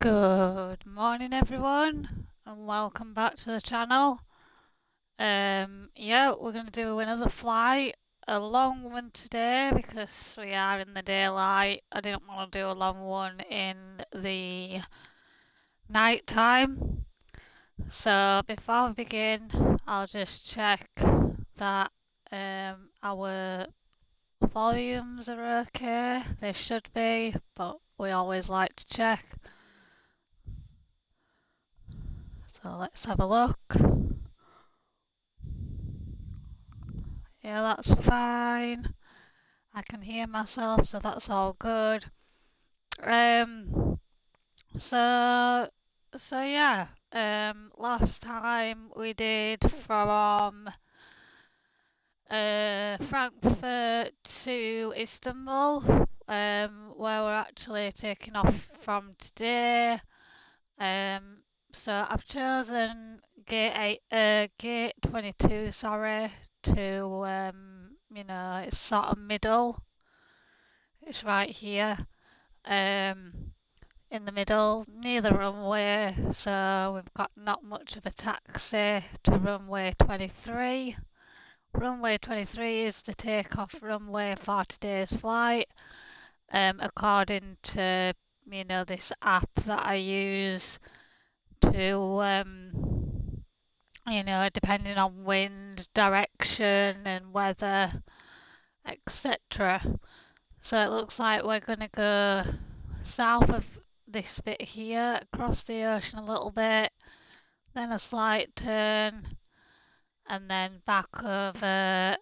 Good morning, everyone, and welcome back to the channel. Yeah, we're going to do another flight, a long one today because we are in the daylight. I didn't want to do a long one in the night time. So before we begin, I'll just check that our volumes are okay. They should be, but we always like to check. So let's have a look. Yeah, that's fine. I can hear myself, so that's all good. Um, so, so yeah. Last time we did from Frankfurt to Istanbul, where we're actually taking off from today. Um, so I've chosen gate 22, sorry, to it's sort of middle. It's right here, in the middle, near the runway. So we've got not much of a taxi to runway 23. Runway 23 is the takeoff runway for today's flight. According to this app that I use to depending on wind, direction, and weather, etc. So it looks like we're going to go south of this bit here, across the ocean a little bit, then a slight turn, and then back over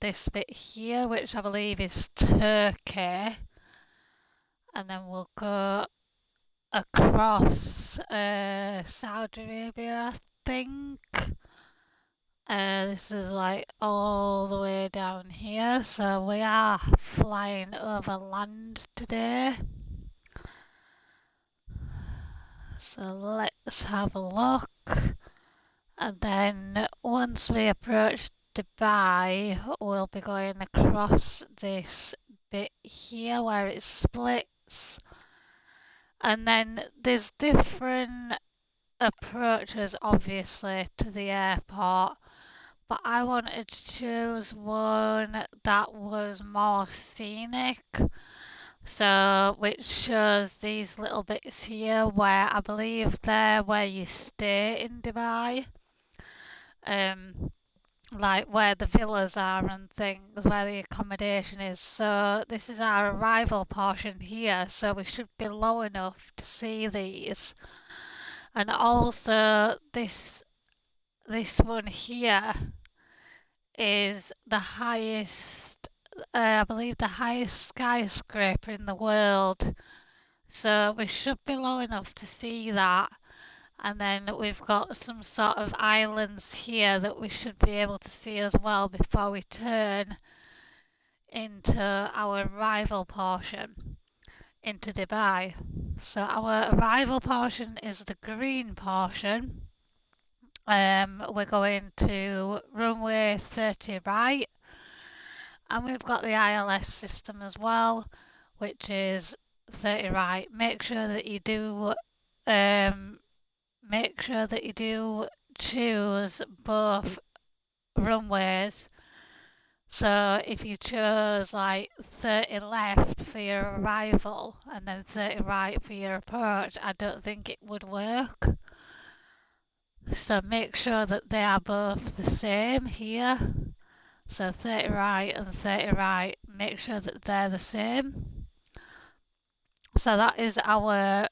this bit here, which I believe is Turkey, and then we'll go across Saudi Arabia, I think. This is like all the way down here, so we are flying over land today. So let's have a look. And then once we approach Dubai, we'll be going across this bit here where it splits. And then there's different approaches, obviously, to the airport. But I wanted to choose one that was more scenic. So, which shows these little bits here where I believe they're where you stay in Dubai. Um, like where the villas are and things, where the accommodation is. So, this is our arrival portion here, so we should be low enough to see these. And also, this one here is the highest, I believe, the highest skyscraper in the world. So we should be low enough to see that. And then we've got some sort of islands here that we should be able to see as well before we turn into our arrival portion into Dubai. So our arrival portion is the green portion. We're going to runway 30 right, and we've got the ILS system as well, which is 30 right. Um, make sure that you do choose both runways. So if you chose like 30 left for your arrival and then 30 right for your approach, I don't think it would work. So make sure that they are both the same here. So 30 right and 30 right, make sure that they're the same. So that is our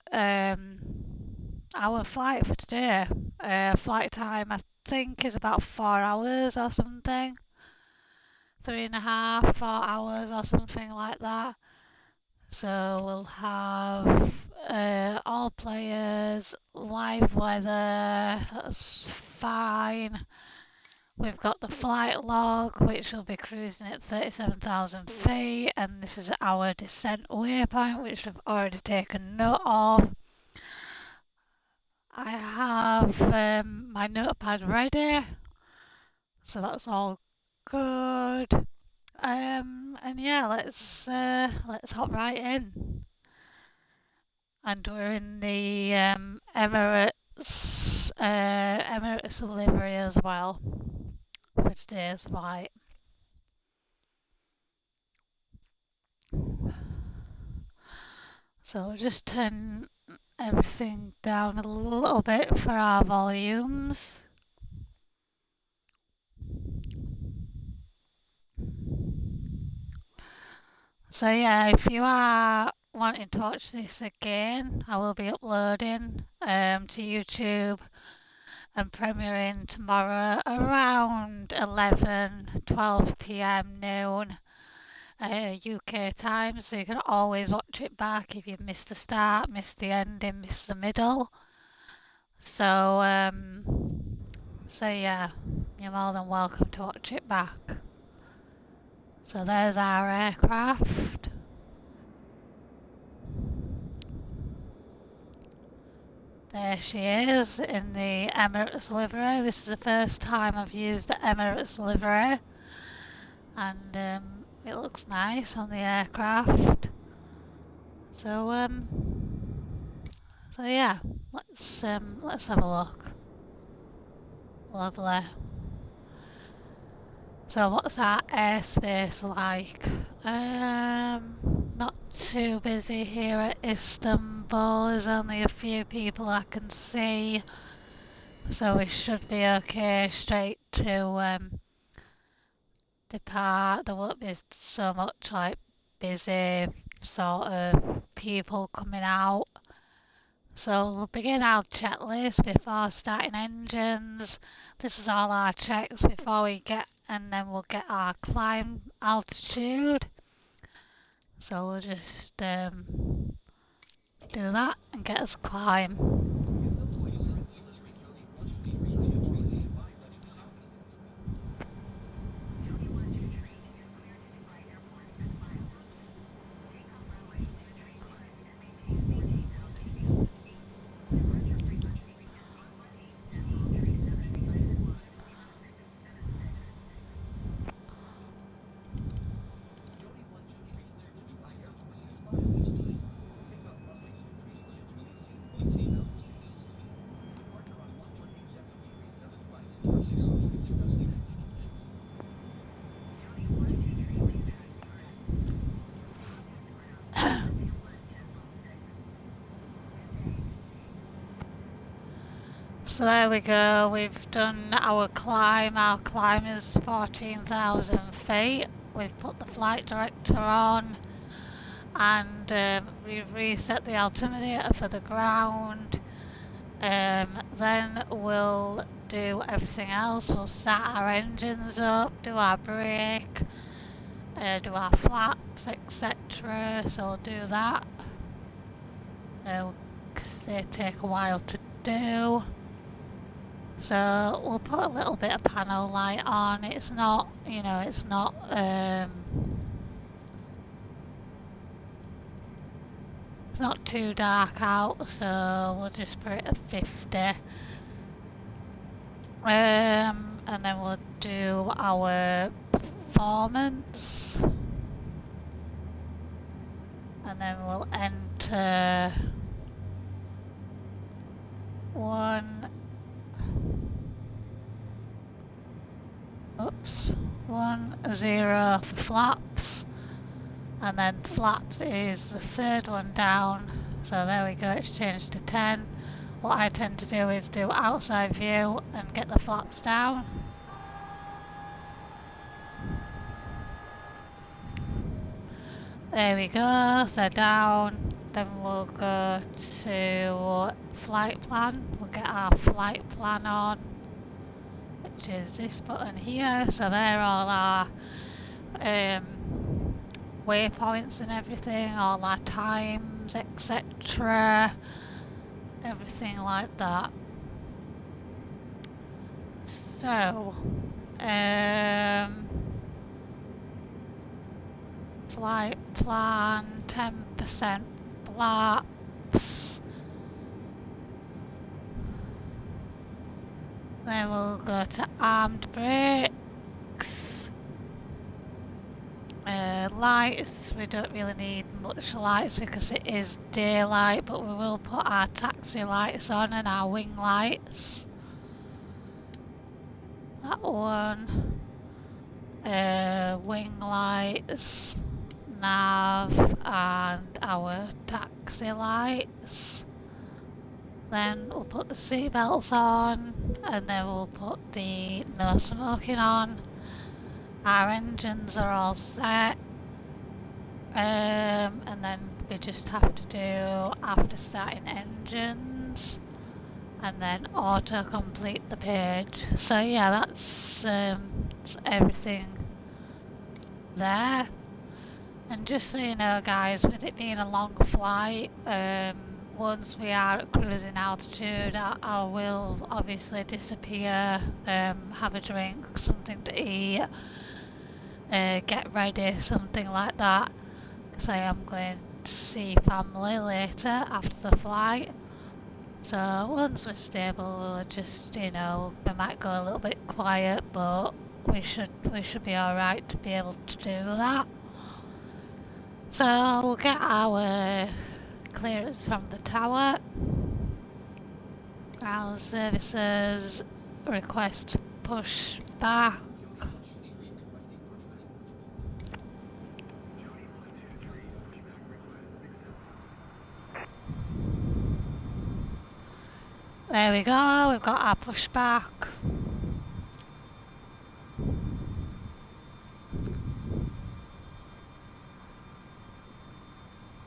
flight for today. Flight time I think is about 4 hours or something. 3.5, 4 hours or something like that. So we'll have all players, live weather, that's fine. We've got the flight log, which will be cruising at 37,000 feet, and this is our descent waypoint, which we've already taken note of. I have my notepad ready, so that's all good. And yeah, let's hop right in. and we're in the Emirates livery as well for today's flight. So we'll just turn everything down a little bit for our volumes. So yeah, if you are wanting to watch this again, I will be uploading to YouTube and premiering tomorrow around 11:12 p.m. noon UK time, so you can always watch it back if you missed the start, missed the ending, missed the middle. So yeah, you're more than welcome to watch it back. So there's our aircraft. There she is in the Emirates livery. This is the first time I've used the Emirates livery, and it looks nice on the aircraft. So yeah, let's have a look. Lovely. So what's our airspace like? Not too busy here at Istanbul. There's only a few people I can see, so we should be okay straight to depart. There won't be so much like busy sort of people coming out. So we'll begin our checklist before starting engines. This is all our checks before we get, and then we'll get our climb altitude. So we'll just do that and get us climb. So there we go, we've done our climb. Our climb is 14,000 feet. We've put the flight director on, and we've reset the altimeter for the ground. Then we'll do everything else. We'll start our engines up, do our brake, do our flaps, etc. So we'll do that, because they take a while to do. So we'll put a little bit of panel light on. It's not, it's not too dark out, so we'll just put it at 50. And then we'll do our performance, and then we'll enter 10 for flaps, and then flaps is the third one down. So there we go, it's changed to 10. What I tend to do is do outside view and get the flaps down. There we go, they're down. Then we'll go to flight plan. We'll get our flight plan on, which is this button here. So there are all our waypoints and everything, all our times, etc. Everything like that. So, flight plan, 10% flaps. Then we'll go to armed brakes. lights, we don't really need much lights because it is daylight, but we will put our taxi lights on and our wing lights. That one. Wing lights, nav, and our taxi lights. Then we'll put the seatbelts on, and then we'll put the no smoking on. Our engines are all set, and then we just have to do after starting engines, and then auto complete the page. So yeah, that's everything there. And just so you know guys, with it being a long flight, once we are at cruising altitude, I will obviously disappear, have a drink, something to eat, get ready, something like that, because I am going to see family later after the flight. So once we're stable, we'll just, you know, we might go a little bit quiet, but we should be alright to be able to do that. So we'll get our clearance from the tower. Ground services request push back. There we go, we've got our pushback.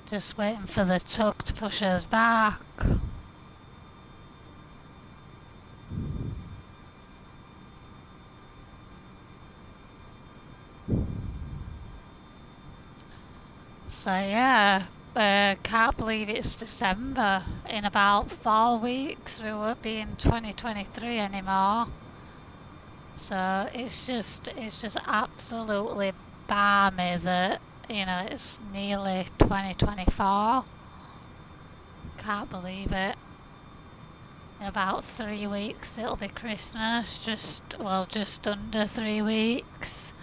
Just waiting for the tug to push us back. So yeah, can't believe it's December. In about 4 weeks we won't be in 2023 anymore. So it's just absolutely balmy that, you know, it's nearly 2024. Can't believe it. In about 3 weeks it'll be Christmas, just under 3 weeks.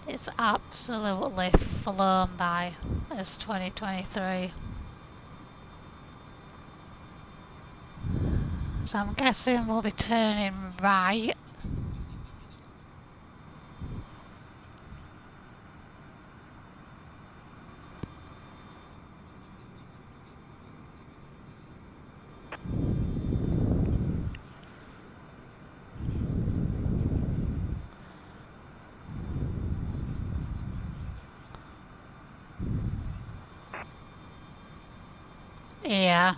It's absolutely flown by as 2023. So I'm guessing we'll be turning right. Yeah.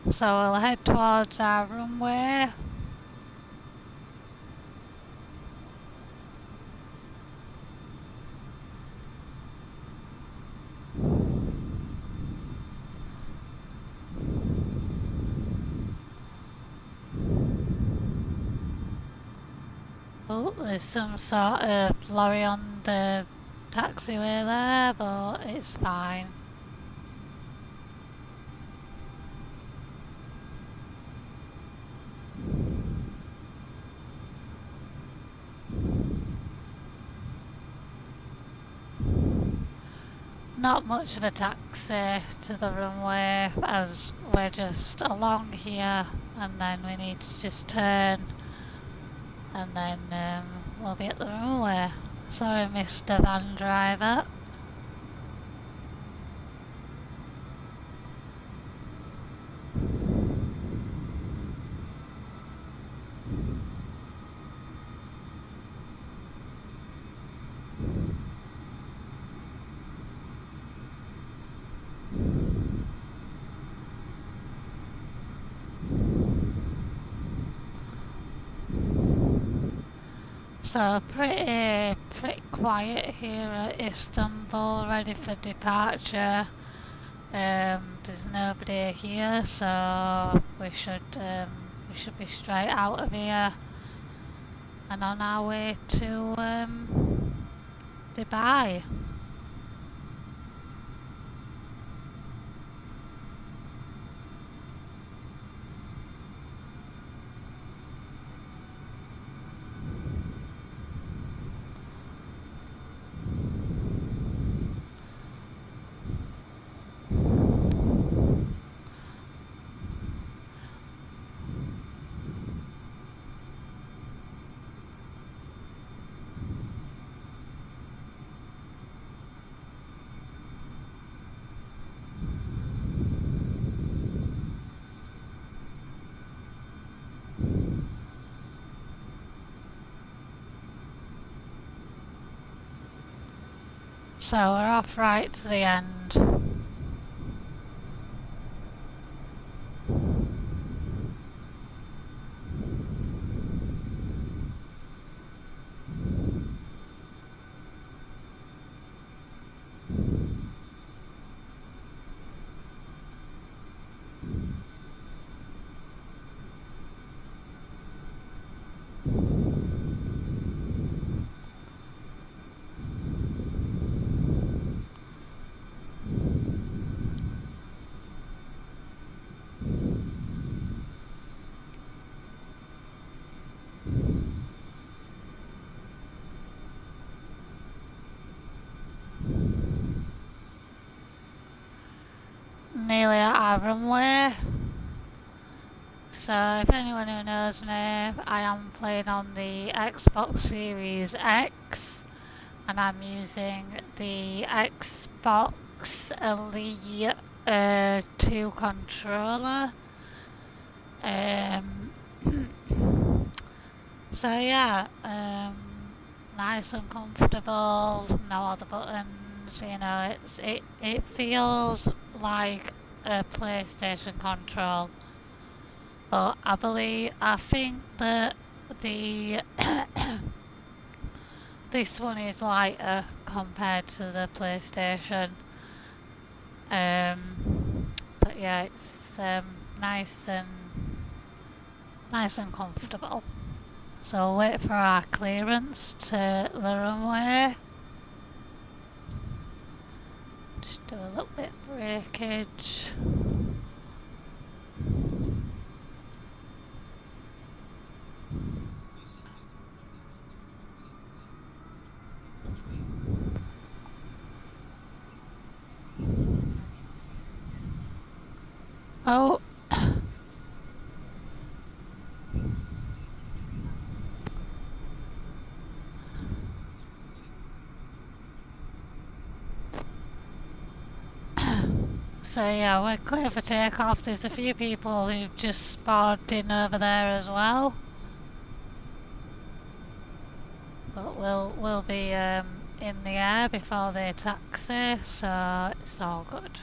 So we'll head towards our runway. Oh, there's some sort of lorry on the taxiway there, but it's fine. Not much of a taxi to the runway, as we're just along here and then we need to just turn and then we'll be at the runway. Sorry Mr. Van Driver. So pretty quiet here at Istanbul, ready for departure. There's nobody here, so we should be straight out of here. and on our way to Dubai. So we're off right to the end. Nearly at our runway. So if anyone who knows me, I am playing on the Xbox Series X, and I'm using the Xbox Elite 2 controller. So yeah, nice and comfortable, no other buttons, you know, it feels like a PlayStation control. But I think that the this one is lighter compared to the PlayStation. But yeah, it's nice and comfortable. So we'll wait for our clearance to the runway. Just do a little bit of breakage. Oh. So yeah, we're clear for takeoff. There's a few people who've just spawned in over there as well. But we'll be in the air before they taxi, so it's all good.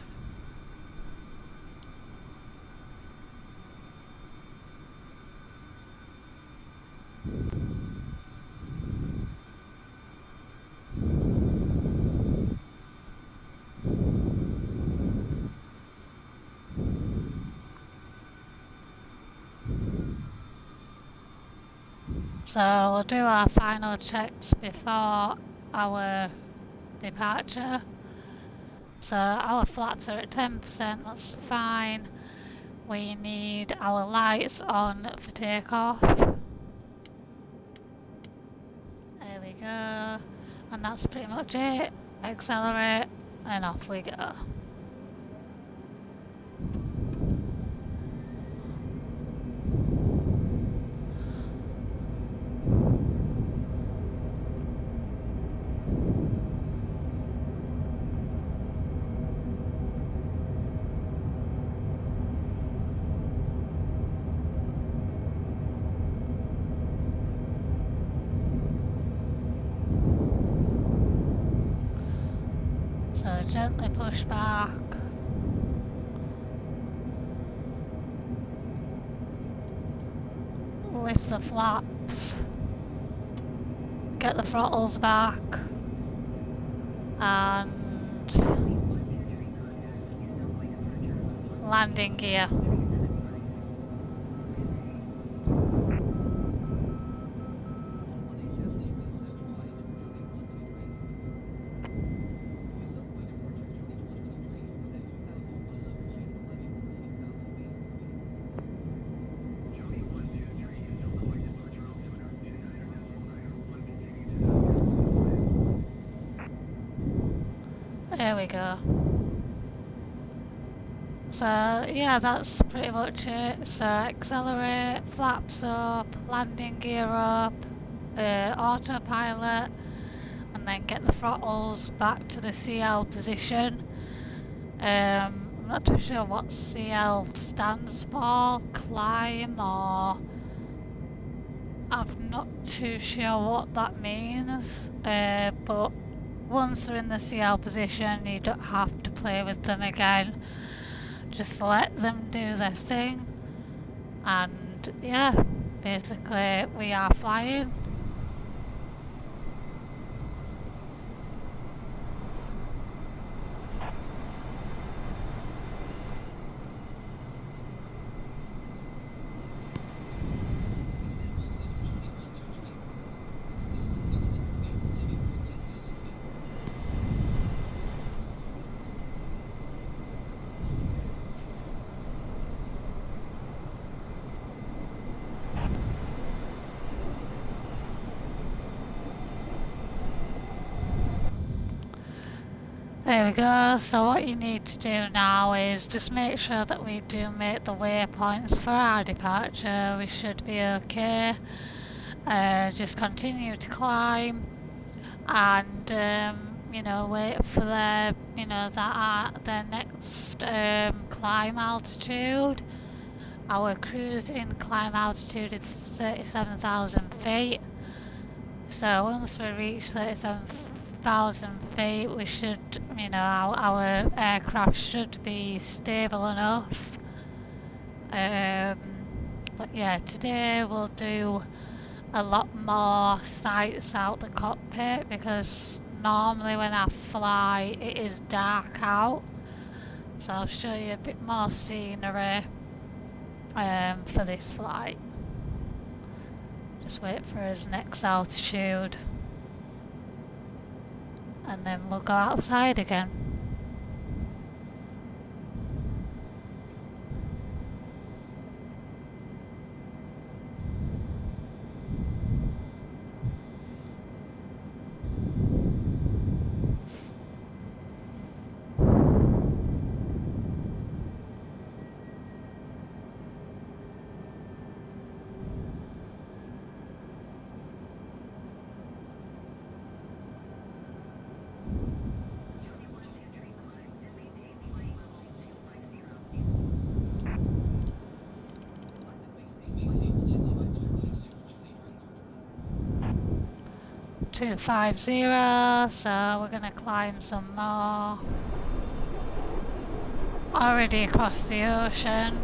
So we'll do our final checks before our departure. So our flaps are at 10%, that's fine. We need our lights on for takeoff. There we go. And that's pretty much it. Accelerate and off we go. So gently push back. Lift the flaps. Get the throttles back. And landing gear. There we go. So yeah, that's pretty much it. So accelerate, flaps up, landing gear up, autopilot, and then get the throttles back to the CL position. I'm not too sure what CL stands for, climb, or I'm not too sure what that means, but once they're in the CL position, you don't have to play with them again. Just let them do their thing, and yeah, basically we are flying. There we go, so what you need to do now is just make sure that we do make the waypoints for our departure. We should be okay. Just continue to climb and wait for their their next climb altitude. Our cruising climb altitude is 37,000 feet. So once we reach 37,000 feet, we should, our aircraft should be stable enough. But yeah, today we'll do a lot more sights out the cockpit because normally when I fly it is dark out. So I'll show you a bit more scenery for this flight. Just wait for his next altitude and then we'll go outside again. $250, so we're gonna climb some more. Already across the ocean.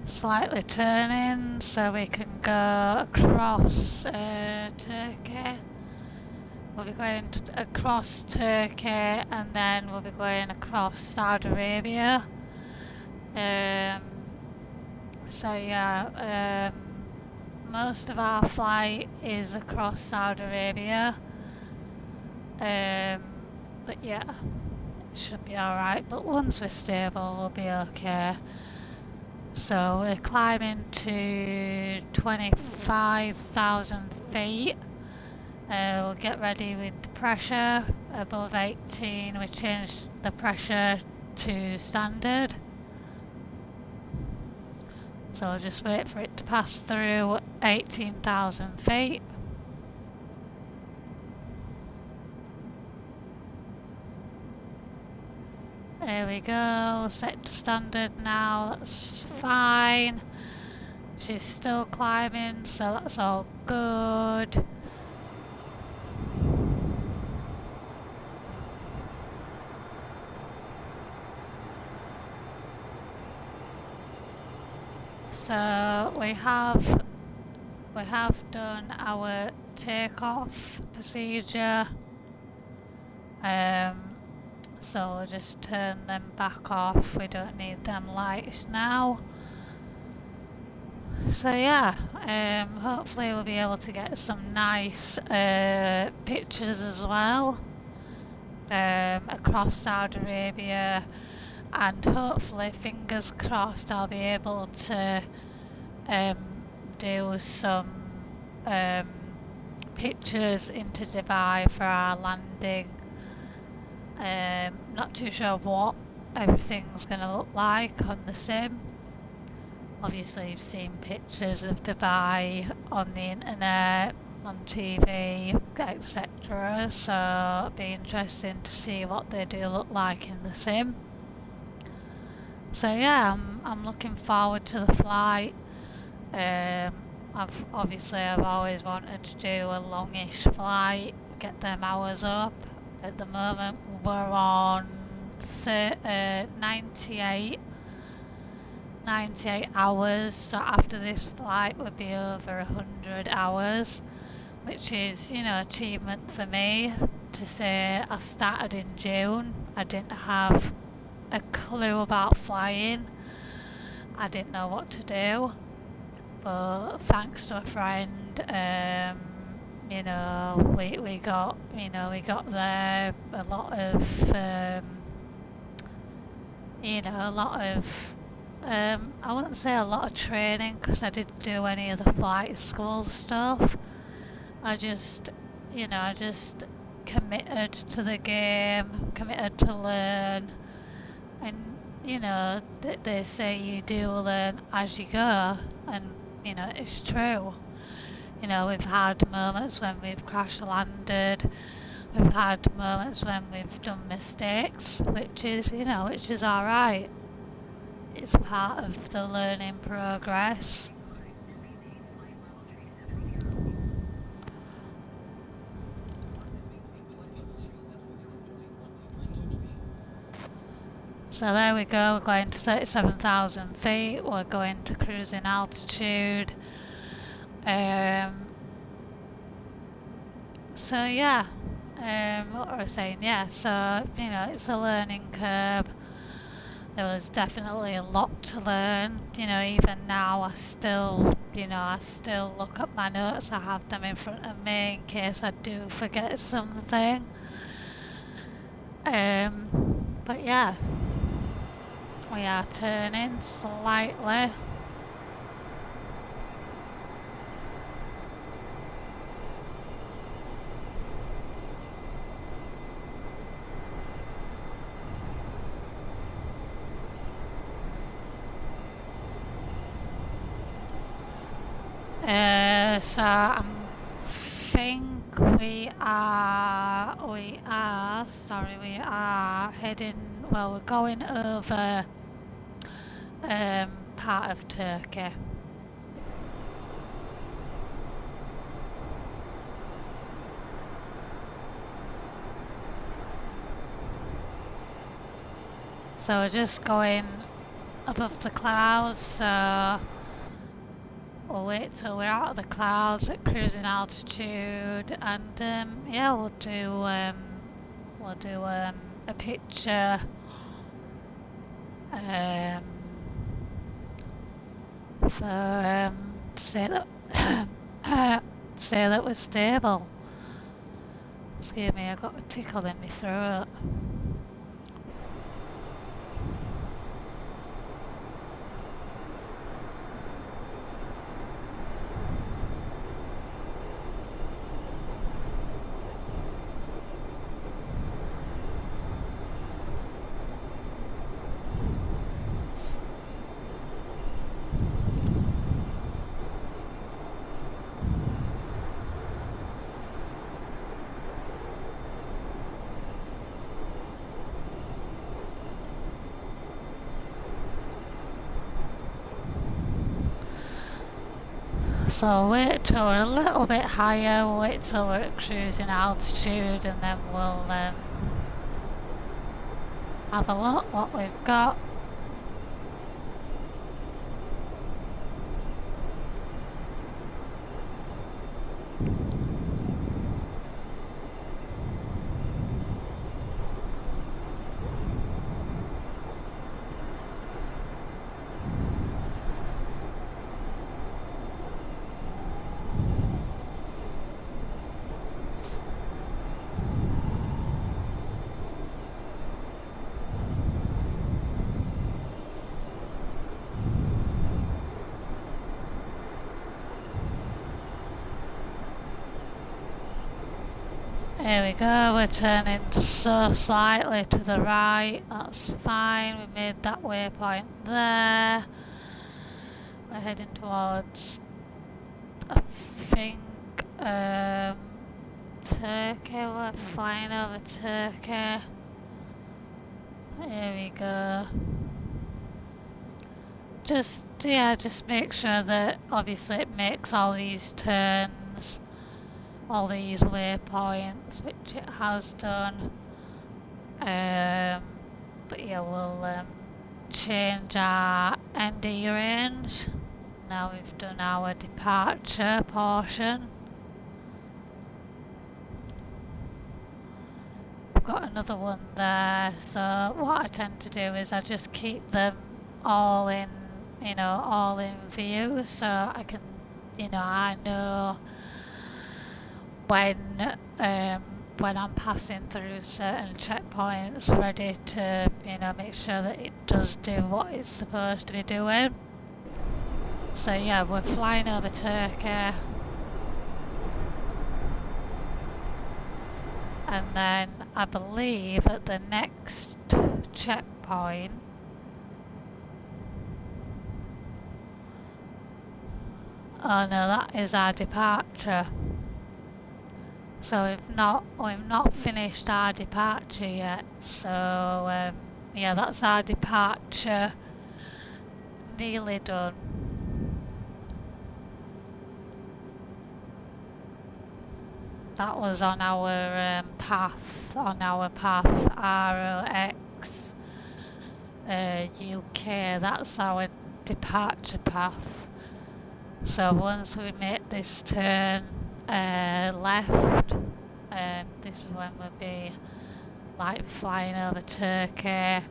Slightly turning so we can go across Turkey. We'll be going across Turkey and then we'll be going across Saudi Arabia. So yeah, most of our flight is across Saudi Arabia. But yeah, it should be alright. But once we're stable, we'll be okay. So we're climbing to 25,000 feet. We'll get ready with the pressure above 18. We change the pressure to standard. So we'll just wait for it to pass through 18,000 feet. There we go, set to standard now, that's fine. She's still climbing, so that's all good. So we have done our takeoff procedure. So we'll just turn them back off. We don't need them lights now. So yeah, hopefully we'll be able to get some nice pictures as well across Saudi Arabia and hopefully, fingers crossed, I'll be able to um, do some um, pictures into Dubai for our landing. Not too sure what everything's going to look like on the sim. Obviously, you've seen pictures of Dubai on the internet, on TV, etc. So it'll be interesting to see what they do look like in the sim. So yeah, I'm looking forward to the flight. I've always wanted to do a longish flight, get them hours up. At the moment, we're on 98 hours, so after this flight would be over 100 hours, which is, achievement for me. To say I started in June, I didn't have a clue about flying, I didn't know what to do, but thanks to a friend, we got there. A lot of I wouldn't say a lot of training, because I didn't do any of the flight school stuff. I just committed to the game, committed to learn, and they say you do learn as you go, and it's true. We've had moments when we've crash landed, we've had moments when we've done mistakes, which is alright. It's part of the learning progress. So there we go, we're going to 37,000 feet, we're going to cruising altitude. So yeah, what was I saying? Yeah, so it's a learning curve. There was definitely a lot to learn. Even now I still look at my notes. I have them in front of me in case I do forget something. But yeah, we are turning slightly. So I think we are heading, well, we're going over part of Turkey. So we're just going above the clouds, so we'll wait till we're out of the clouds at cruising altitude, and yeah, we'll do a picture for to say that we're stable. Excuse me, I got a tickle in my throat. So wait till we're a little bit higher, wait till we're at cruising altitude, and then we'll have a look what we've got. Here we go, we're turning so slightly to the right, that's fine, we made that waypoint there. We're heading towards, I think, Turkey, we're flying over Turkey. Here we go. Just make sure that obviously it makes all these turns, all these waypoints, which it has done. But yeah, we'll change our ND range. Now we've done our departure portion. We've got another one there, so what I tend to do is I just keep them all in, all in view, so I can, I know when I'm passing through certain checkpoints, ready to, make sure that it does do what it's supposed to be doing. So yeah, we're flying over Turkey. And then I believe at the next checkpoint, oh no, that is our departure. So we've not finished our departure yet. So yeah, that's our departure nearly done. That was on our path ROX UK. That's our departure path. So once we make this turn left, this is when we'll be like flying over Turkey and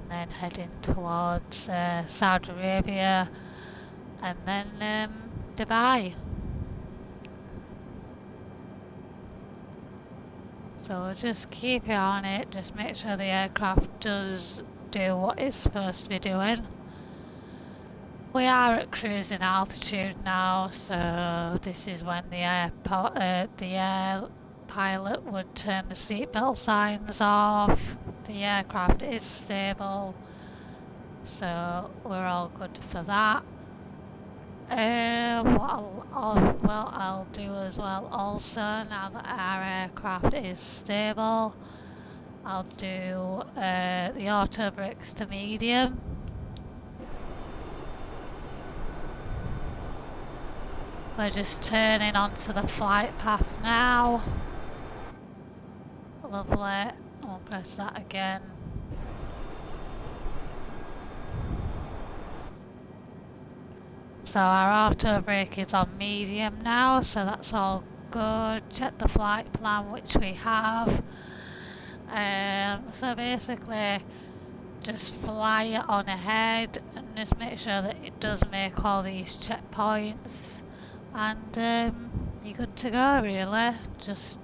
then heading towards Saudi Arabia and then Dubai. So just keep your eye on it, just make sure the aircraft does do what it's supposed to be doing. We are at cruising altitude now, so this is when the air pilot would turn the seatbelt signs off. The aircraft is stable, so we're all good for that. What I'll do as well also, now that our aircraft is stable, I'll do the auto brakes to medium. We're just turning onto the flight path now. Lovely. I'll press that again. So our auto brake is on medium now, so that's all good. Check the flight plan, which we have. So basically, just fly it on ahead and just make sure that it does make all these checkpoints, and you're good to go. Really, just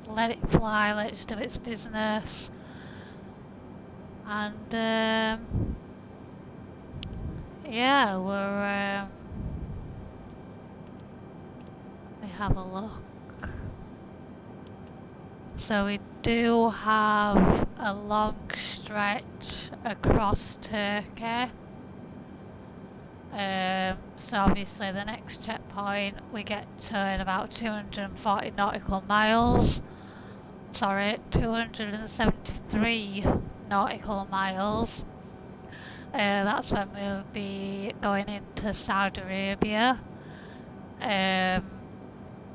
let it fly, let it do its business, and yeah, we have a look. So we do have a long stretch across Turkey. So obviously the next checkpoint we get to in about 240 nautical miles. Sorry, 273 nautical miles. That's when we'll be going into Saudi Arabia.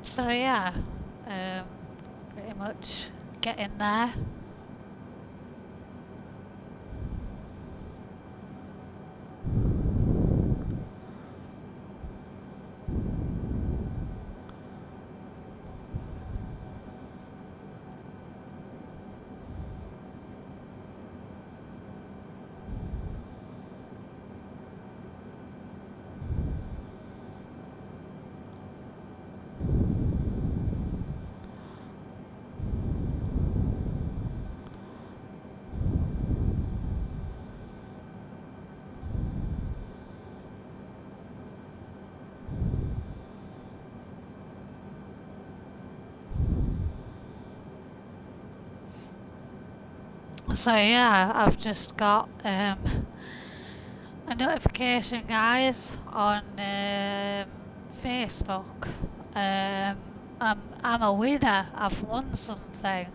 So yeah, pretty much getting there. So yeah, I've just got a notification, guys, on Facebook. I'm a winner. I've won something.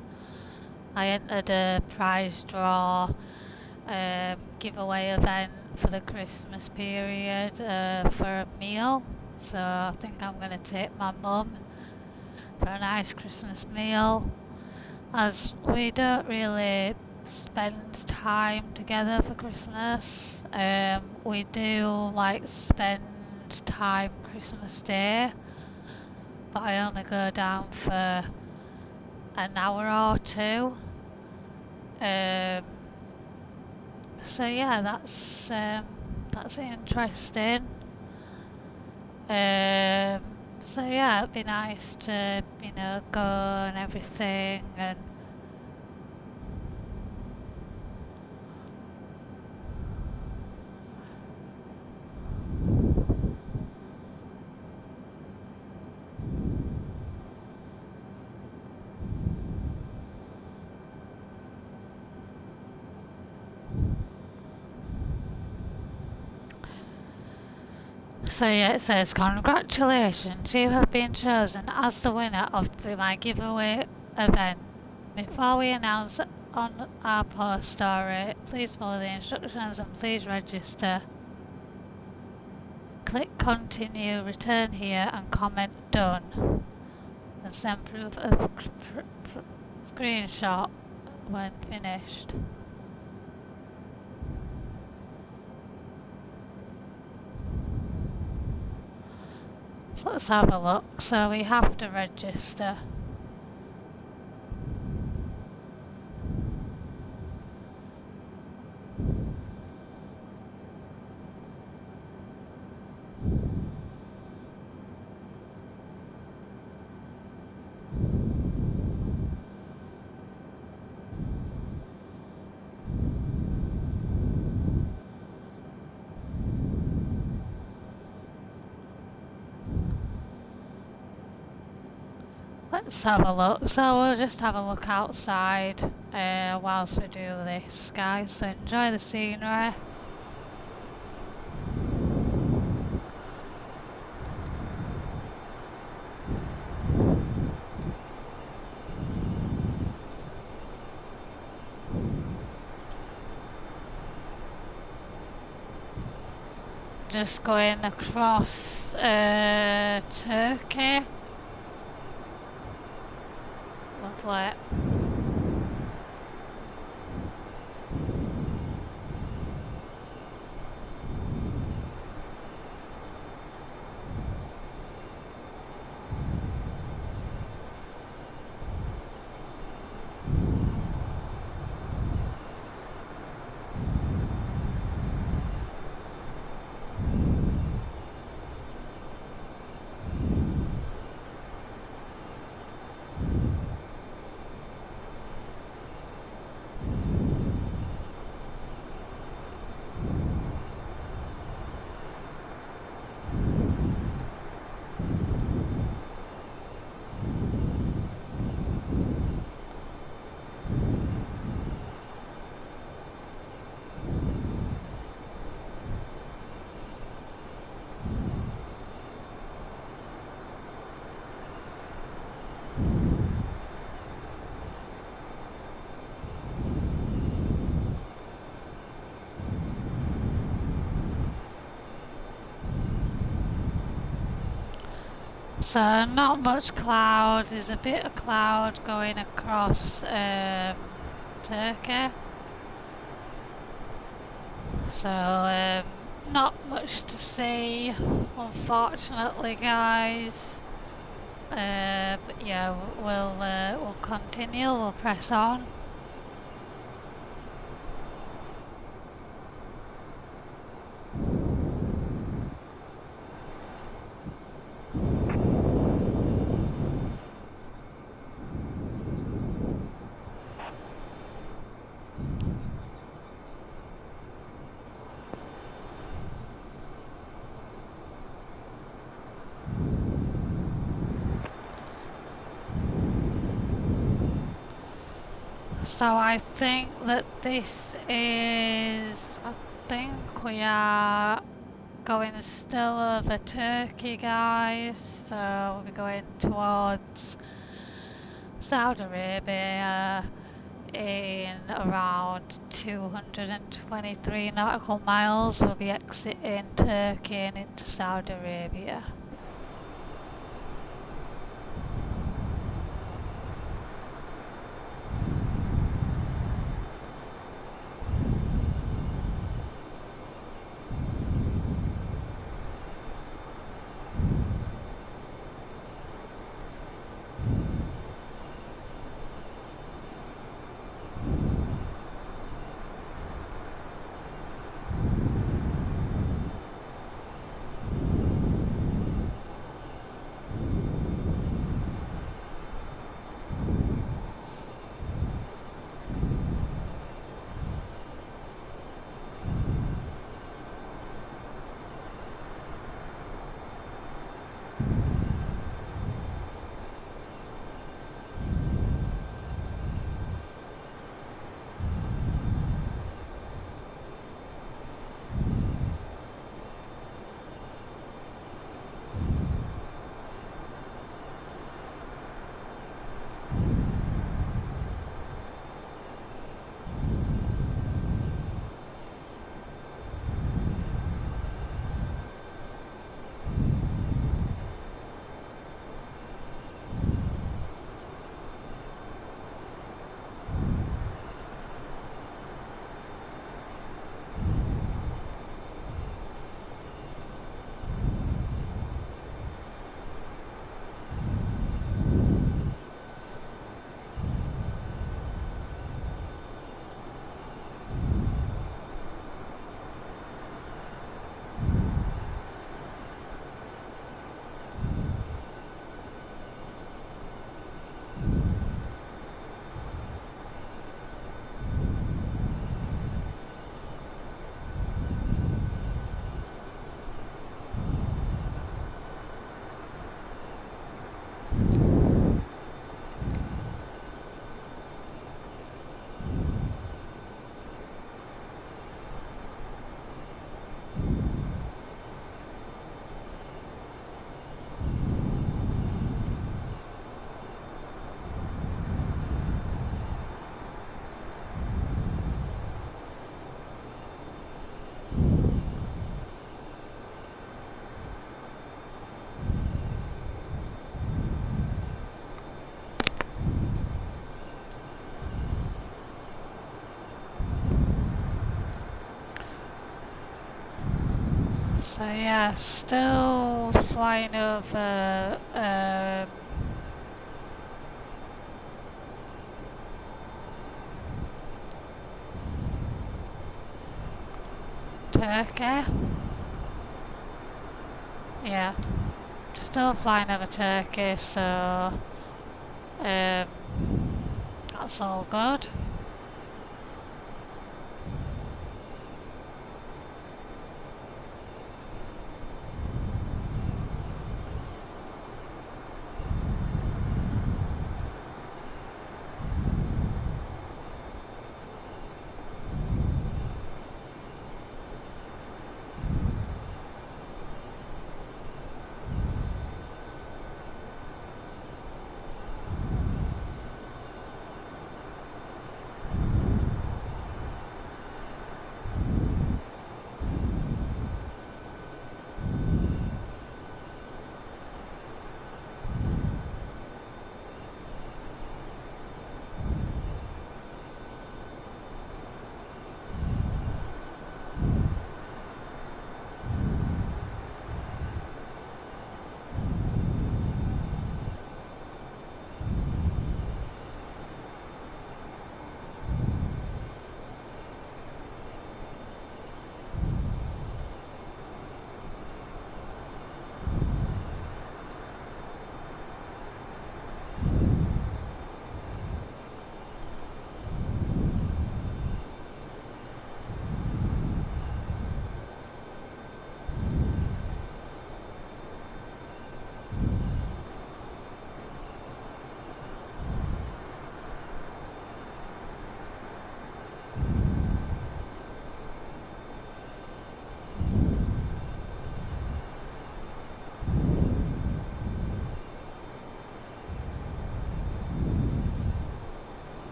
I entered a prize draw giveaway event for the Christmas period for a meal. So I think I'm going to take my mum for a nice Christmas meal, as we don't really spend time together for Christmas. We do like spend time Christmas Day, but I only go down for an hour or two. So yeah, that's interesting. So yeah, it'd be nice to go and everything, and so yeah, it says, congratulations, you have been chosen as the winner of my giveaway event. Before we announce on our post story, please follow the instructions and please register. Click continue, return here and comment done. And send proof of screenshot when finished. So let's have a look. So we have to register. Let's have a look. So we'll just have a look outside whilst we do this, guys. So enjoy the scenery. Just going across Turkey. Lovely. So not much cloud. There's a bit of cloud going across Turkey. So not much to see, unfortunately, guys. But yeah, we'll continue. We'll press on. So I think that this is, I think we are going still over Turkey, guys. So we'll be going towards Saudi Arabia in around 223 nautical miles. We'll be exiting Turkey and into Saudi Arabia. So yeah, still flying over Turkey. Yeah, still flying over Turkey, so that's all good.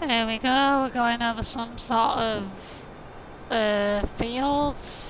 Here we go, we're going over some sort of fields.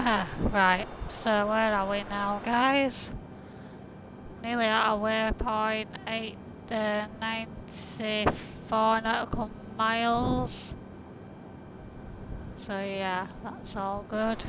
Right, so where are we now, guys? Nearly at our waypoint, 94 nautical miles. So yeah, that's all good.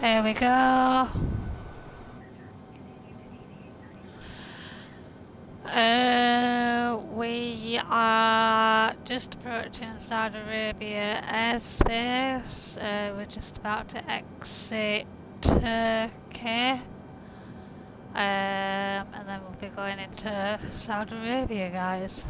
Here we go. We are just approaching Saudi Arabia airspace. We're just about to exit Turkey. And then we'll be going into Saudi Arabia, guys.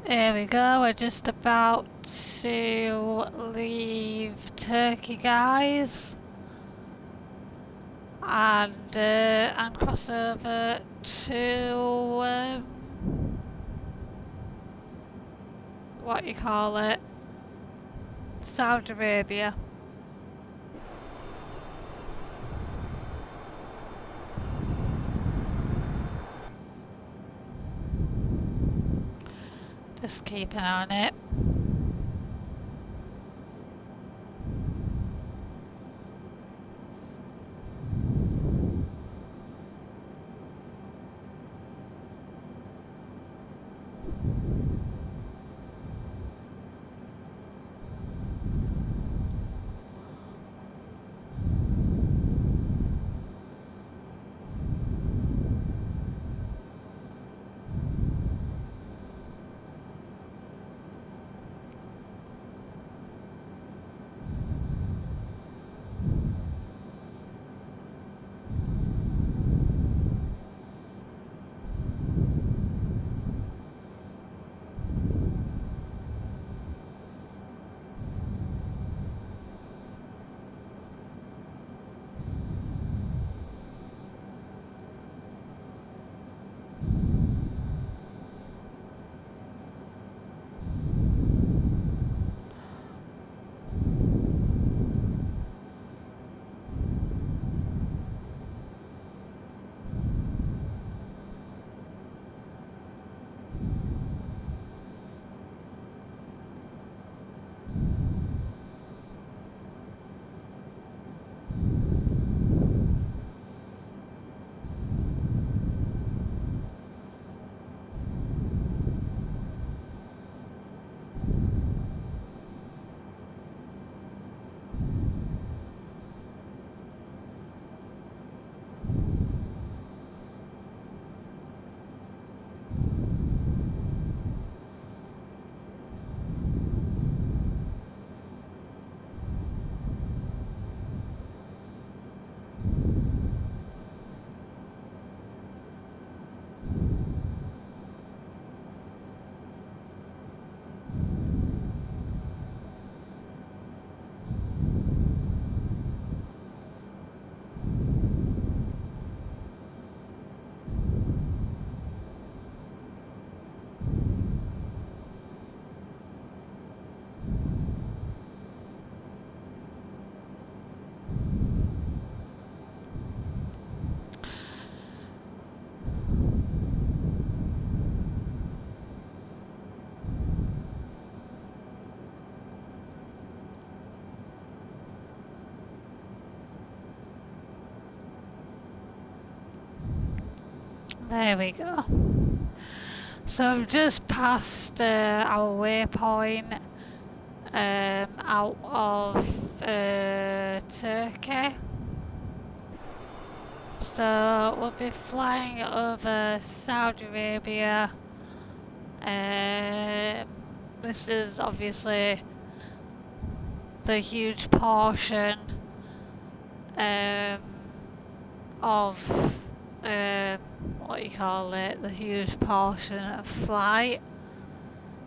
Here we go, we're just about to leave Turkey, guys, and cross over to what you call it, Saudi Arabia. Just keeping on it. There we go. So we've just passed our waypoint out of Turkey. So we'll be flying over Saudi Arabia. This is obviously the huge portion of what you call it, the huge portion of flight,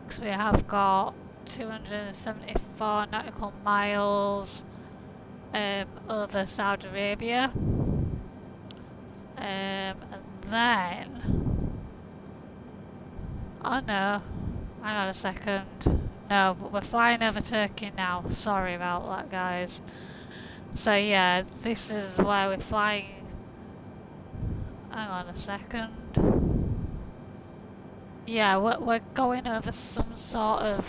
because we have got 274 nautical miles over Saudi Arabia, and then, oh no, hang on a second, no, but we're flying over Turkey now, sorry about that, guys. So yeah, this is where we're flying. Hang on a second. Yeah, we're going over some sort of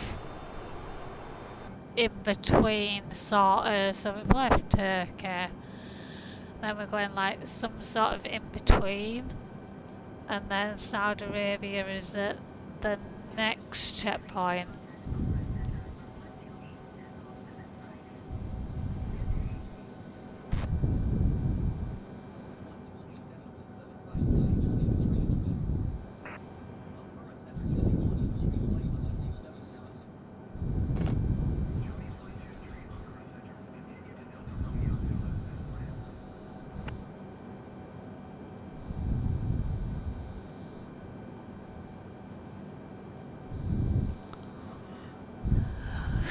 in-between sort of, so we've left Turkey, then we're going like some sort of in-between, and then Saudi Arabia is at the next checkpoint.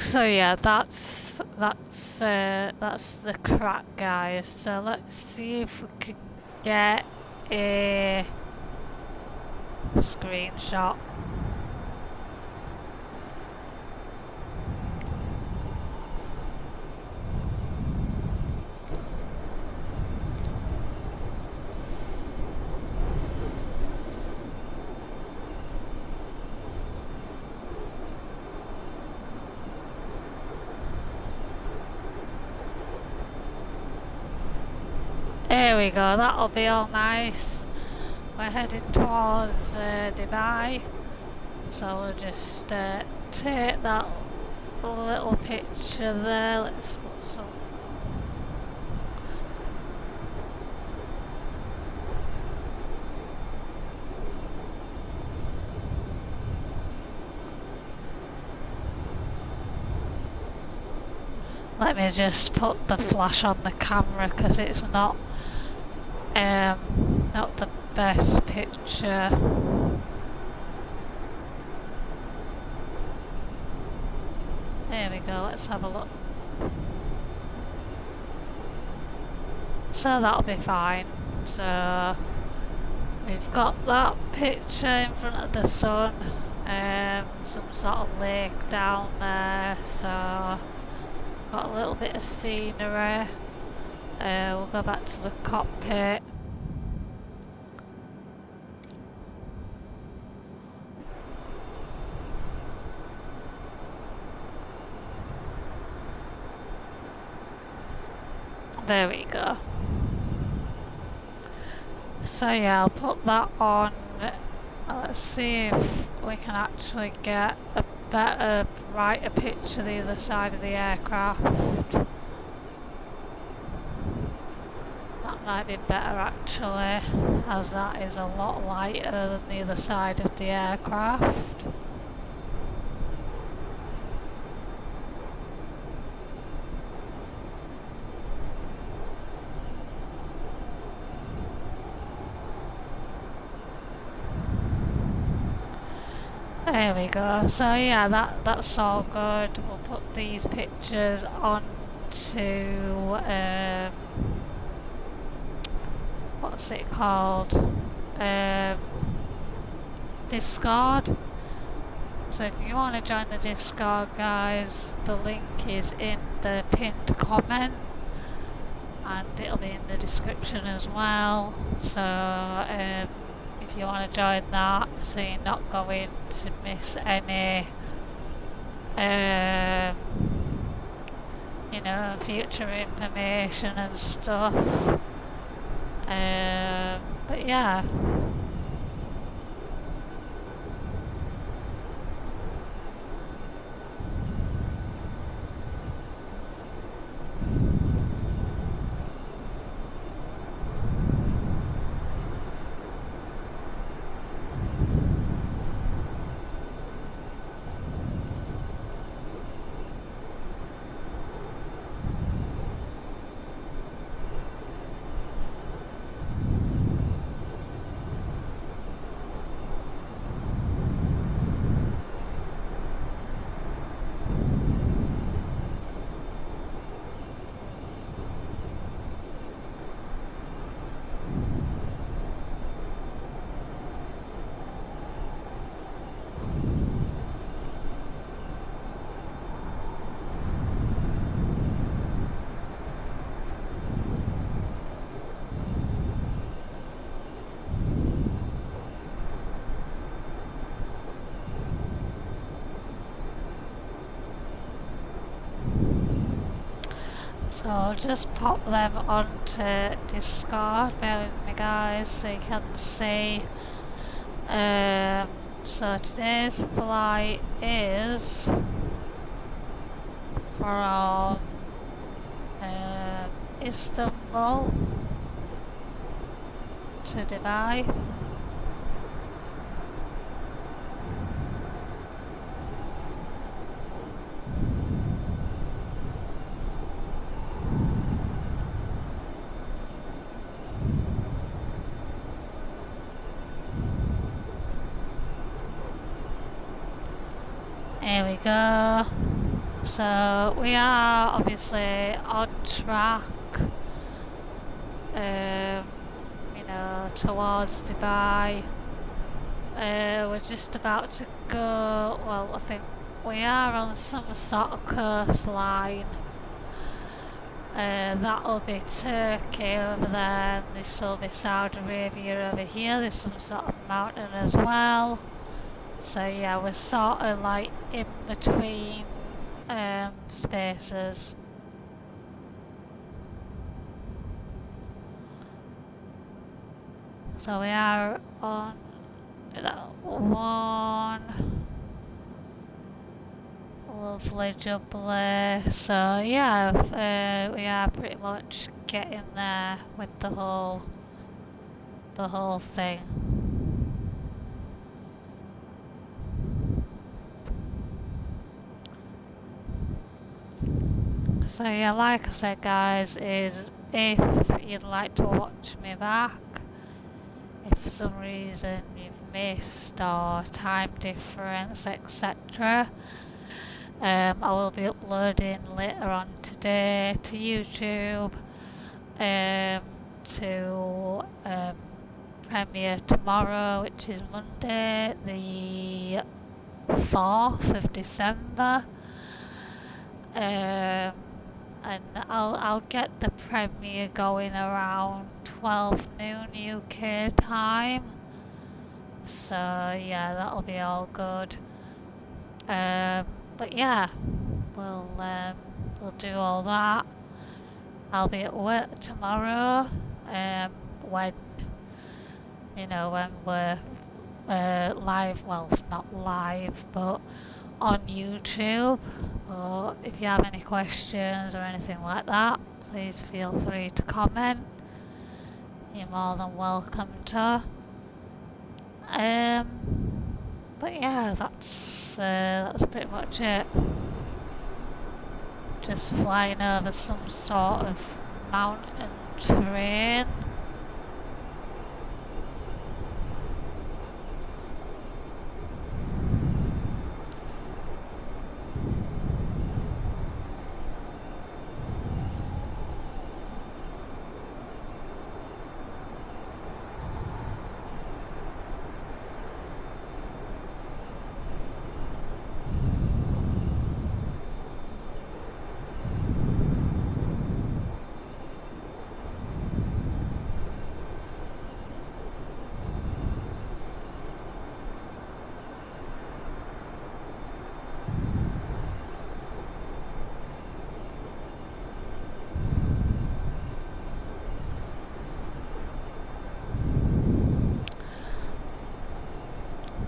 So yeah, that's the crack, guys. So let's see if we can get a screenshot. There we go, that'll be all nice. We're heading towards Dubai, so we'll just take that little picture there. Let's put some. Let me just put the flash on the camera because it's not the best picture. There we go, let's have a look. So that'll be fine. So we've got that picture in front of the sun, some sort of lake down there, so got a little bit of scenery. We'll go back to the cockpit. There we go. So yeah, I'll put that on. Let's see if we can actually get a better, brighter picture of the other side of the aircraft. That might be better actually, as that is a lot lighter than the other side of the aircraft. There we go. So yeah, that's all good. We'll put these pictures onto what's it called? Discord. So if you want to join the Discord, guys, the link is in the pinned comment, and it'll be in the description as well. So if you want to join that, so you're not going to miss any you know, future information and stuff. But yeah. So I'll just pop them onto Discord, bear with me guys, so you can see. So today's flight is from Istanbul to Dubai. There we go. So we are obviously on track, um, towards Dubai. We're just about to go, well, I think we are on some sort of coastline. That'll be Turkey over there, and this will be Saudi Arabia over here. There's some sort of mountain as well. So yeah, we're sort of like in between spaces. So we are on that one. Lovely jubbly. So yeah, we are pretty much getting there with the whole thing. So yeah, like I said guys, is if you'd like to watch me back, if for some reason you've missed or time difference etc, I will be uploading later on today to YouTube, to premiere tomorrow, which is Monday the 4th of December. And I'll get the premiere going around 12 noon UK time. So yeah, that'll be all good. But yeah, we'll do all that. I'll be at work tomorrow. When when we're live, well, not live, but on YouTube. But if you have any questions or anything like that, please feel free to comment. You're more than welcome to. But yeah, that's pretty much it. Just flying over some sort of mountain terrain.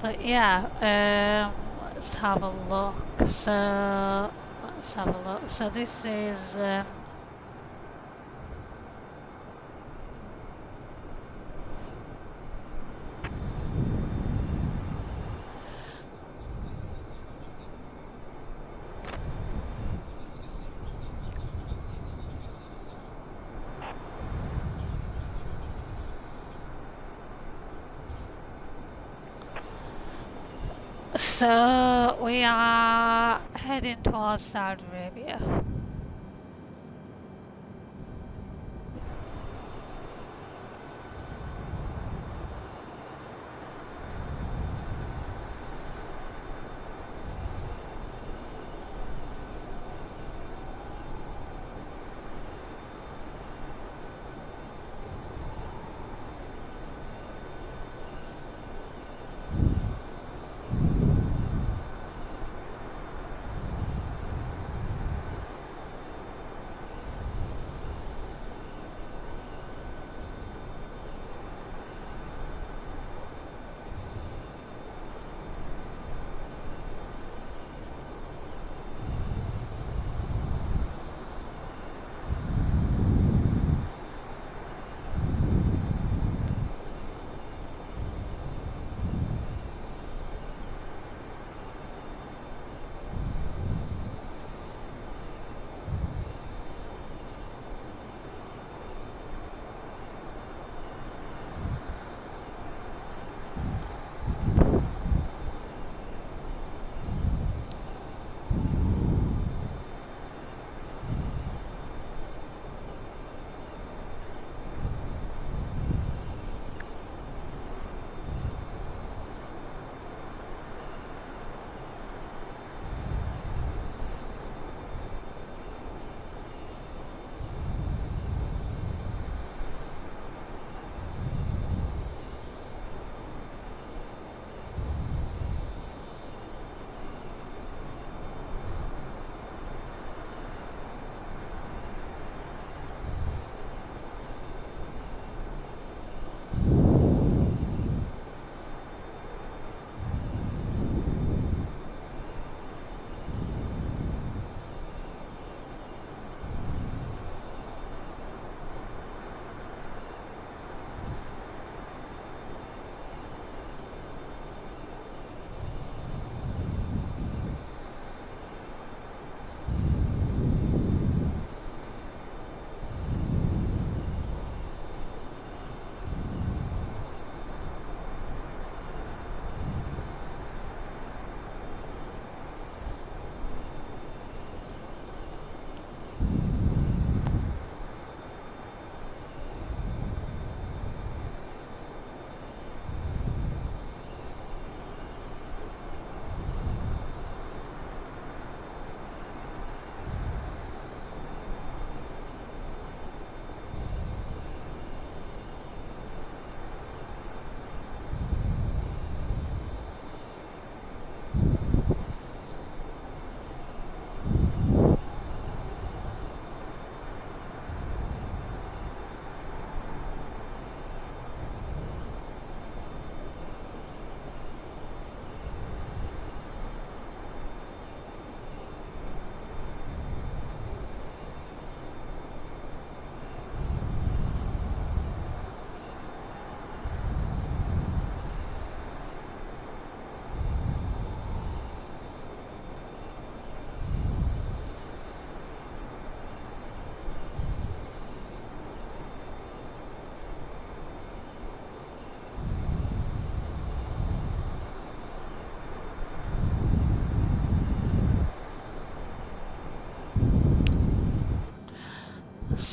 But yeah, let's have a look. So this is so we are heading towards Saudi Arabia.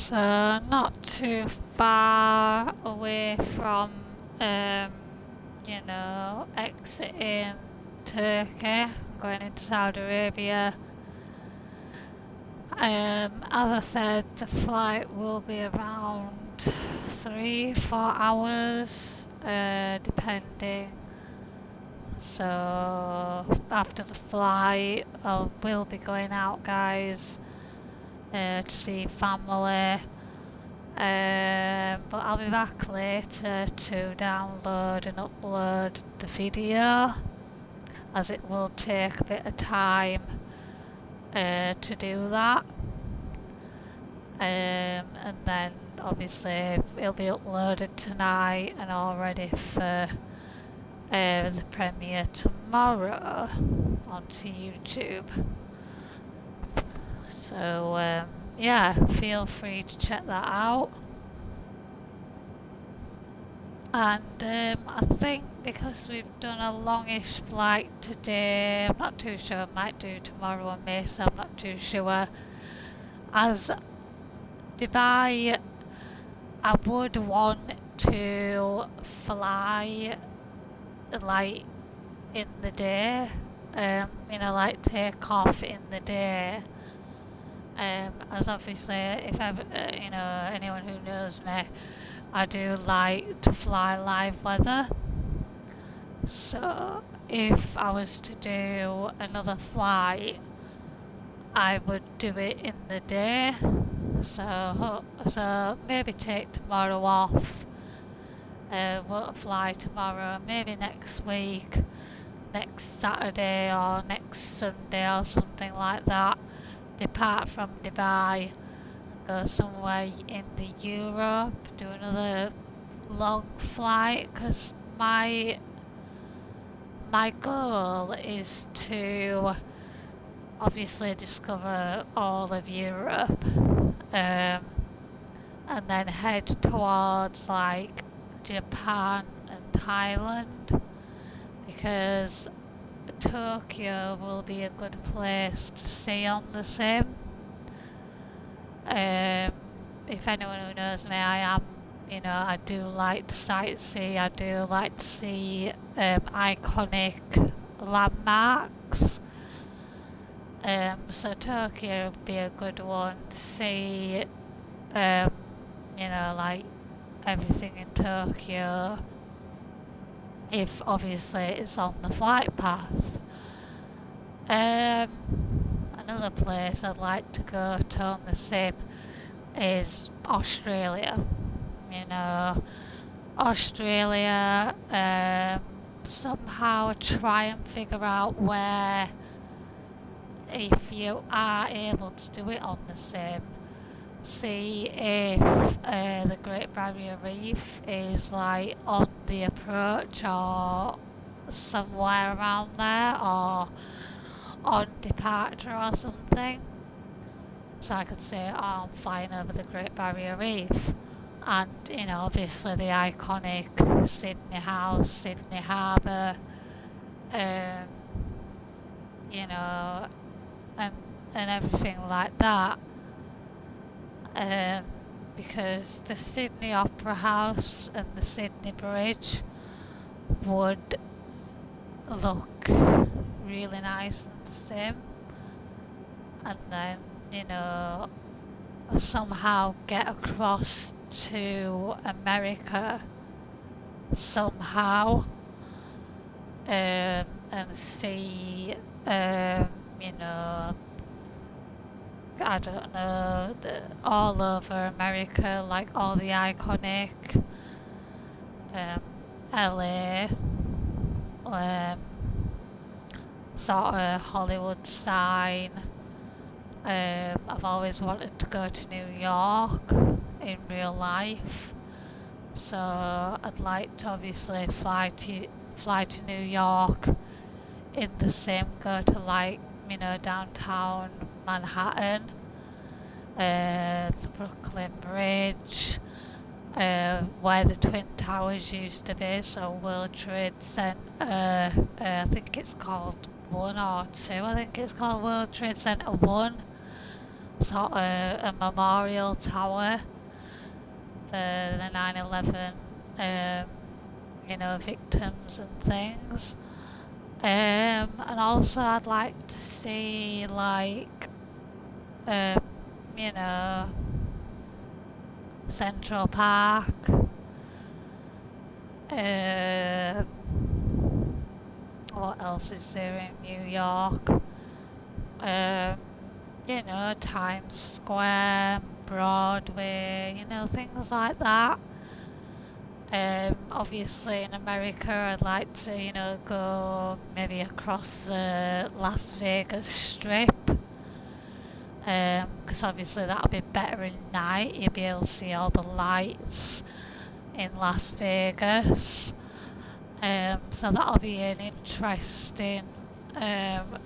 So not too far away from, exiting Turkey, going into Saudi Arabia. As I said, the flight will be around 3-4 hours, depending. So after the flight, I will be going out, guys, to see family. But I'll be back later to download and upload the video, as it will take a bit of time to do that. And then obviously it'll be uploaded tonight and all ready for the premiere tomorrow onto YouTube. So yeah, feel free to check that out. And I think because we've done a longish flight today, I'm not too sure, I might do tomorrow or May, I'm not too sure. As Dubai, I would want to fly like in the day, like take off in the day. As obviously, if ever, anyone who knows me, I do like to fly live weather. So if I was to do another flight, I would do it in the day. So maybe take tomorrow off. Won't fly tomorrow. Maybe next week, next Saturday or next Sunday or something like that. Depart from Dubai, go somewhere in the Europe, do another long flight, because my goal is to obviously discover all of Europe, and then head towards like Japan and Thailand, because Tokyo will be a good place to see on the sim. If anyone who knows me, I do like to sightsee, I do like to see iconic landmarks. So Tokyo would be a good one to see, like everything in Tokyo, if obviously it's on the flight path. Another place I'd like to go to on the sim is Australia. Australia, somehow try and figure out where, if you are able to do it on the sim, see if the Great Barrier Reef is like on the approach or somewhere around there, or on departure or something. So I could say, oh, I'm flying over the Great Barrier Reef. And, obviously the iconic Sydney House, Sydney Harbour, and everything like that. Because the Sydney Opera House and the Sydney Bridge would look really nice in the sim. And then, somehow get across to America somehow, and see, I don't know, all over America, like all the iconic LA, sort of Hollywood sign. I've always wanted to go to New York in real life, so I'd like to obviously fly to New York in the sim, go to like, downtown Manhattan, the Brooklyn Bridge, where the Twin Towers used to be, so World Trade Center, I think it's called 1 or 2, I think it's called World Trade Center 1, sort of a memorial tower for the 9/11, victims and things. And also I'd like to see like, um, you know, Central Park. What else is there in New York? Times Square, Broadway, things like that. Obviously in America I'd like to, go maybe across the Las Vegas Strip. Because obviously that'll be better at night. You'll be able to see all the lights in Las Vegas. So that'll be an interesting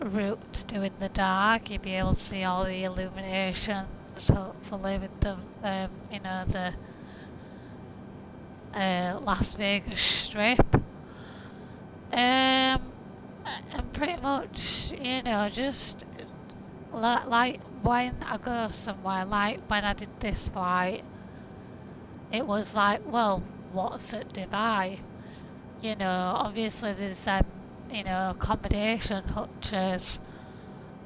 route to do in the dark. You'll be able to see all the illuminations, hopefully with the the Las Vegas Strip. And pretty much, just like when I go somewhere, like when I did this flight, it was like, well, what's at Dubai? Obviously there's accommodation hutches,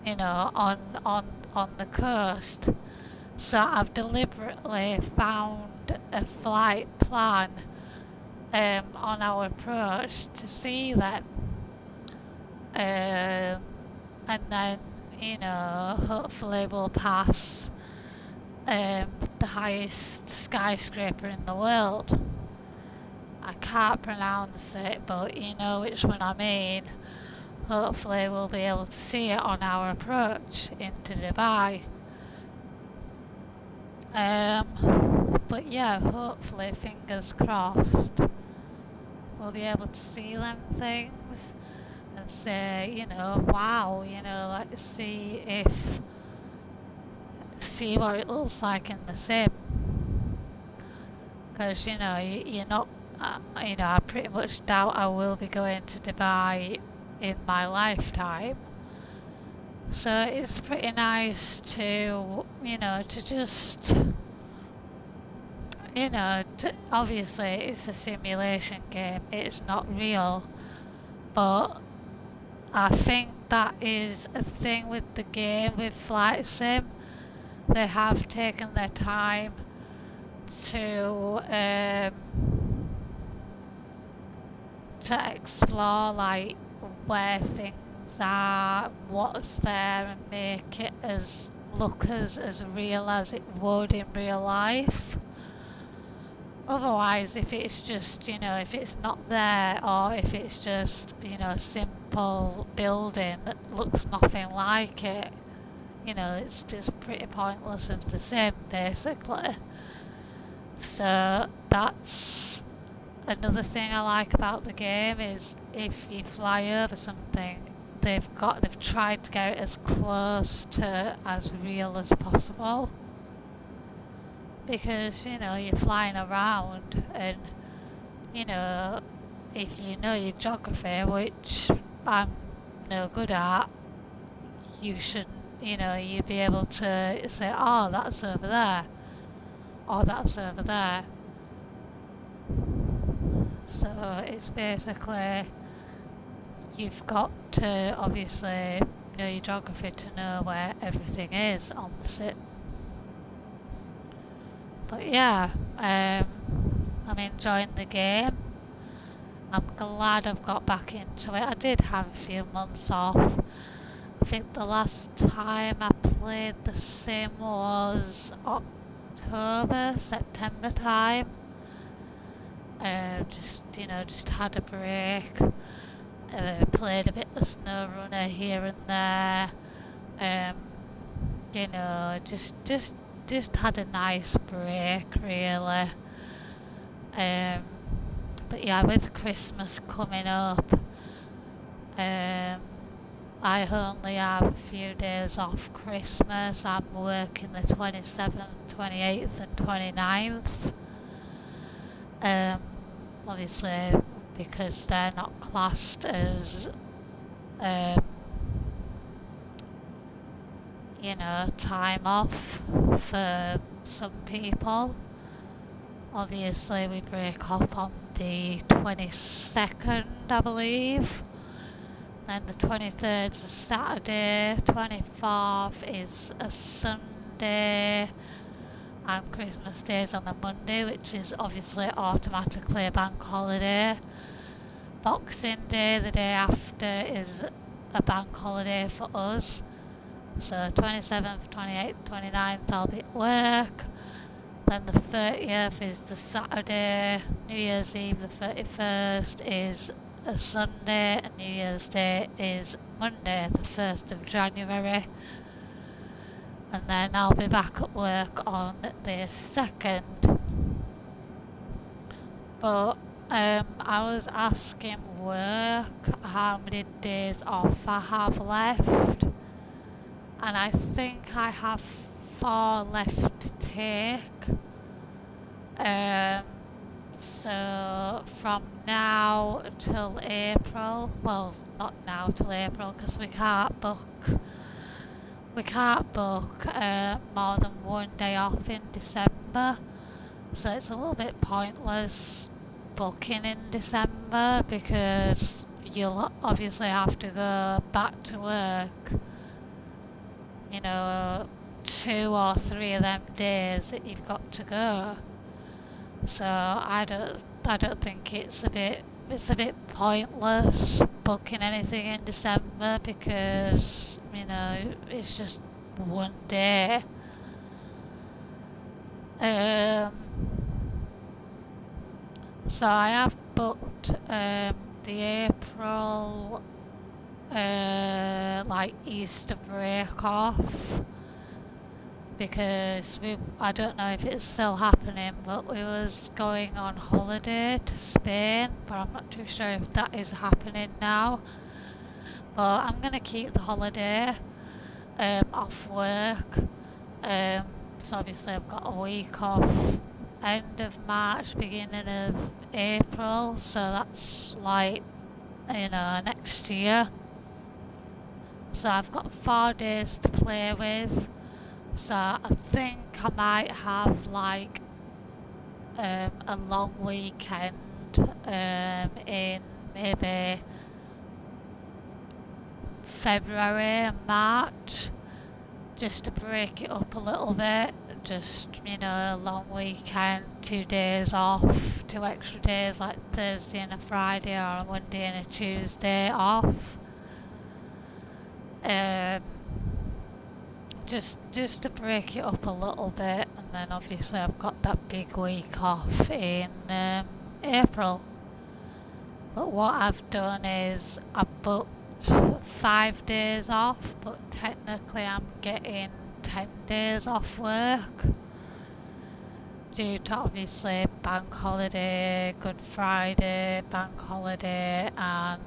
on the coast. So I've deliberately found a flight plan on our approach to see them. And then, hopefully we'll pass the highest skyscraper in the world. I can't pronounce it, but you know which one I mean. Hopefully we'll be able to see it on our approach into Dubai. But yeah, hopefully, fingers crossed, we'll be able to see them things and say, wow, let's see what it looks like in the sim. Because, you're not, I pretty much doubt I will be going to Dubai in my lifetime. So it's pretty nice to, to just, obviously it's a simulation game, it's not real, but I think that is a thing with the game, with Flight Sim. They have taken their time to explore like where things are, what's there, and make it look as real as it would in real life. Otherwise, if it's just, if it's not there, or if it's just, a simple building that looks nothing like it, it's just pretty pointless of the sim, basically. So that's another thing I like about the game, is if you fly over something, they've tried to get it as close to as real as possible. Because, you're flying around and, if you know your geography, which I'm no good at, you shouldn't, you'd be able to say, oh, that's over there, or that's over there. So it's basically, you've got to obviously know your geography to know where everything is on the sim. But yeah, I'm enjoying the game. I'm glad I've got back into it. I did have a few months off. I think the last time I played the sim was October, September time. Just had a break. Played a bit of SnowRunner here and there. Just had a nice break, really. But yeah, with Christmas coming up, I only have a few days off Christmas. I'm working the 27th, 28th and 29th. Obviously because they're not classed as time off for some people. Obviously, we break up on the 22nd, I believe. Then the 23rd is a Saturday, 24th is a Sunday, and Christmas Day is on the Monday, which is obviously automatically a bank holiday. Boxing Day, the day after, is a bank holiday for us. So 27th, 28th, 29th I'll be at work. Then the 30th is the Saturday, New Year's Eve the 31st is a Sunday, and New Year's Day is Monday the 1st of January. And then I'll be back at work on the 2nd. But I was asking work how many days off I have left, and I think I have 4 left to take. So from now till April, well, not now till April, because we can't book more than 1 day off in December, so it's a little bit pointless booking in December, because you'll obviously have to go back to work 2 or 3 of them days that you've got to go. So I don't think it's a bit pointless booking anything in December, because it's just 1 day. So I have booked the April Easter break off, because I don't know if it's still happening, but we was going on holiday to Spain, but I'm not too sure if that is happening now. But I'm gonna keep the holiday off work. So obviously I've got a week off end of March, beginning of April, so that's next year. So I've got 4 days to play with. So I think I might have a long weekend in maybe February and March, just to break it up a little bit. Just a long weekend, 2 days off, 2 extra days, like Thursday and a Friday, or a Monday and a Tuesday off. Just to break it up a little bit, and then obviously I've got that big week off in April. But what I've done is I booked 5 days off, but technically I'm getting 10 days off work, due to obviously bank holiday, Good Friday, bank holiday, and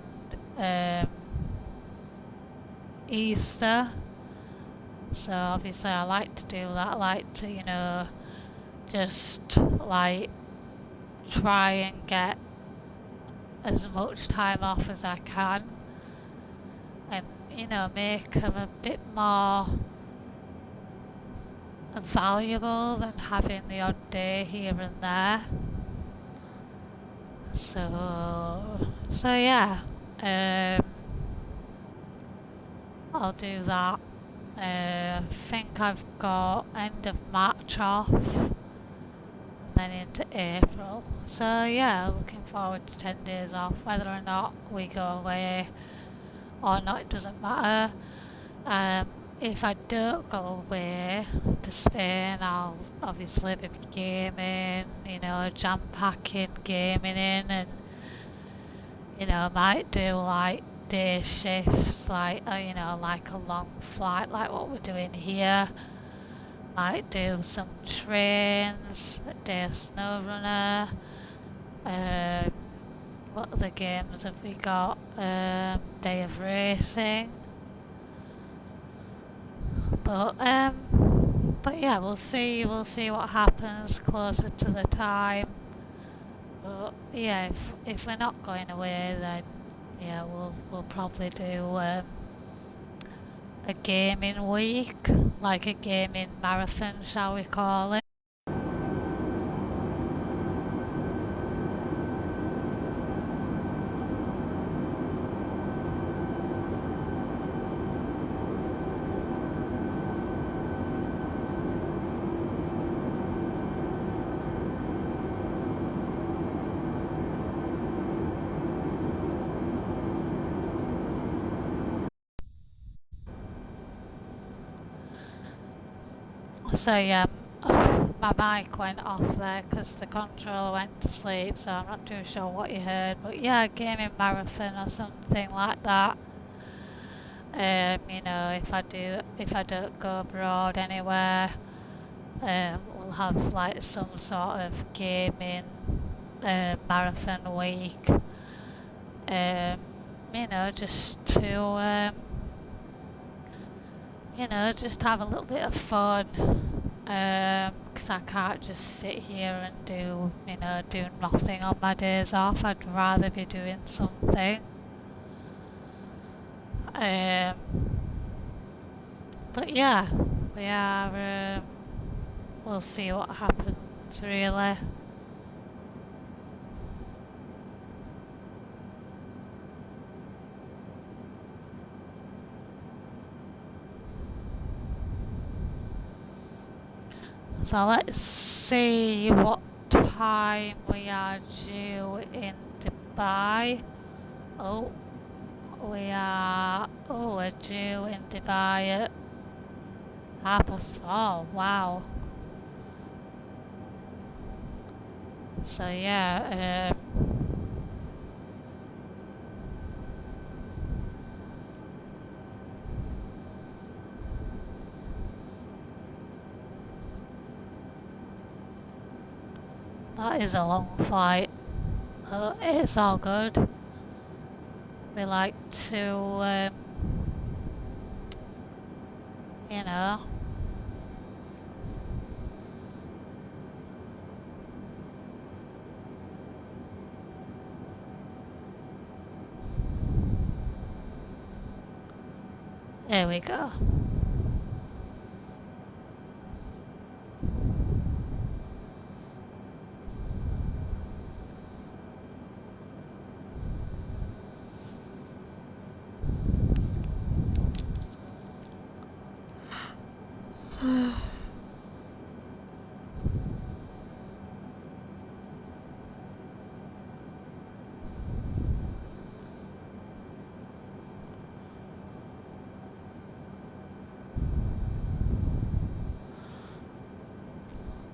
Easter. So obviously I like to do that. I like to, just try and get as much time off as I can, and make them a bit more valuable than having the odd day here and there. So yeah, I'll do that. I think I've got end of March off, and then into April. So yeah, looking forward to 10 days off. Whether or not we go away or not, it doesn't matter. If I don't go away to Spain, I'll obviously be gaming, jam packing, gaming in, and might do day shifts, like a long flight like what we're doing here. Might do some trains, a day of snow runner. What other games have we got? Day of racing. But yeah, we'll see what happens closer to the time. But yeah, if we're not going away, then we'll probably do a gaming week, like a gaming marathon, shall we call it. So yeah, my mic went off there because the controller went to sleep, so I'm not too sure what you heard. But yeah, gaming marathon or something like that. You know, if I don't go abroad anywhere, we'll have like some sort of gaming marathon week. You know, just to you know, just have a little bit of fun. Because I can't just sit here and you know, do nothing on my days off. I'd rather be doing something. Um, but yeah, we are. We'll see what happens, really. So let's see what time we are due in Dubai. Oh, we're due in Dubai at 4:30. Wow. So yeah, that is a long flight. But it's all good. We like to, you know, there we go.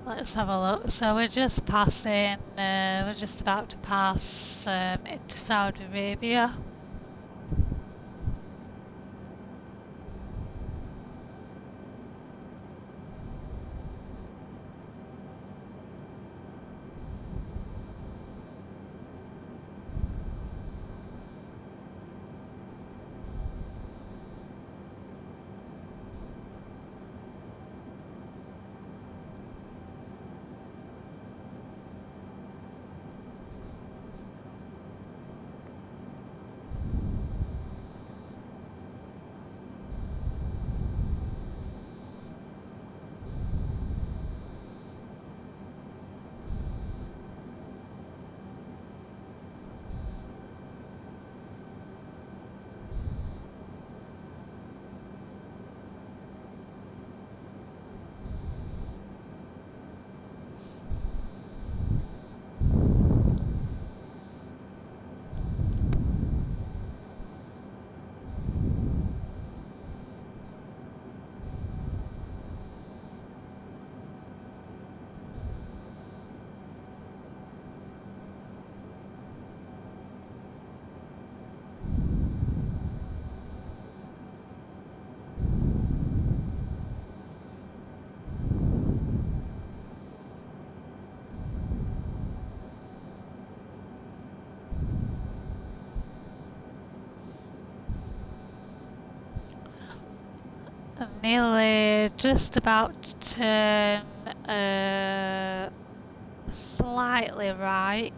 Let's have a look. So we're just passing, we're just about to pass into Saudi Arabia. Nearly just about to turn slightly right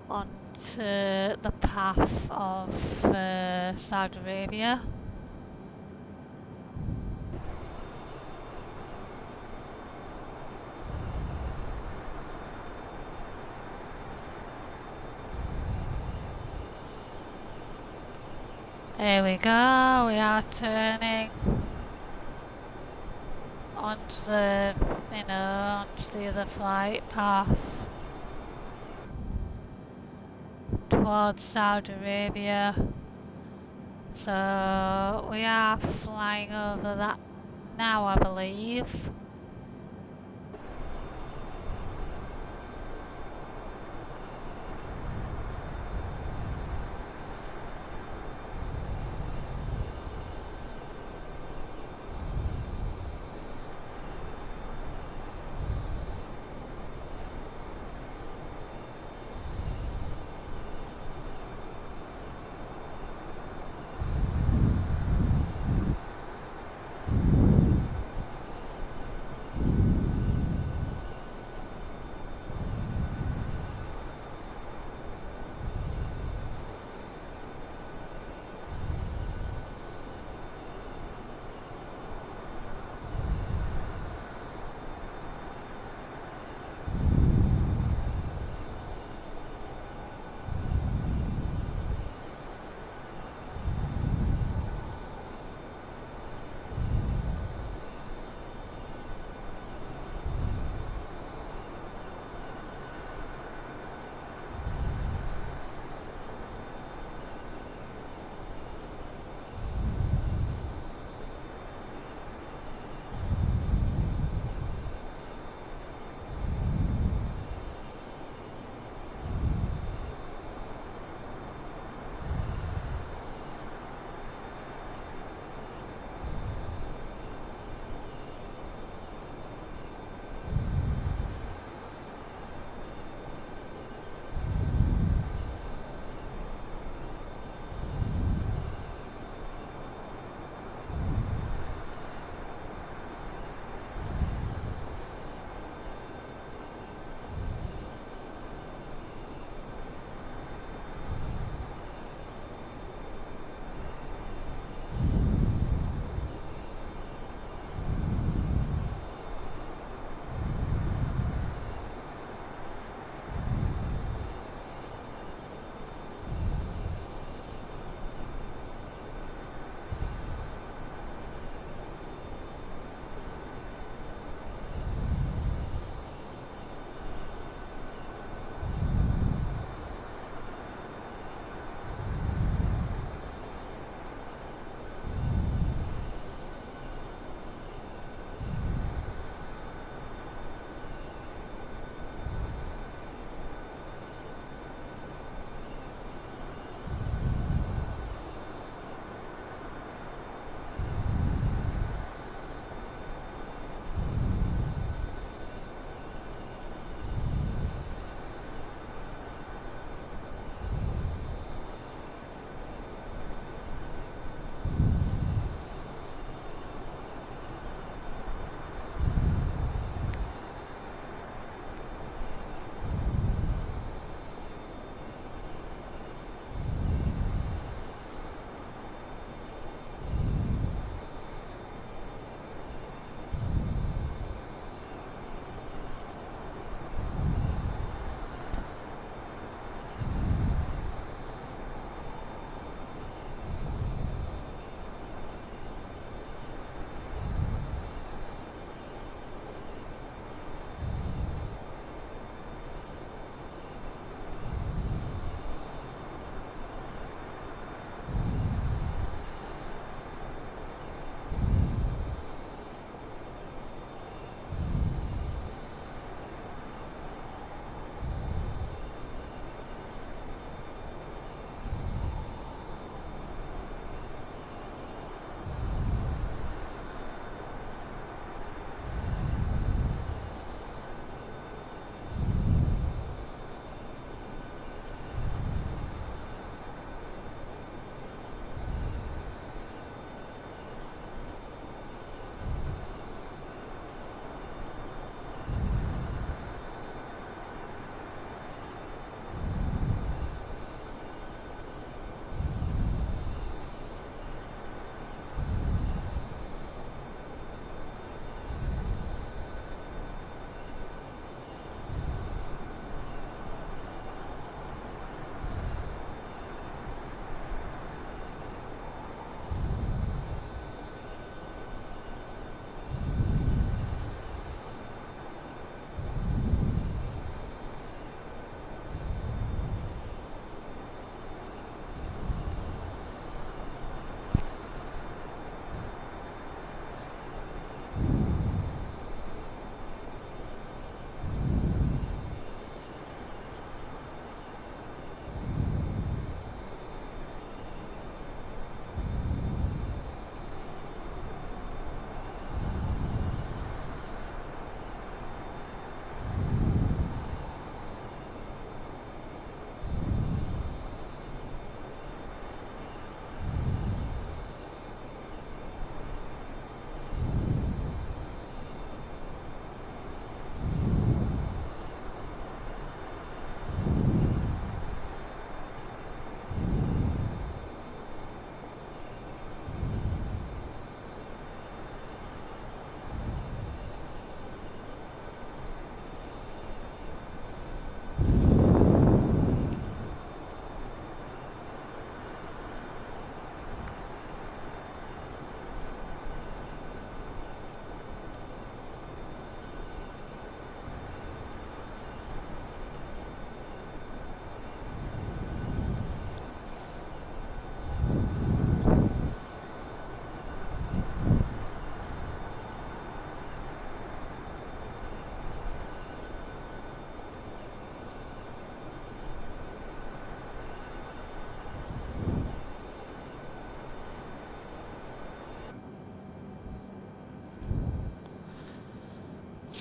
onto the path of Saudi Arabia. Here we go, we are turning onto onto the other flight path towards Saudi Arabia. So we are flying over that now, I believe.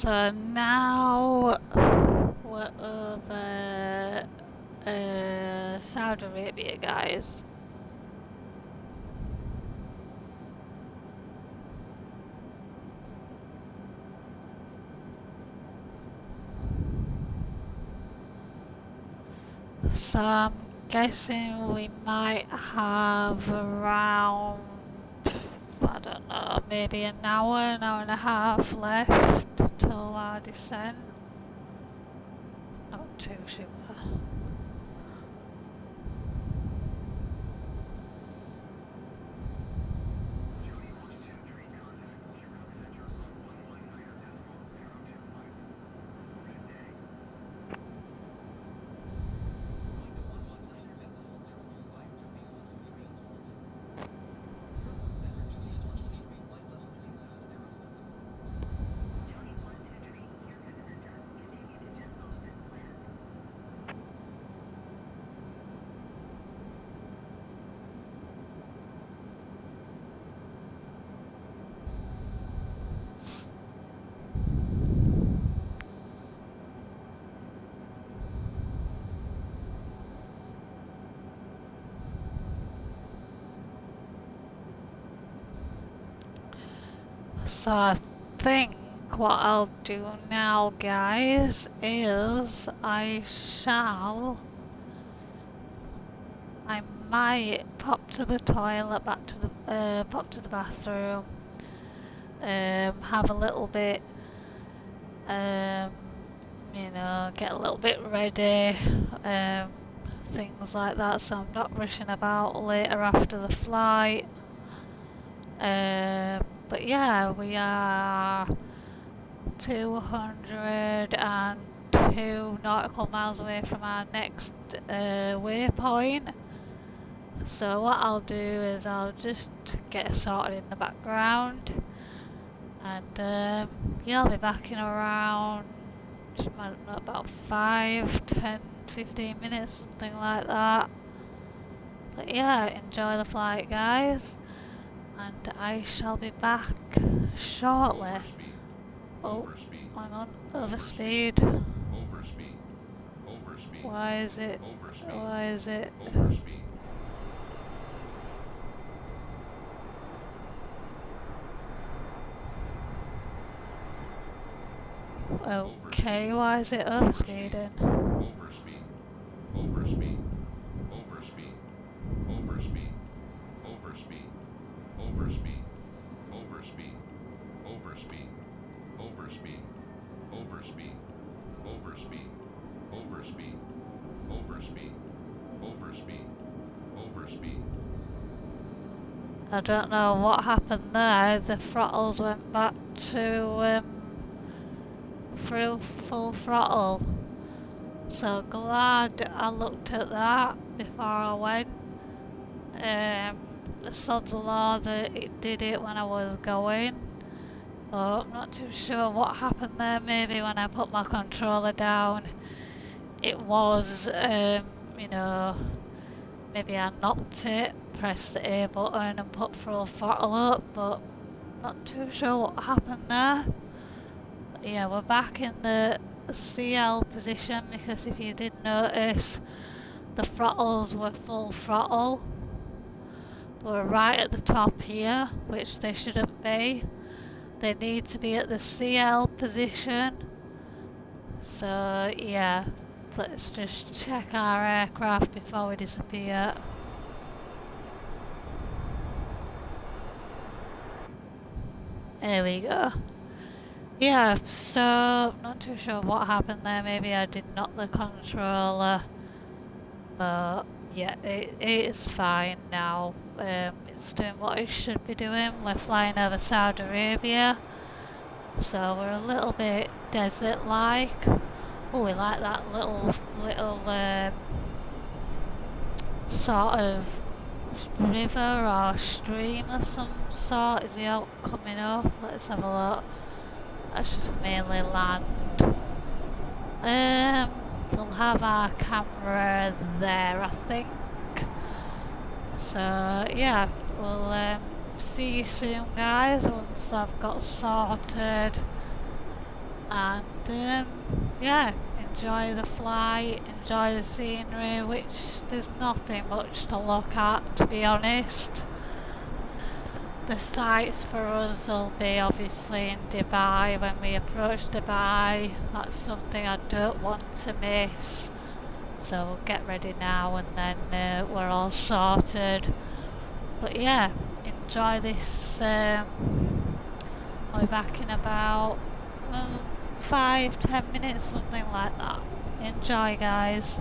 So now we're over Saudi Arabia, guys. So I'm guessing we might have around, I don't know, maybe an hour and a half left till our descent. Not too sure. So I think what I'll do now, guys, is I might pop to the toilet, pop to the bathroom, have a little bit, you know, get a little bit ready, things like that, so I'm not rushing about later after the flight. But yeah, we are 202 nautical miles away from our next waypoint. So what I'll do is I'll just get sorted in the background, and yeah, I'll be back in around, I don't know, about 5, 10, 15 minutes, something like that. But yeah, enjoy the flight, guys, and I shall be back shortly. Oh, hang on, overspeed. Why is it? Okay, why is it overspeeding? I don't know what happened there. The throttles went back to full throttle. So glad I looked at that before I went. Sod's law that it did it when I was going. But I'm not too sure what happened there. Maybe when I put my controller down, it was, you know, maybe I knocked it, pressed the A button and put full throttle up, but not too sure what happened there. But yeah, we're back in the CL position, because if you did notice, the throttles were full throttle. We're right at the top here, which they shouldn't be. They need to be at the CL position. So yeah, let's just check our aircraft before we disappear. There we go. Yeah, so not too sure what happened there. Maybe I did knock the controller, but yeah, it is fine now. It's doing what it should be doing. We're flying over Saudi Arabia, so we're a little bit desert-like. Oh, we like that little sort of river or stream of some sort. Is the out coming up? Let's have a look. That's just mainly land. We'll have our camera there, I think. So yeah, we'll see you soon, guys, once I've got sorted and yeah, enjoy the flight, enjoy the scenery, which there's nothing much to look at, to be honest. The sights for us will be obviously in Dubai when we approach Dubai. That's something I don't want to miss. So we'll get ready now and then we're all sorted. But yeah, enjoy this. I'll be back in about 5-10 minutes, something like that. Enjoy, guys.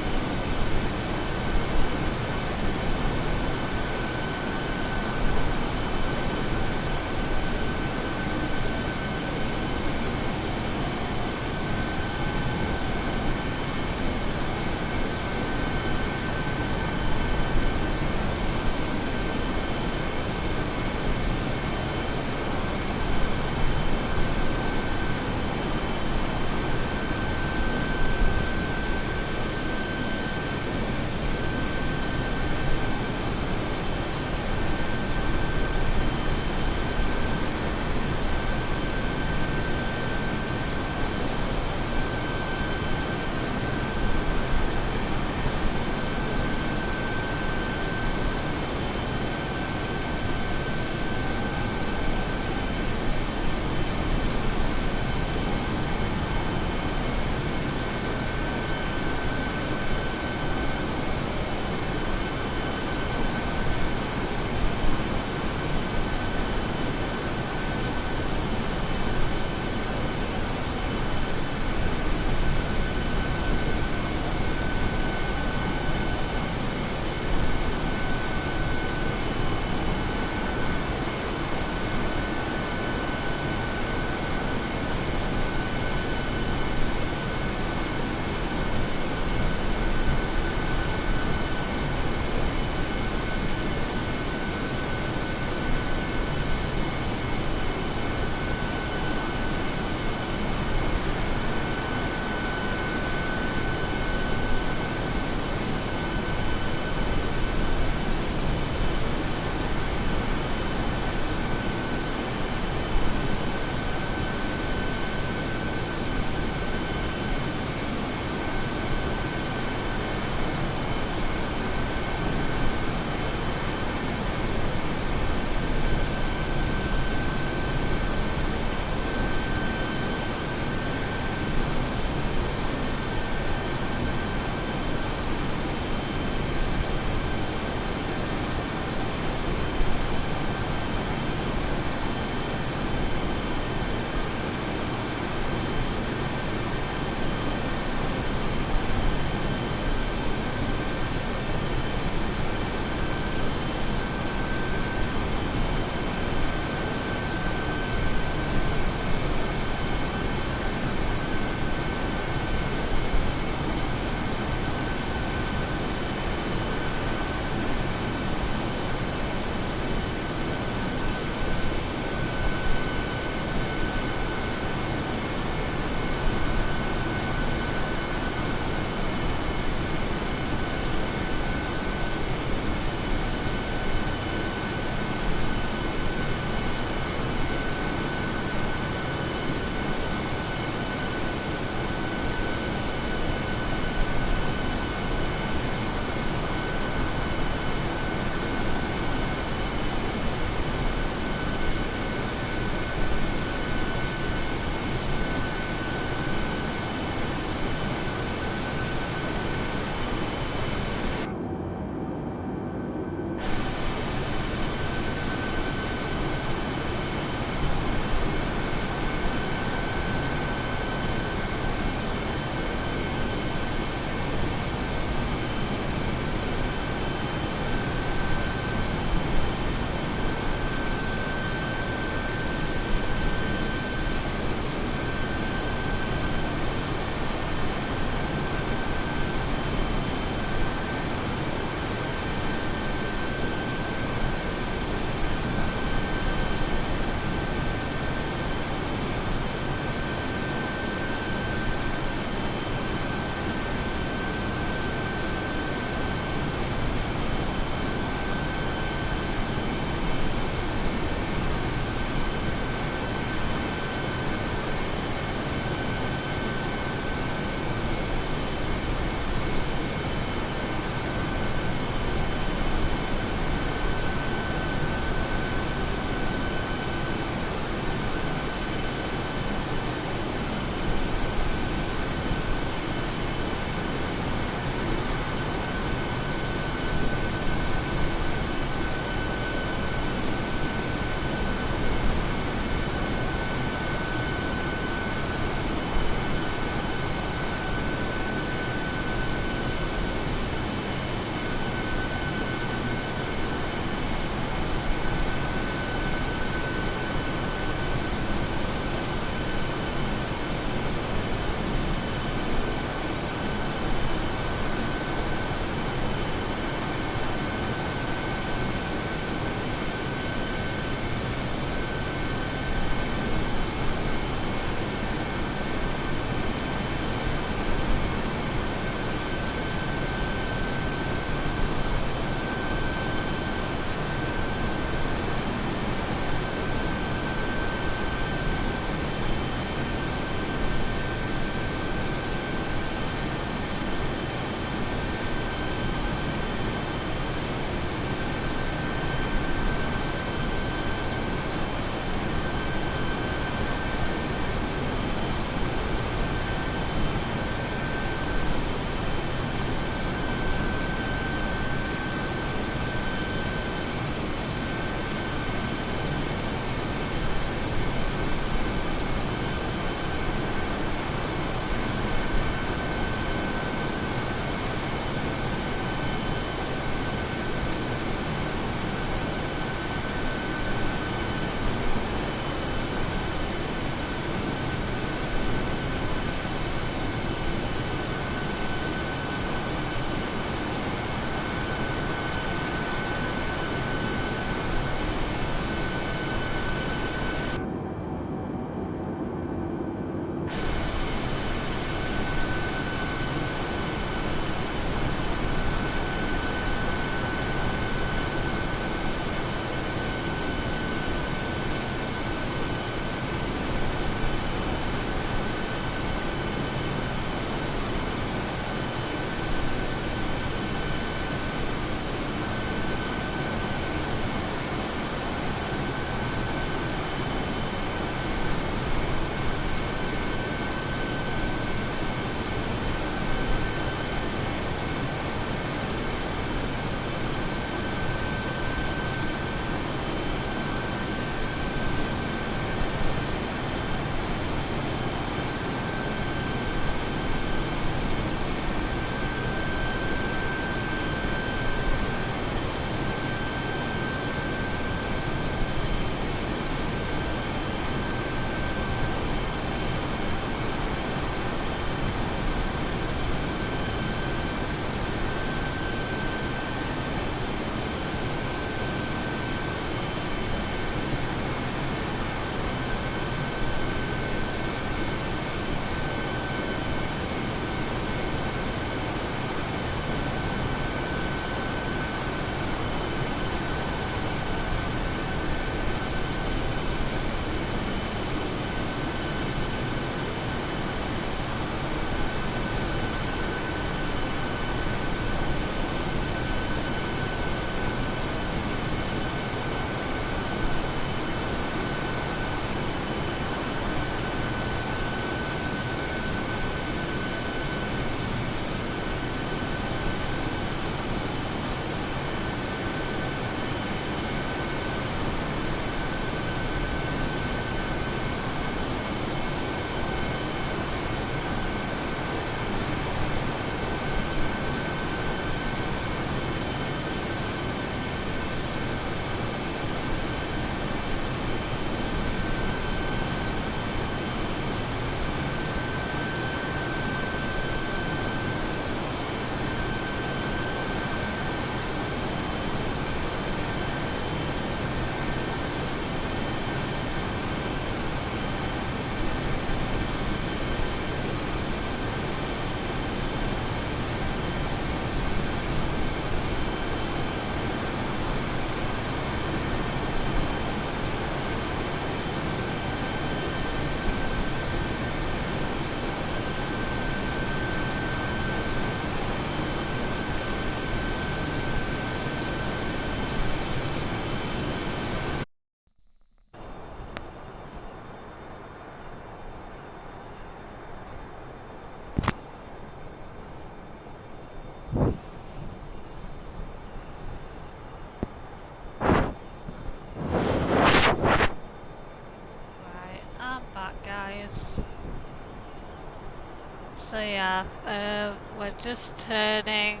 So yeah, we're just turning,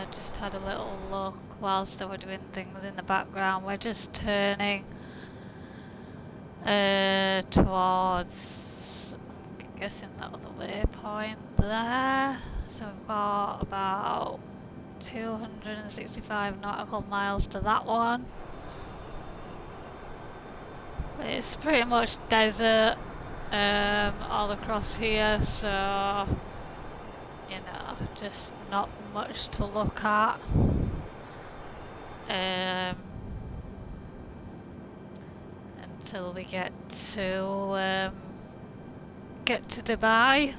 just had a little look whilst they were doing things in the background. We're just turning towards, I'm guessing that was the waypoint there. So we've got about 265 nautical miles to that one. It's pretty much desert all across here, so you know, just not much to look at. Until we get to Dubai.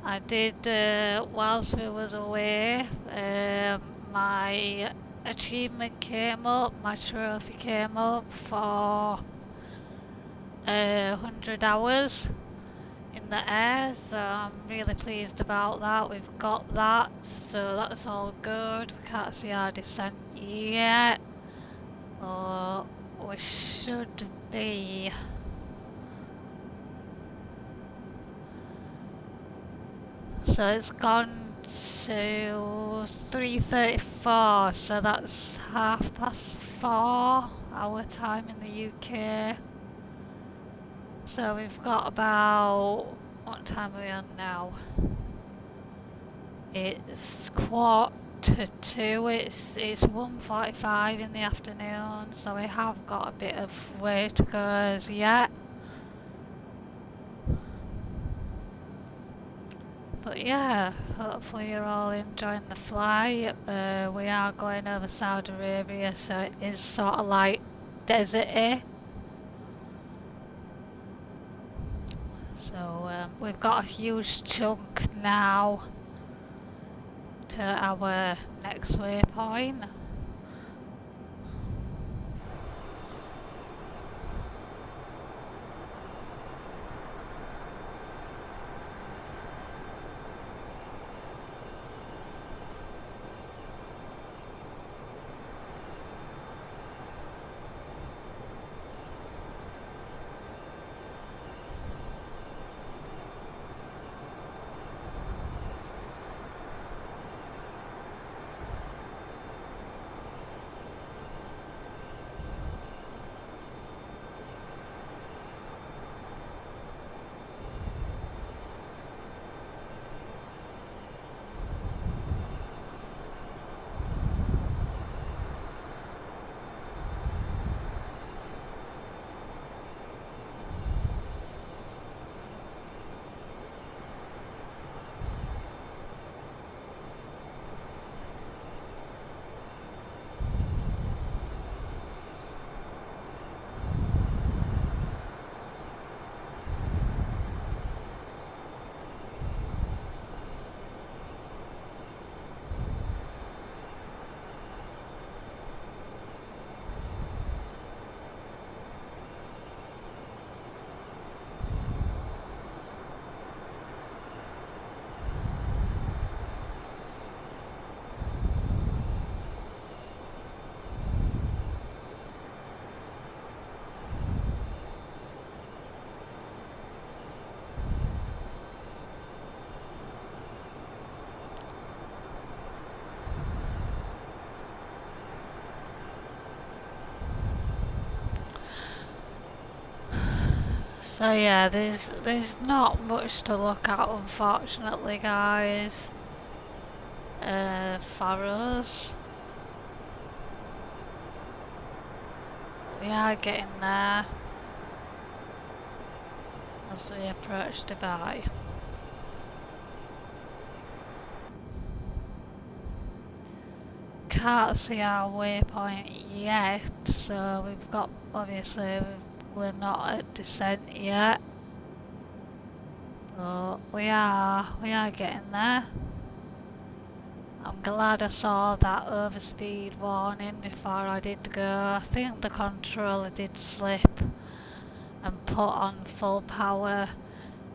I did whilst we was away. My achievement came up, my trophy came up for 100 hours in the air, so I'm really pleased about that. We've got that, so that's all good. We can't see our descent yet, but we should be. So it's gone to 3:34, so that's 4:30 our time in the UK. So we've got about, what time are we on now? It's 1:45, it's 1:45 in the afternoon, so we have got a bit of way to go as yet. But yeah, hopefully you're all enjoying the flight. We are going over Saudi Arabia, so it is sort of like desert-y. So we've got a huge chunk now to our next waypoint. So yeah, there's not much to look at, unfortunately, guys. For us, we are getting there as we approach Dubai. Can't see our waypoint yet, so we've got, obviously, we're not at descent yet, but we are getting there. I'm glad I saw that overspeed warning before I did go. I think the controller did slip and put on full power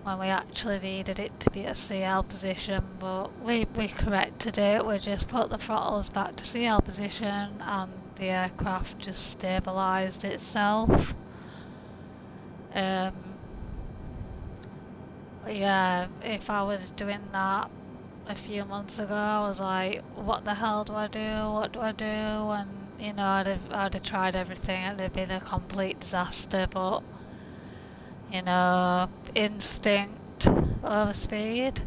when we actually needed it to be at CL position, but we corrected it. We just put the throttles back to CL position and the aircraft just stabilised itself. Yeah, if I was doing that a few months ago, I was like, what the hell do I do? What do I do? And I'd have tried everything and it'd been a complete disaster. But instinct over speed.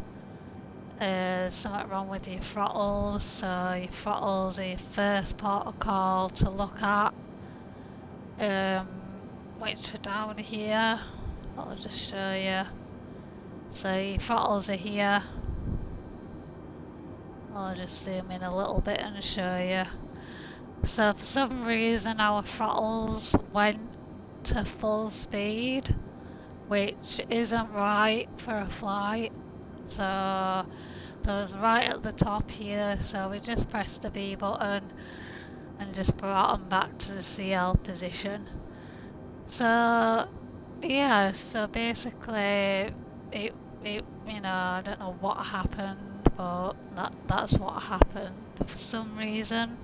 There's something wrong with your throttles, so your throttles are your first port of call to look at, um, which are down here. I'll just show you. So your throttles are here. I'll just zoom in a little bit and show you. So for some reason our throttles went to full speed, which isn't right for a flight. So that was right at the top here, so we just pressed the B button and just brought them back to the CL position. So yeah, so basically I don't know what happened, but that's what happened for some reason.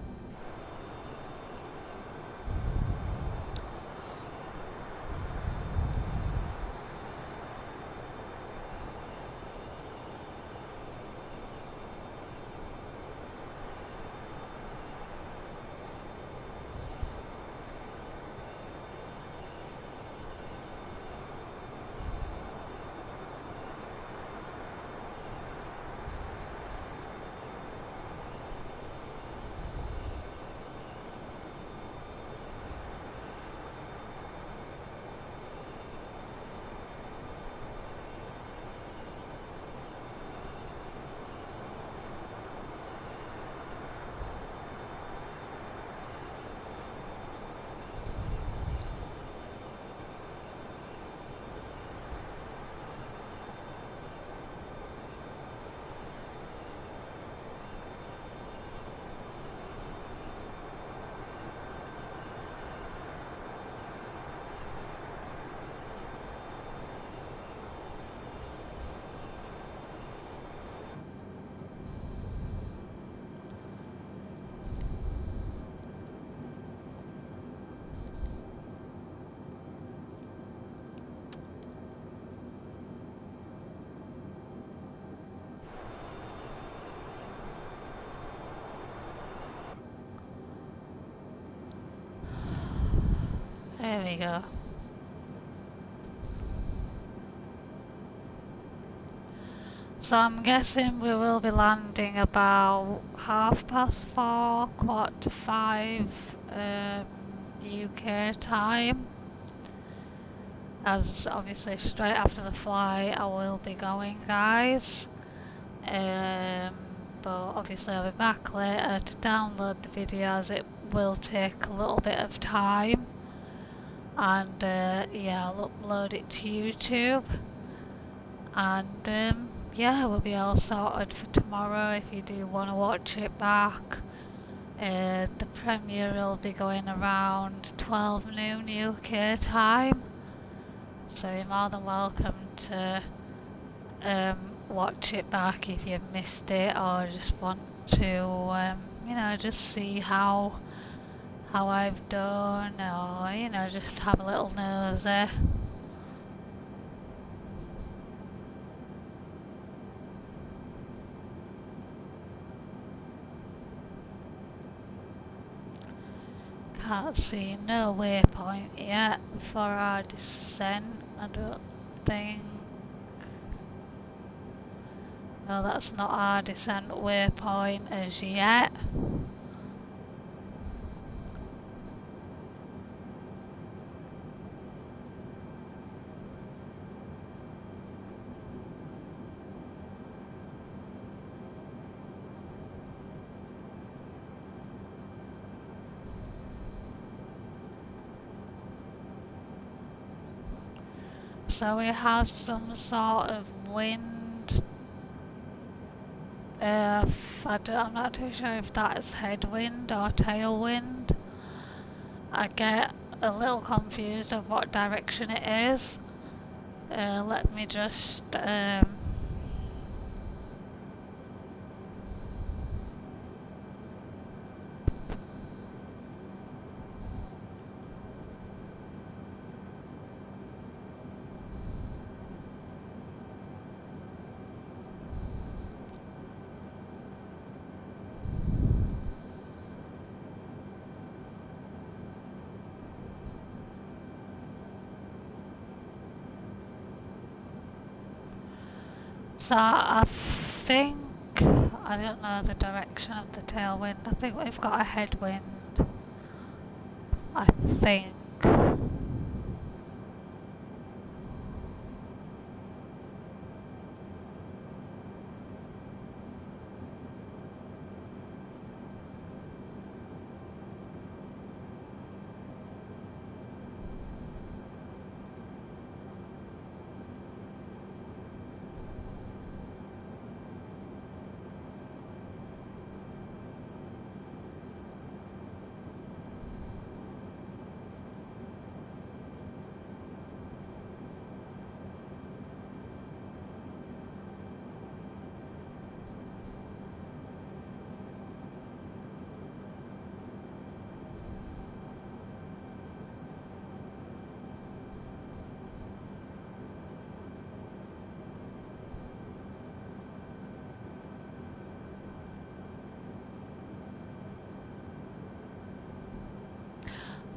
There we go. So I'm guessing we will be landing about 4:30, quarter to 5 UK time. As obviously straight after the flight I will be going, guys. Um, but obviously I'll be back later to download the video as it will take a little bit of time. And yeah, I'll upload it to YouTube. And yeah, we'll be all sorted for tomorrow if you do want to watch it back. The premiere will be going around 12 noon UK time. So you're more than welcome to watch it back if you've missed it or just want to, just see how I've done, or just have a little nosy. Can't see no waypoint yet for our descent, I don't think. No, that's not our descent waypoint as yet. So we have some sort of wind. I'm not too sure if that is headwind or tailwind. I get a little confused of what direction it is. Let me just So I think, I don't know the direction of the tailwind, I think we've got a headwind, I think.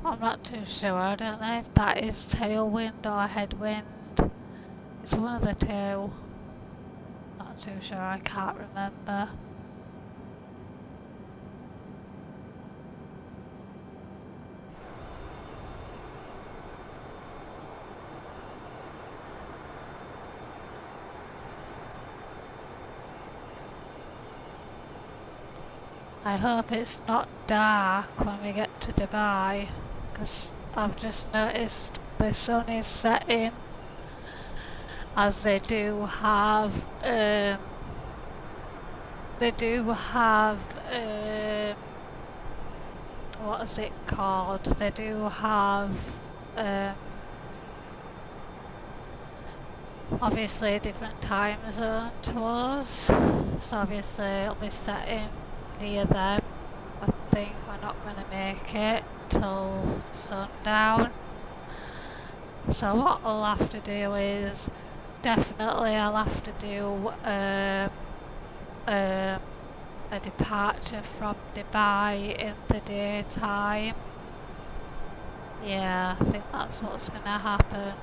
I'm not too sure, I don't know if that is tailwind or headwind. It's one of the two. Not too sure, I can't remember. I hope it's not dark when we get to Dubai, because I've just noticed the sun is setting, as they do have, what is it called? They do have, um, obviously a different time zone to us, so obviously it'll be setting near them. I think we're not going to make it till sundown. So what I'll have to do is, definitely I'll have to do a departure from Dubai in the daytime. Yeah, I think that's what's going to happen.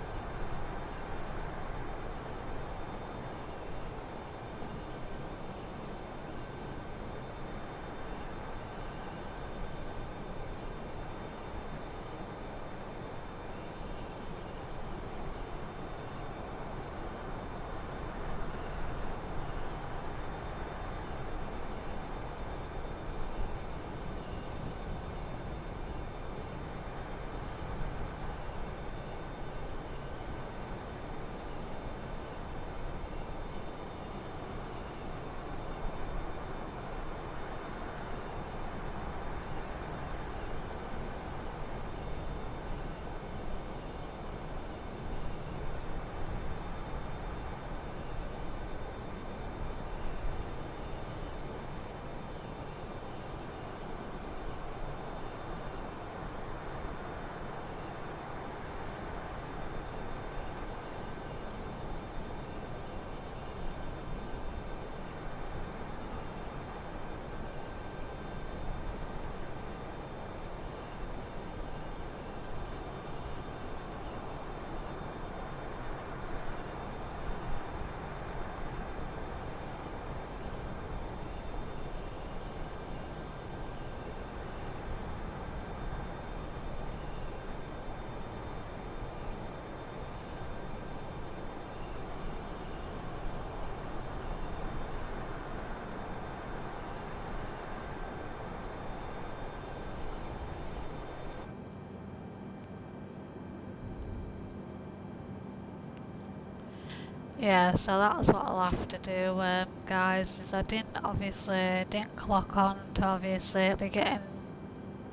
Yeah, so that's what I'll have to do, guys, is I didn't clock on to obviously it'll be getting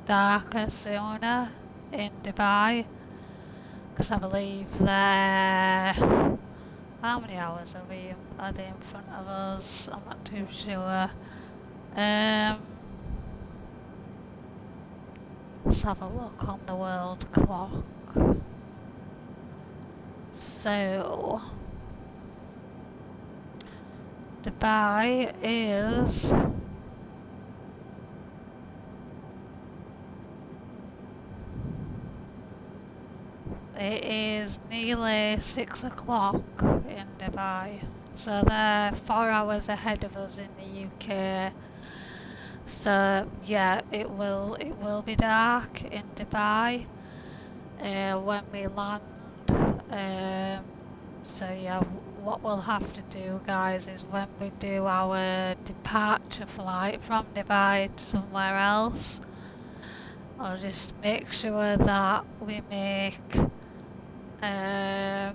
darker sooner in Dubai, because I believe they're, how many hours are they in front of us? I'm not too sure. Let's have a look on the world clock. So, Dubai is it is nearly 6 o'clock in Dubai. So they're 4 hours ahead of us in the UK. So yeah, it will be dark in Dubai when we land. Um, so yeah, what we'll have to do, guys, is when we do our departure flight from Dubai to somewhere else, I'll just make sure that we um,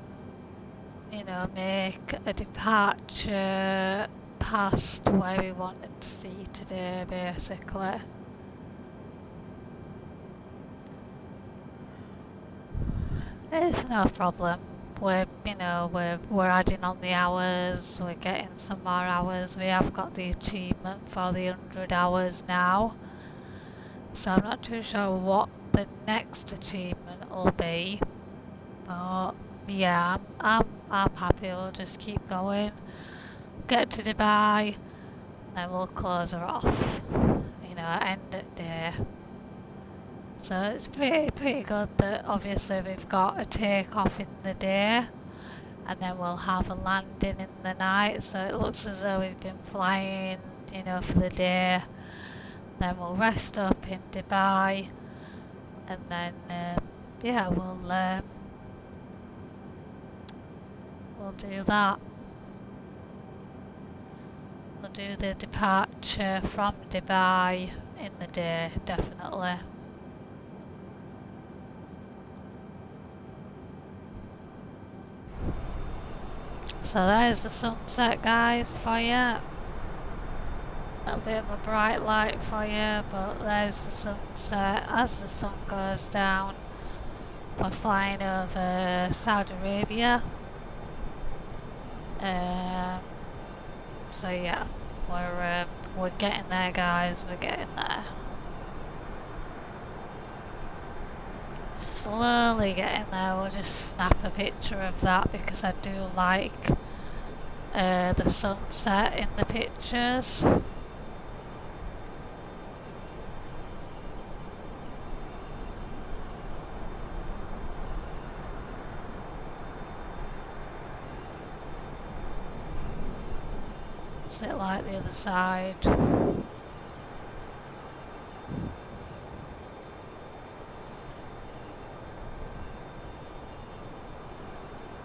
make a departure past where we wanted to see today, basically. It's no problem. We're adding on the hours. We're getting some more hours. We have got the achievement for the 100 hours now. So I'm not too sure what the next achievement will be. But yeah, I'm happy. We'll just keep going. Get to Dubai, then we'll close her off. End at day. So it's pretty good that obviously we've got a takeoff in the day and then we'll have a landing in the night, so it looks as though we've been flying, for the day. Then we'll rest up in Dubai and then yeah, we'll do that. We'll do the departure from Dubai in the day, definitely. So there's the sunset, guys, for you. A little bit of a bright light for you, but there's the sunset. As the sun goes down, we're flying over Saudi Arabia. So yeah, we're getting there, guys. We're getting there. Slowly getting there. We'll just snap a picture of that because I do like the sunset in the pictures. Sit like the other side.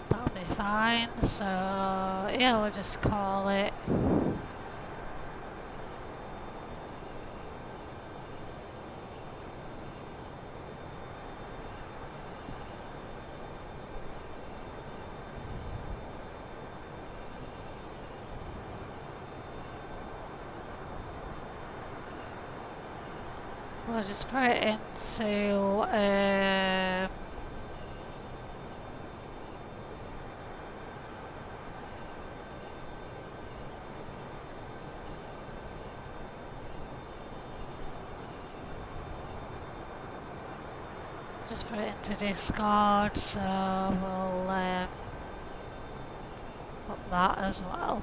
That'll be fine. So yeah, we'll just call it. We'll just put it into Discord, so we'll put that as well.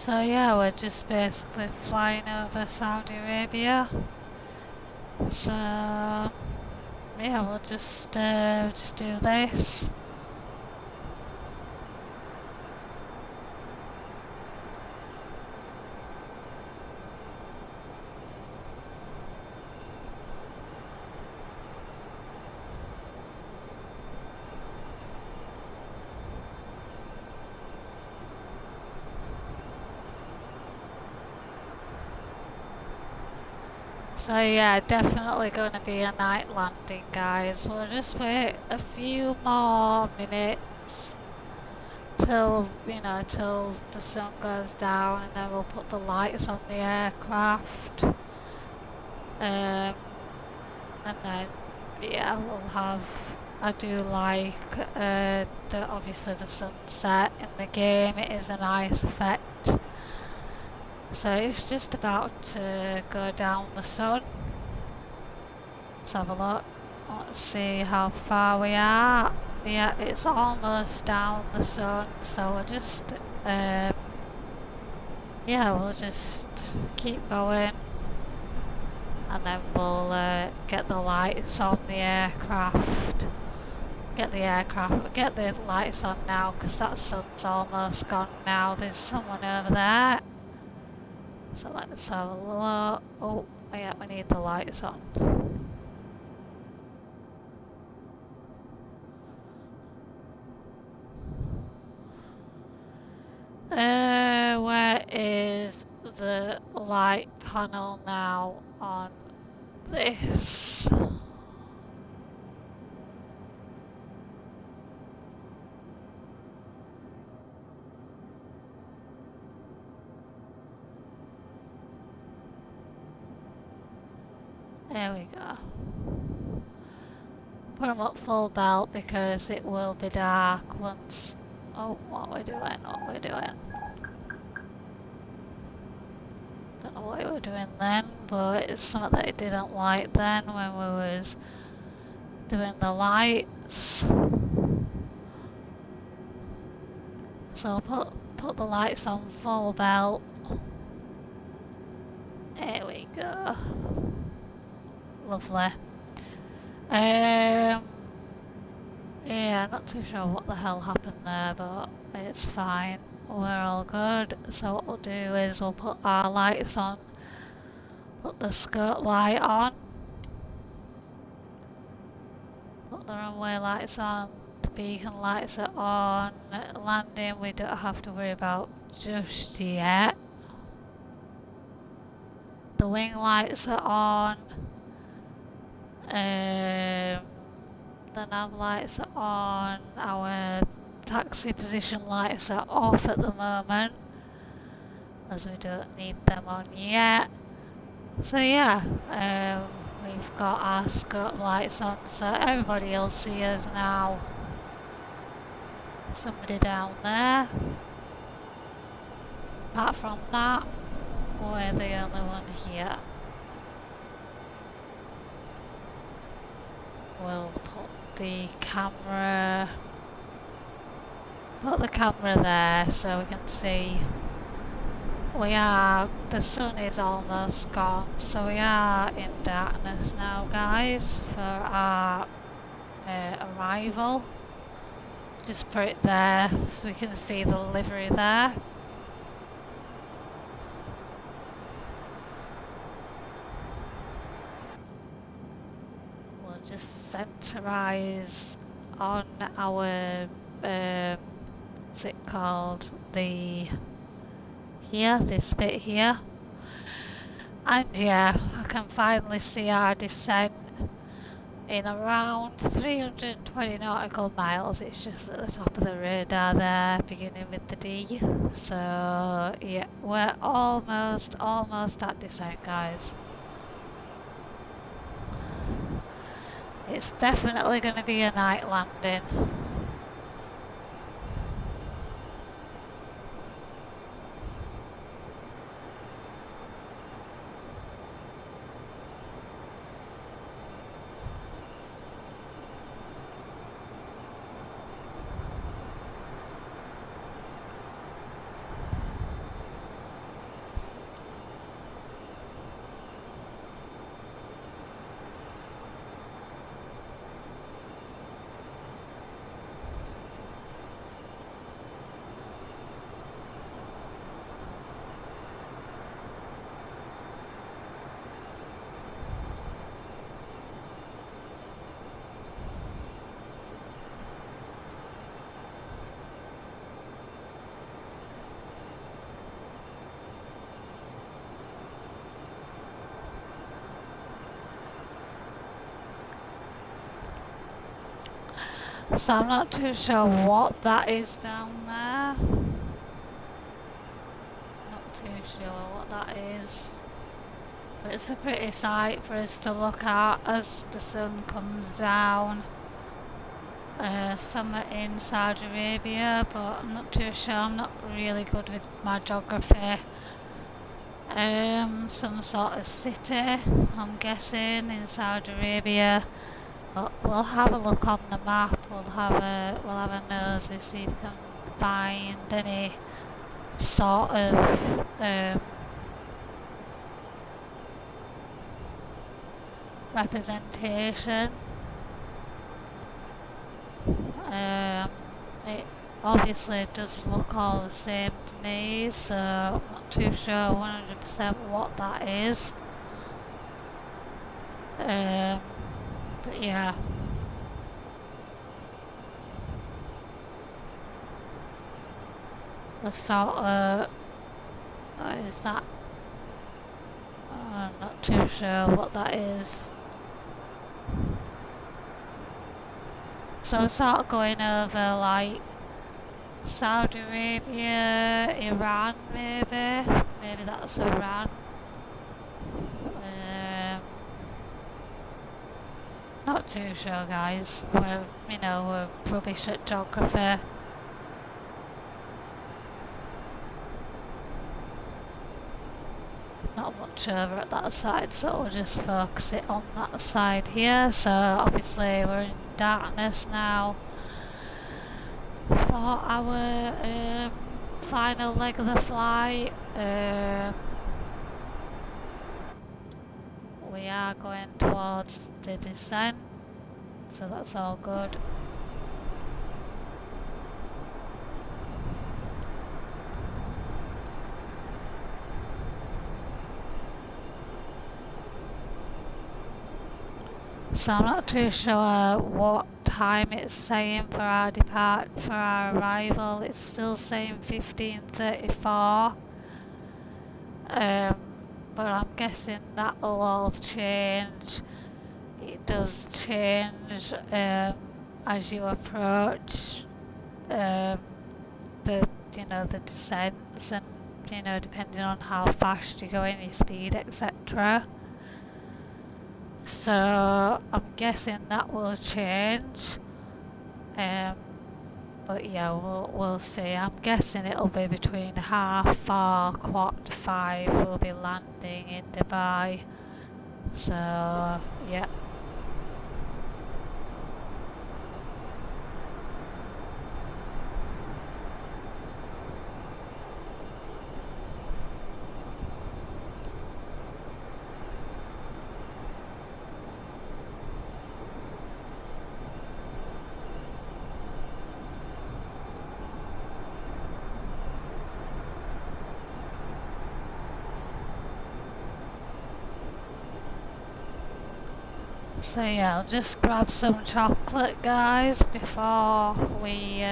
So yeah, we're just basically flying over Saudi Arabia. So yeah, we'll just do this. So yeah, definitely gonna be a night landing, guys. We'll just wait a few more minutes till, till the sun goes down, and then we'll put the lights on the aircraft. And then, yeah, we'll have, I do like, obviously the sunset in the game. It is a nice effect. So it's just about to go down the sun. Let's have a look. Let's see how far we are. Yeah, it's almost down the sun, so we'll just, yeah, we'll just keep going, and then we'll get the lights on the aircraft. Get the lights on now, because that sun's almost gone now. There's someone over there. So let's have a look. Oh, yeah, we need the lights on. Where is the light panel now on this? There we go. Put them up full belt because it will be dark once. Oh, what we're doing. Don't know what we were doing then, but it's something that I didn't like then when we was doing the lights. So put the lights on full belt. There we go. Lovely. Yeah, not too sure what the hell happened there, but it's fine. We're all good. So what we'll do is we'll put our lights on. Put the skirt light on. Put the runway lights on. The beacon lights are on. Landing we don't have to worry about just yet. The wing lights are on. The nav lights are on. Our taxi position lights are off at the moment, as we don't need them on yet. So yeah, we've got our scope lights on, so everybody will see us now. Somebody down there. Apart from that, we're the only one here. We'll put the camera there so we can see. The sun is almost gone, so we are in darkness now, guys, for our arrival. Just put it there so we can see the livery there. We'll just centerize on our, what's it called? This bit here. And yeah, I can finally see our descent in around 320 nautical miles. It's just at the top of the radar there, beginning with the D. So yeah, we're almost at descent, guys. It's definitely going to be a night landing. So I'm not too sure what that is down there. Not too sure what that is. But it's a pretty sight for us to look at as the sun comes down. Somewhere in Saudi Arabia, but I'm not too sure. I'm not really good with my geography. Some sort of city, I'm guessing, in Saudi Arabia. But we'll have a look on the map. We'll have a nosy, see if we can find any sort of representation. It obviously does look all the same to me, so I'm not too sure 100% what that is. But yeah. The sort of, what is that? I'm not too sure what that is. So we're sort of going over like Saudi Arabia, Iran maybe. Maybe that's Iran. Not too sure, guys. We're rubbish at geography. Not much over at that side, so we'll just focus it on that side here. So obviously we're in darkness now for our final leg of the flight. We are going towards the descent, so that's all good. So I'm not too sure what time it's saying for our arrival. It's still saying 15:34. But I'm guessing that will all change. It does change as you approach the descents, and depending on how fast you go in, your speed, etc. So I'm guessing that will change. But yeah, we'll see. I'm guessing it'll be between 4:30, 5:15. We'll be landing in Dubai. So yeah. So yeah, I'll just grab some chocolate, guys, before we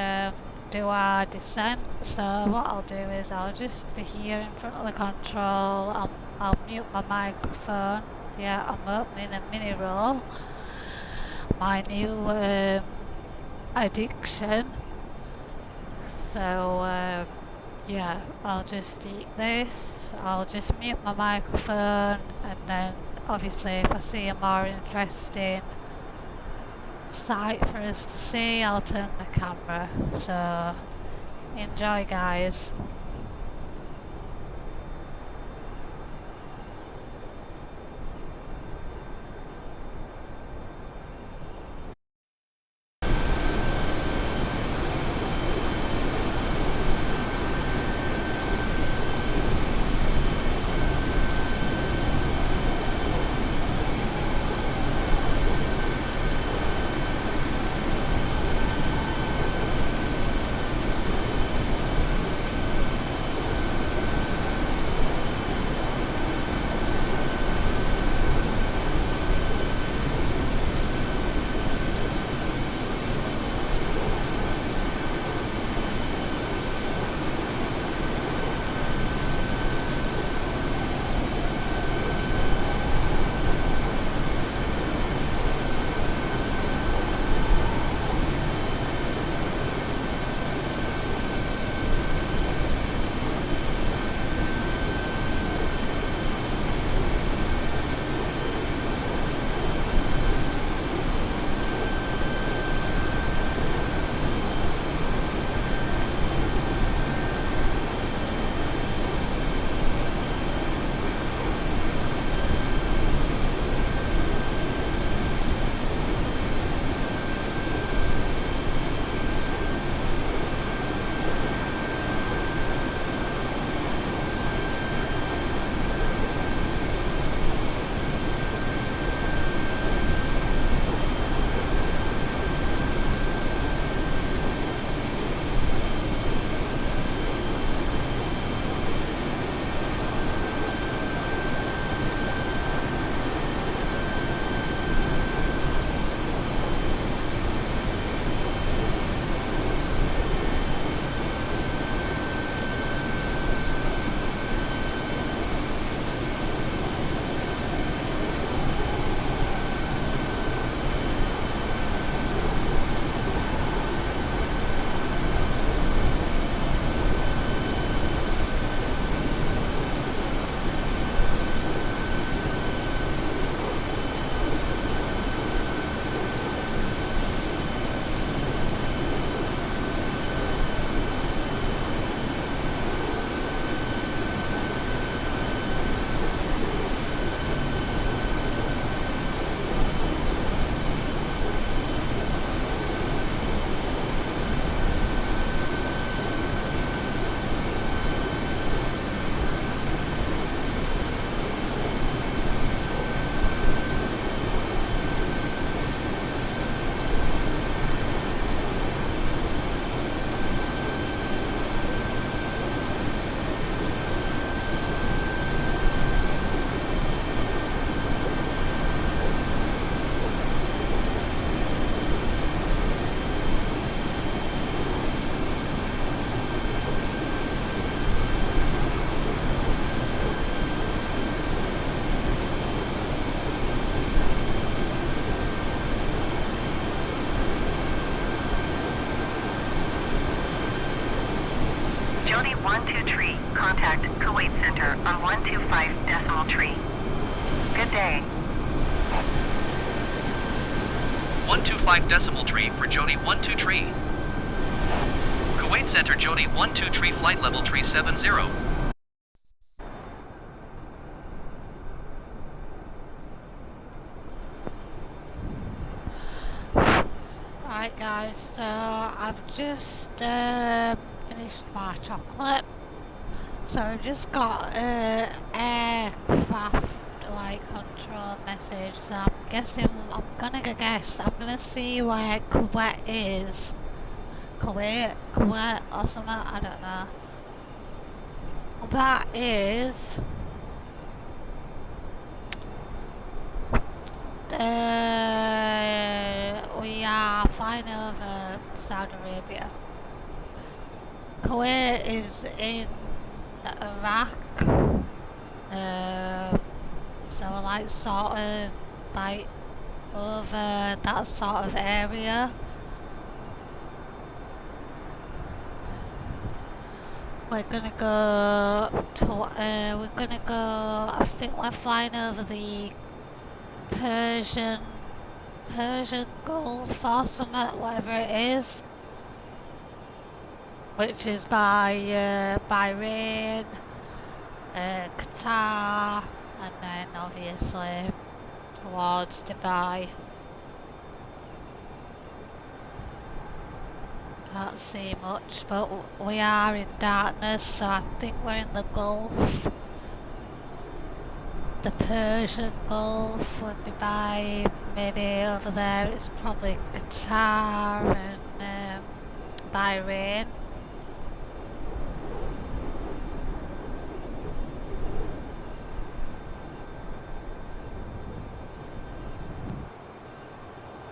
do our descent. So what I'll do is I'll just be here in front of the control. I'll mute my microphone. Yeah, I'm opening a mini roll. My new addiction. So yeah, I'll just eat this. I'll just mute my microphone, and then obviously if I see a more interesting sight for us to see, I'll turn the camera. So enjoy, guys. day. 125 decimal tree for Jody 12 tree. Kuwait Center Jody 12 tree flight level 370. Right guys, so I've just finished my chocolate. So I've just got an aircraft control message, so I'm guessing, I'm gonna see where Kuwait is. Kuwait or something, I don't know. That is we are flying over Saudi Arabia. Kuwait is in Iraq, so sort of over that sort of area. We're gonna go to, I think we're flying over the Persian Gulf or something, whatever it is, which is by Bahrain, Qatar, and then obviously towards Dubai. Can't see much, but we are in darkness, so I think we're in the Gulf. The Persian Gulf would be by, maybe over there it's probably Qatar and Bahrain.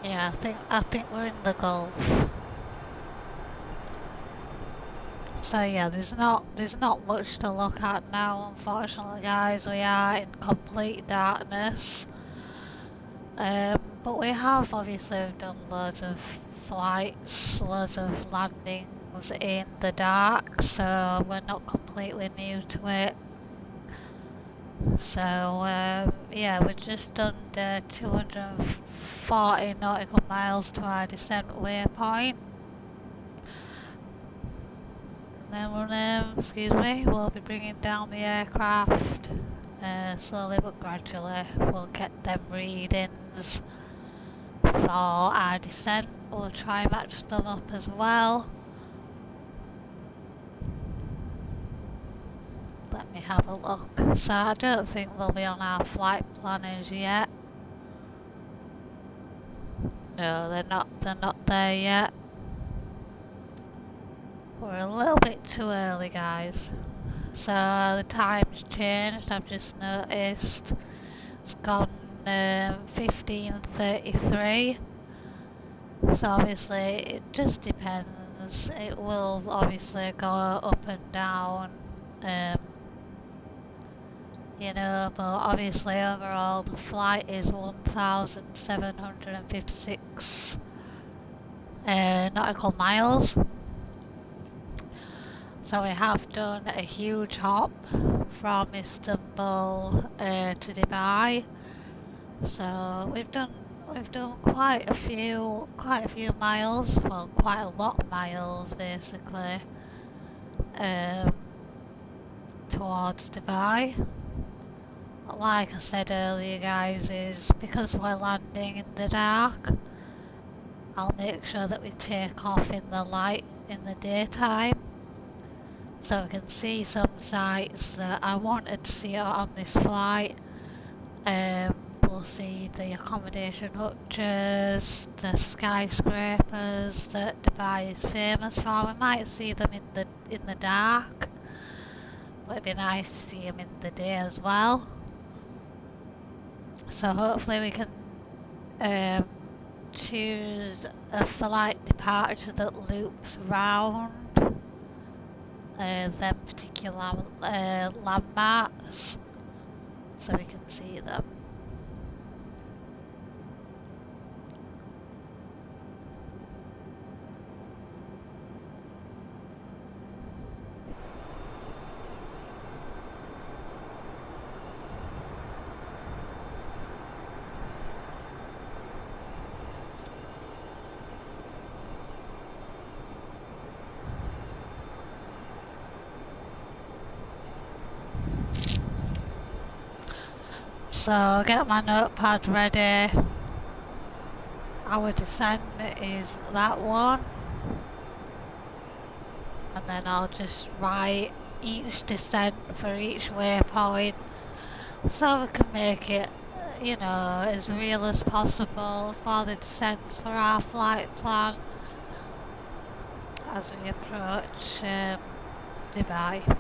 Yeah, I think we're in the Gulf. So yeah, there's not much to look at now, unfortunately, guys. We are in complete darkness. But we have obviously done loads of flights, loads of landings in the dark, so we're not completely new to it. So yeah, we're just under 240 nautical miles to our descent waypoint. Then we'll be bringing down the aircraft slowly but gradually. We'll get them readings for our descent. We'll try and match them up as well. Let me have a look. So I don't think they'll be on our flight planners yet. No, they're not there yet. We're a little bit too early, guys. So the time's changed, I've just noticed. It's gone 15:33. So obviously it just depends. It will obviously go up and down. You know, but obviously overall the flight is 1,756 nautical miles. So we have done a huge hop from Istanbul to Dubai. So we've done quite a few miles, well, quite a lot of miles basically, towards Dubai. But like I said earlier, guys, is because we're landing in the dark, I'll make sure that we take off in the light in the daytime, so we can see some sights that I wanted to see on this flight. We'll see the accommodation hutches, the skyscrapers that Dubai is famous for. We might see them in the dark, but it'd be nice to see them in the day as well. So hopefully we can choose a flight departure that loops around them particular landmarks, so we can see them. So get my notepad ready. Our descent is that one. And then I'll just write each descent for each waypoint so we can make it, as real as possible for the descents for our flight plan as we approach Dubai.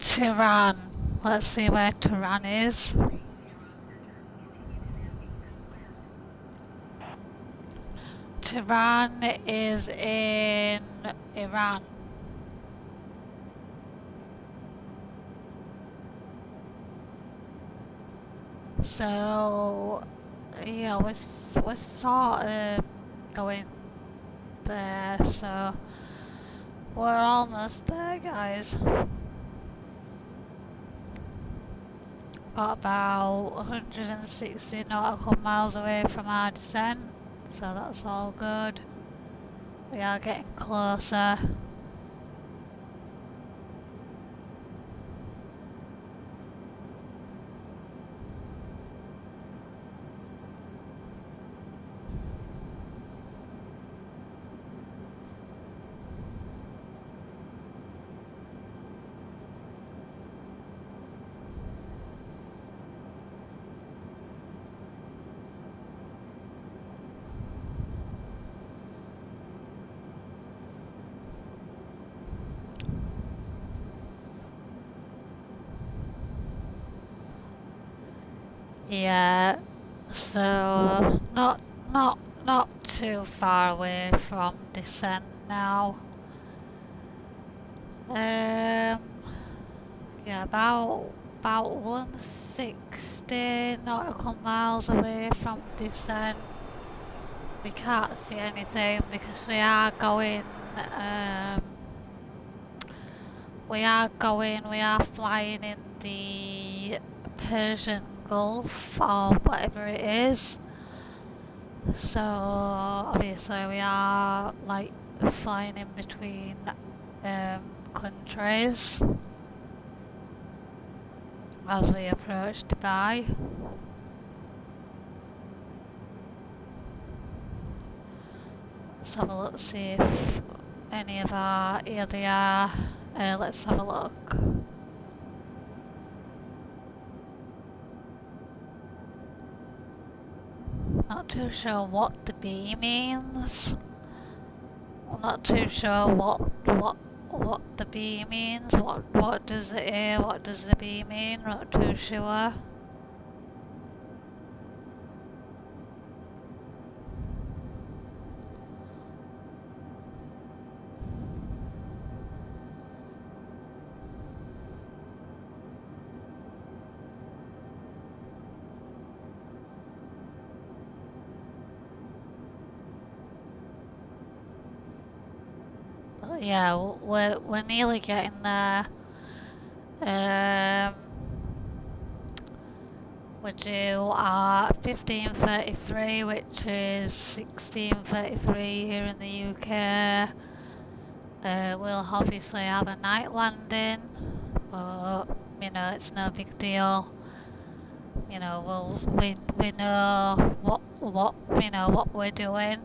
Tehran. Let's see where Tehran is. Tehran is in Iran. So, yeah, we're sort of going there, so we're almost there, guys. Got about 160 nautical miles away from our descent, so that's all good. We are getting closer. Yeah, so not too far away from descent now. Um, yeah, about 160 nautical miles away from descent. We can't see anything because um, we are flying in the Persian Gulf or whatever it is. So obviously we are like flying in between countries as we approach Dubai. Let's have a look, see if any of our, here they are. Let's have a look. Not too sure what the B means. I'm not too sure what the B means. What does the A, what does the B mean? Not too sure. But yeah, we're nearly getting there. Um, we do our 15:33, which is 16:33 here in the UK. We'll obviously have a night landing, but you know it's no big deal. You know we know what you know what we're doing.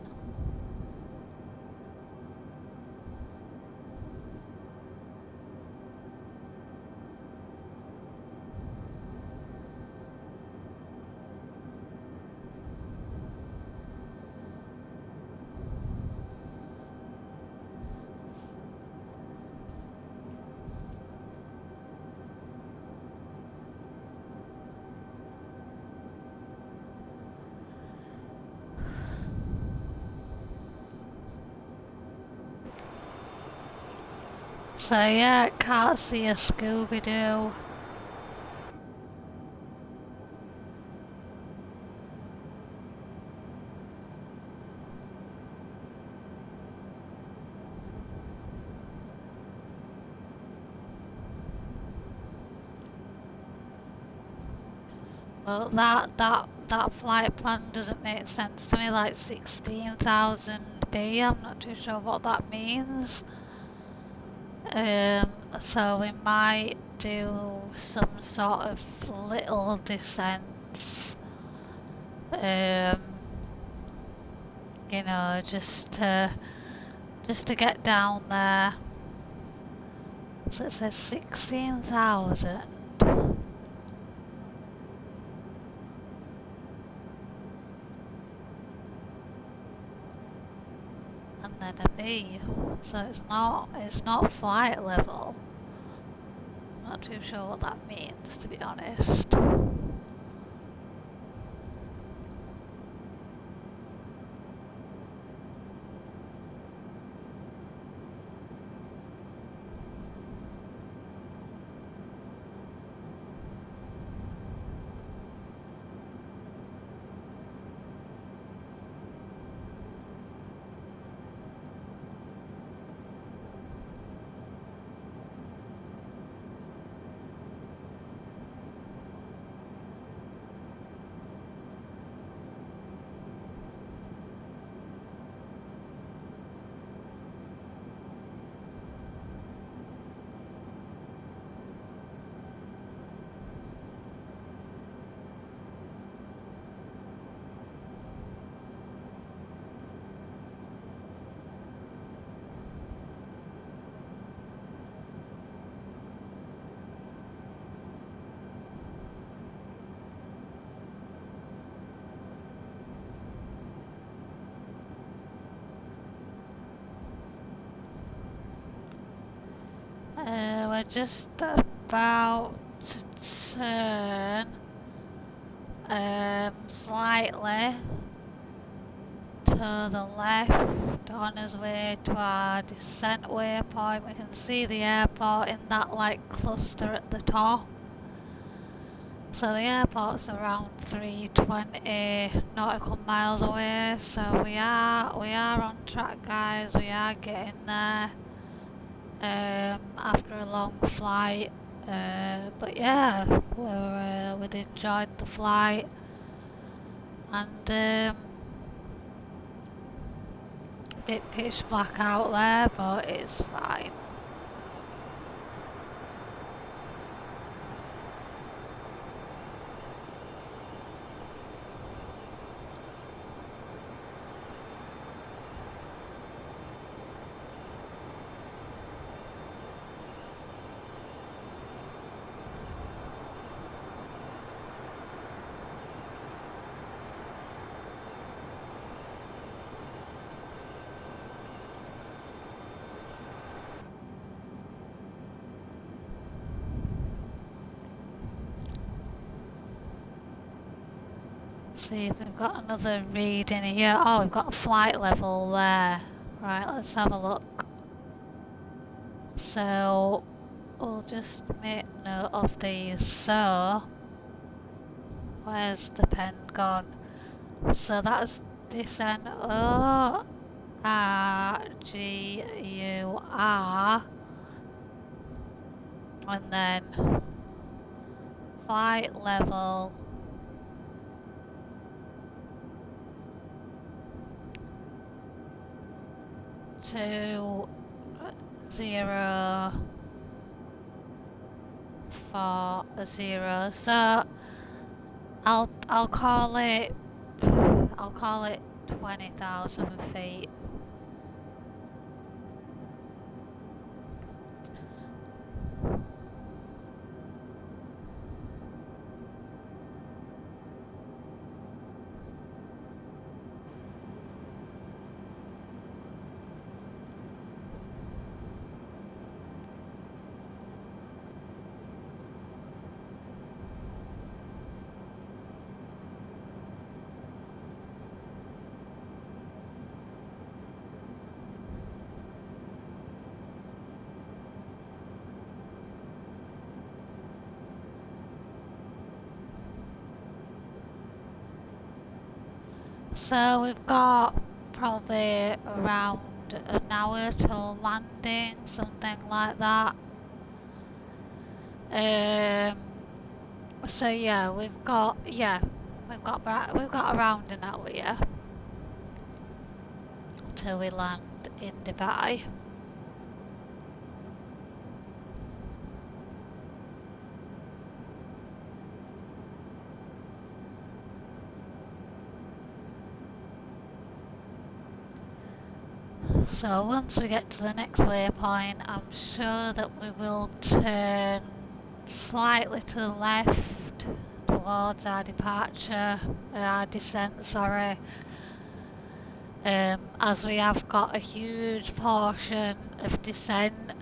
So yeah, can't see a Scooby-Doo. Well, that flight plan doesn't make sense to me. Like 16,000 B. I'm not too sure what that means. So we might do some sort of little descents. Um, you know, just to get down there. So it says 16,000. And then a B. So it's not flight level. I'm not too sure what that means, to be honest. We're just about to turn slightly to the left on his way to our descent waypoint. We can see the airport in that like cluster at the top. So the airport's around 320 nautical miles away, so we are on track, guys. We are getting there after a long flight. But yeah, we enjoyed the flight, and bit pitch black out there, but it's fine. See if we've got another reading here. Oh, we've got a flight level there. Right, let's have a look. So, we'll just make note of these. So, where's the pen gone? So that's descent O-R-G-U-R. And then flight level 2040. So I'll call it 20,000 feet. So we've got probably around an hour till landing, something like that. So yeah, we've got around an hour, yeah, till we land in Dubai. So once we get to the next waypoint, I'm sure that we will turn slightly to the left towards our descent, sorry. As we have got a huge portion of descent,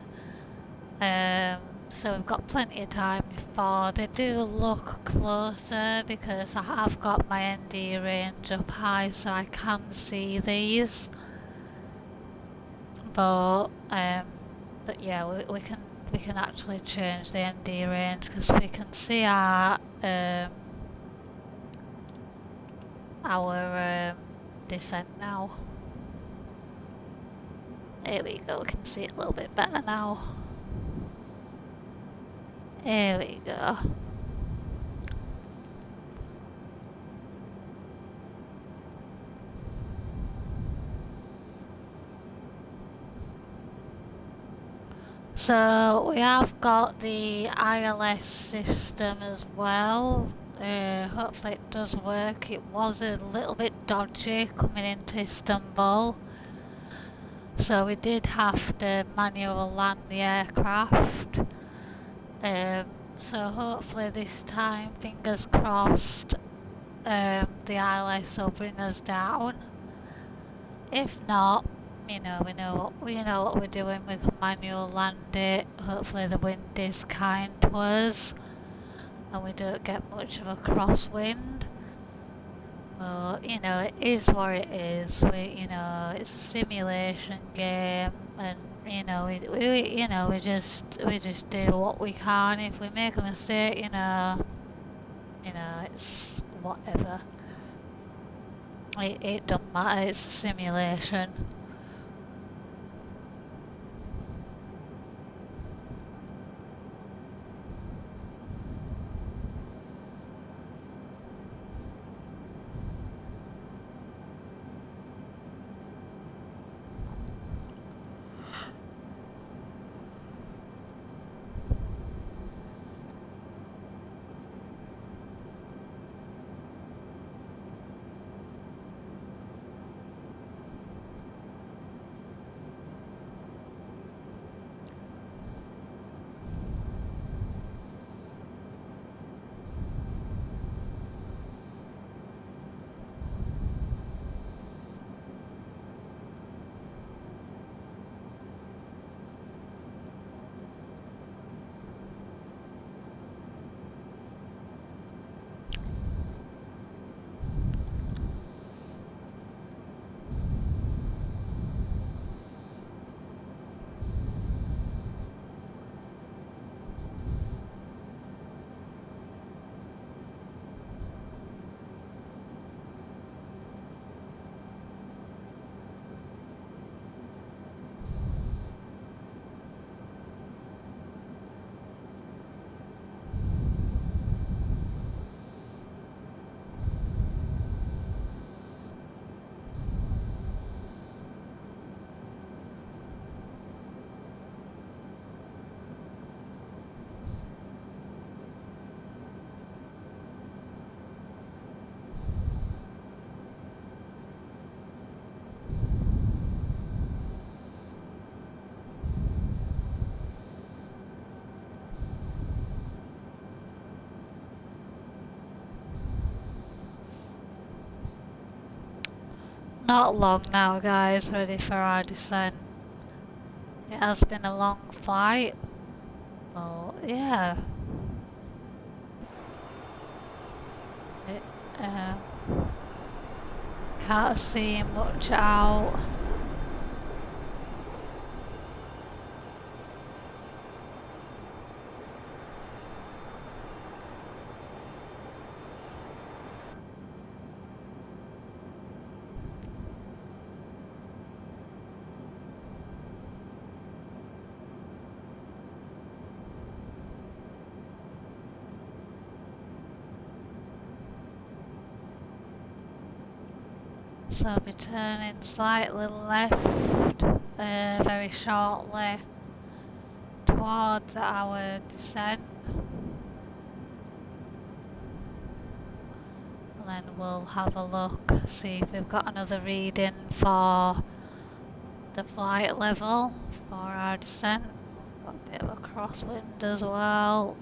so we've got plenty of time before. They do look closer because I have got my ND range up high, so I can see these. But yeah, we can actually change the ND range because we can see our descent now. Here we go, we can see it a little bit better now. Here we go. So we have got the ILS system as well. Hopefully it does work. It was a little bit dodgy coming into Istanbul, so we did have to manual land the aircraft. So hopefully this time, fingers crossed, the ILS will bring us down. If not, we know what we're doing. We can manual land it. Hopefully the wind is kind to us and we don't get much of a crosswind. But, you know, it is what it is. You know, it's a simulation game, and we just do what we can. If we make a mistake, it's whatever. It doesn't matter. It's a simulation. Not long now, guys. Ready for our descent. It has been a long flight, but yeah, it can't see much out. So I'll be turning slightly left very shortly towards our descent, and then we'll have a look, see if we've got another reading for the flight level for our descent. Got a bit of a crosswind as well.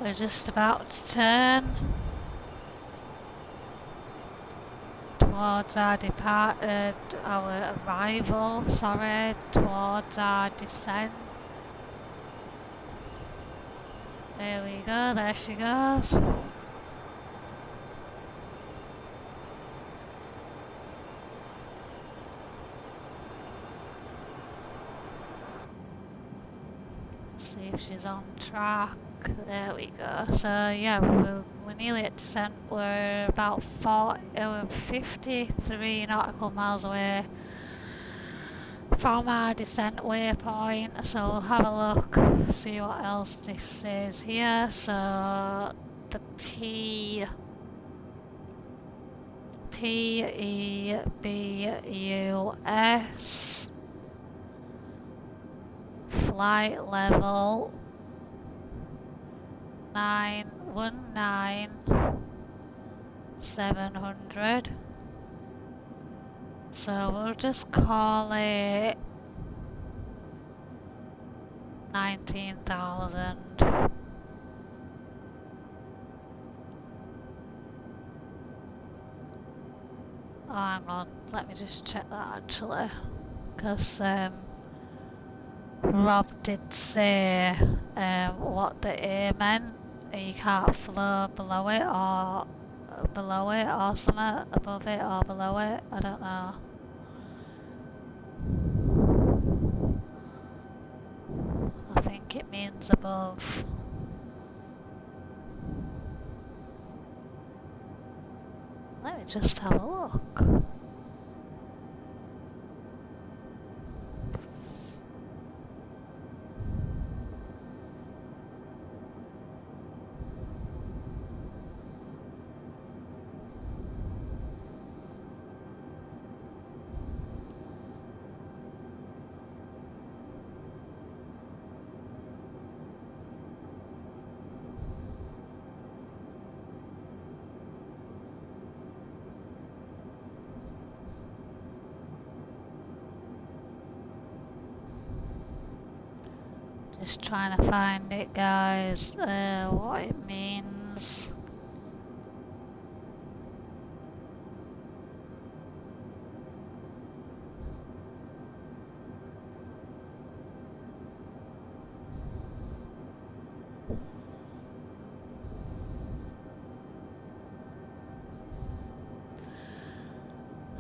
We're just about to turn towards our arrival, towards our descent. There we go, there she goes. See if she's on track. There we go. So yeah, we're nearly at descent. We're about 53 nautical miles away from our descent waypoint. So we'll have a look, see what else this says here. So the PEBUS flight level 19,700. So we'll just call it 19,000. Oh, hang on, let me just check that actually, because Rob did say what the A meant. You can't flow below it or something, above it or below it, I don't know. I think it means above. Let me just have a look. Just trying to find it, guys, what it means.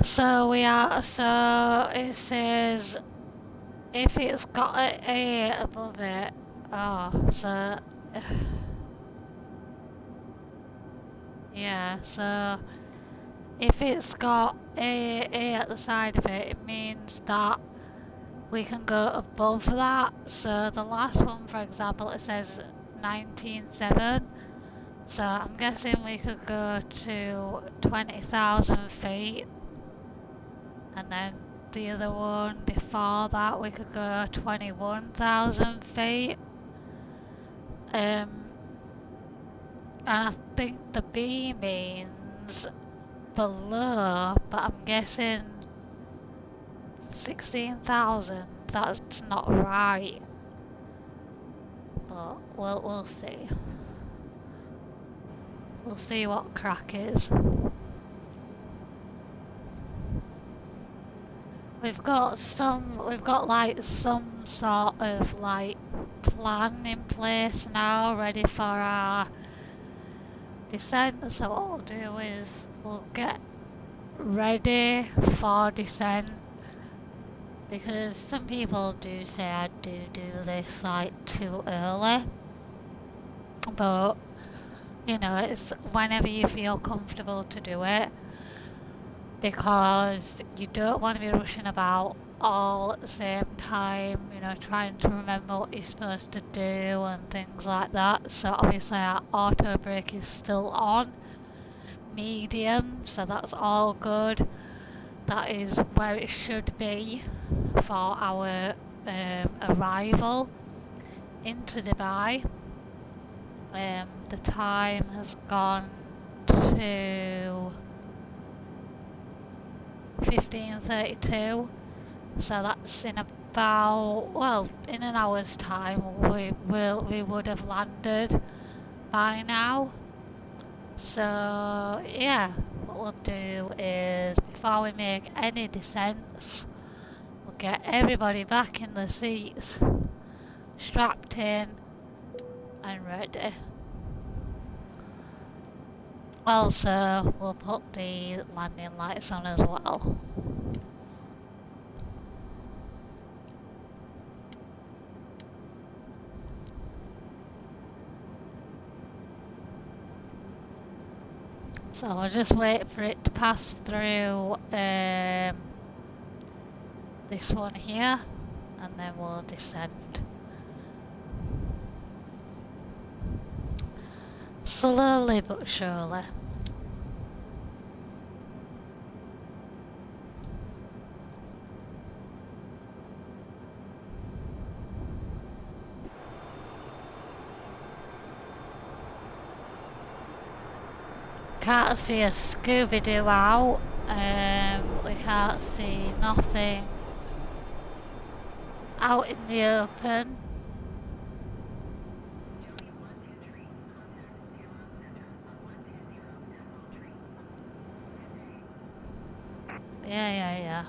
So it says if it's got an A above it, yeah, so if it's got A at the side of it, it means that we can go above that. So the last one, for example, it says 19,700. So I'm guessing we could go to 20,000 feet. And then the other one before that, we could go 21,000 feet. And I think the B means below, but I'm guessing 16,000. That's not right. But we'll see. We'll see what crack is. We've got like some sort of like plan in place now, ready for our descent. So what we'll do is we'll get ready for descent, because some people do say I do this like too early, but you know, it's whenever you feel comfortable to do it, because you don't want to be rushing about all at the same time, you know, trying to remember what you're supposed to do and things like that. So obviously our auto brake is still on medium, so that's all good. That is where it should be for our arrival into Dubai. The time has gone to 15:32, so that's in about, well, in an hour's time we would have landed by now. So yeah, what we'll do is, before we make any descents, we'll get everybody back in the seats, strapped in and ready. Also, we'll put the landing lights on as well. So I'll just wait for it to pass through this one here, and then we'll descend. Slowly but surely. can't see a Scooby-Doo out. We can't see nothing out in the open. Yeah.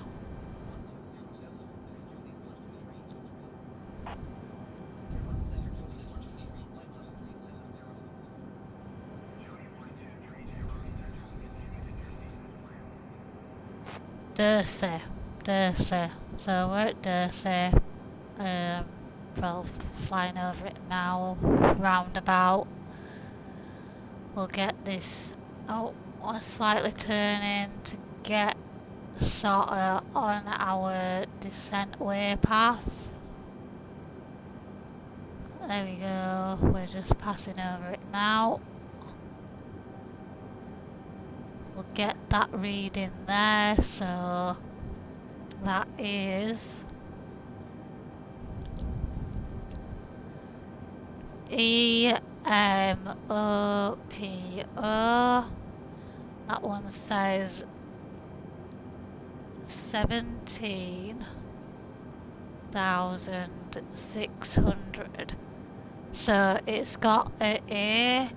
Dursey. So we're at Dursey. Probably flying over it now, roundabout. We'll get this. Oh, we're slightly turning to get sort of on our descent way path. There we go, we're just passing over it now. We'll get that reading there, so that is EMOPO. That one says 17,600. So it's got an A,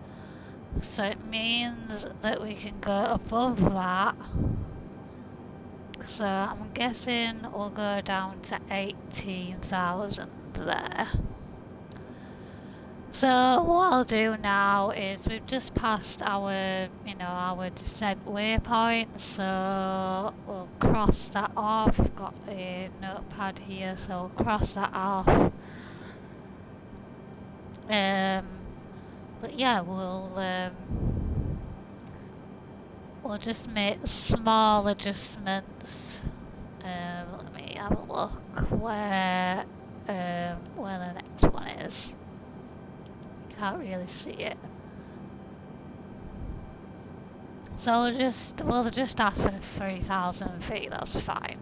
so it means that we can go above that. So I'm guessing we'll go down to 18,000 there. So what I'll do now is we've just passed our, our descent waypoint, so we'll cross that off. We've got a notepad here, so we'll cross that off. But yeah, we'll just make small adjustments. Let me have a look where the next one is. Can't really see it. So we'll just ask for 3,000 feet, that's fine.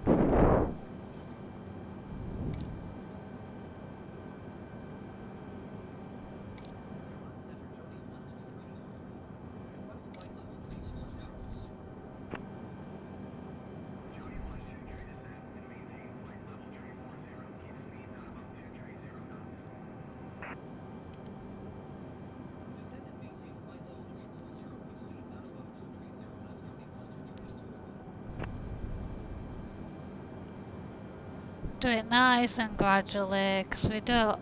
Do it nice and gradually, because we don't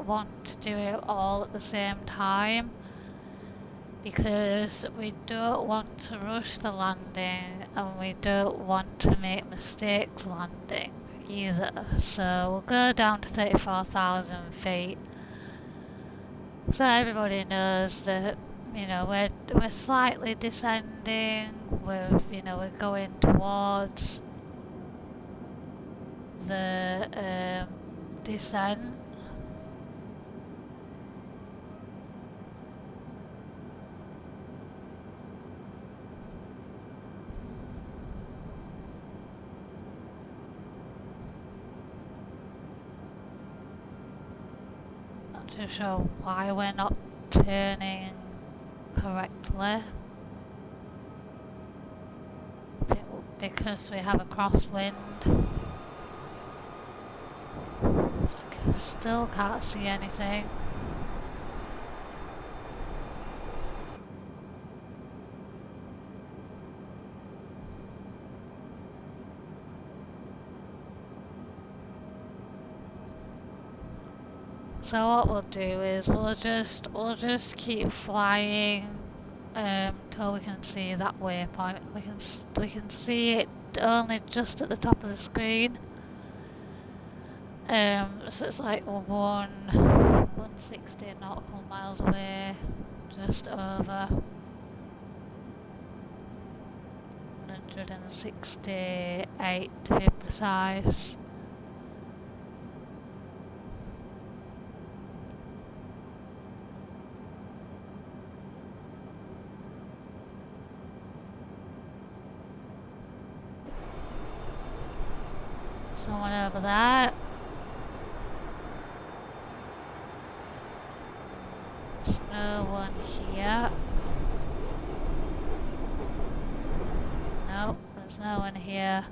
want to do it all at the same time, because we don't want to rush the landing and we don't want to make mistakes landing either. So we'll go down to 34,000 feet, so everybody knows that we're slightly descending. We're going towards the descent. Not too sure why we're not turning correctly. I think because we have a crosswind. Still can't see anything. So what we'll do is we'll just keep flying till we can see that waypoint. We can see it only just at the top of the screen. So it's like 160 nautical miles away, just over 168 to be precise. Someone over there. There's no one here. no one here.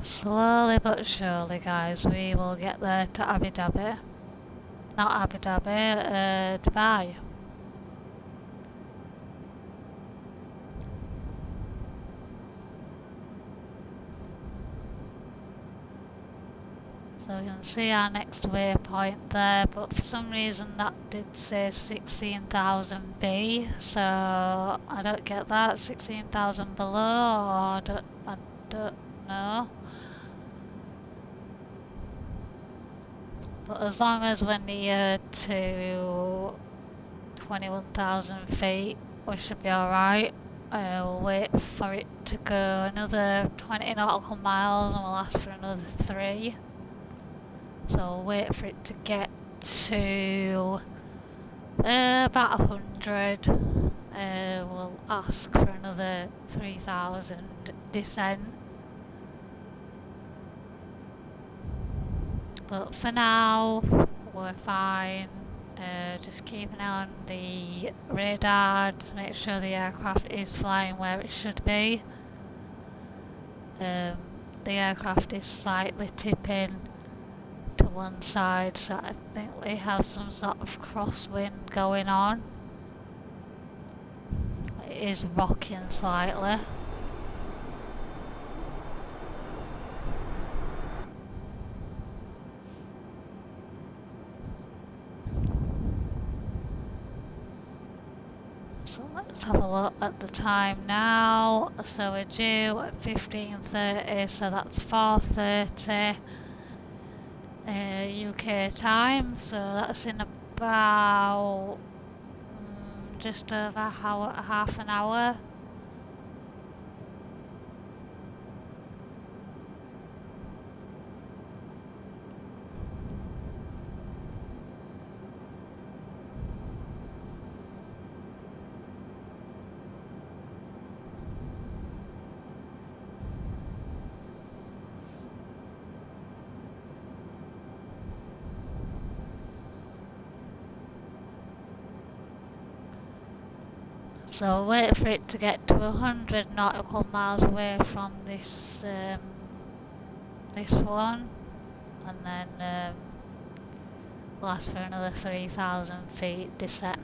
Slowly but surely, guys, we will get there to Abu Dhabi. Not Abu Dhabi, Dubai. So we can see our next waypoint there, but for some reason that did say 16,000 B, so I don't get that. 16,000 below, or I don't know. But as long as we're near to 21,000 feet, we should be alright. We'll wait for it to go another 20 nautical miles and we'll ask for another 3. So we'll wait for it to get to about 100. We'll ask for another 3,000 descent. But for now, we're fine. Just keep an eye on the radar to make sure the aircraft is flying where it should be. The aircraft is slightly tipping to one side, so I think we have some sort of crosswind going on. It is rocking slightly. So let's have a look at the time now. So we're due at 15:30, so that's 4:30 UK time. So that's in about just over half an hour. So wait for it to get to 100 nautical miles away from this this one, and then we'll ask for another 3,000 feet descent.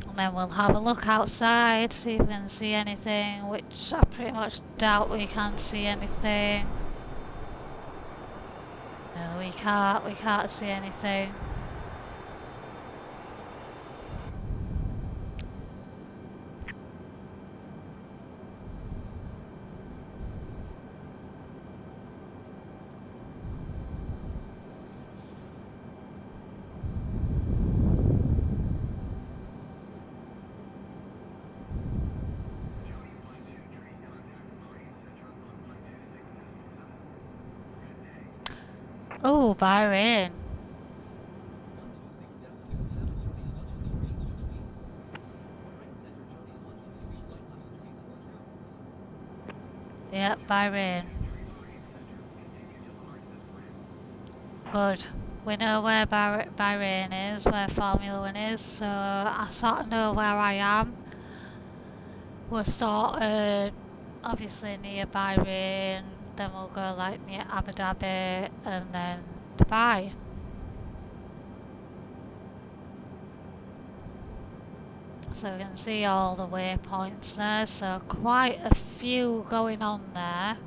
And then we'll have a look outside, see if we can see anything, which I pretty much doubt we can see anything. No, we can't see anything. Oh, Bahrain. Yep, Bahrain. Good. We know where Bahrain is, where Formula 1 is, so I sort of know where I am. We're sort of obviously near Bahrain, then we'll go like near Abu Dhabi and then Dubai. So we can see all the waypoints there, so quite a few going on there.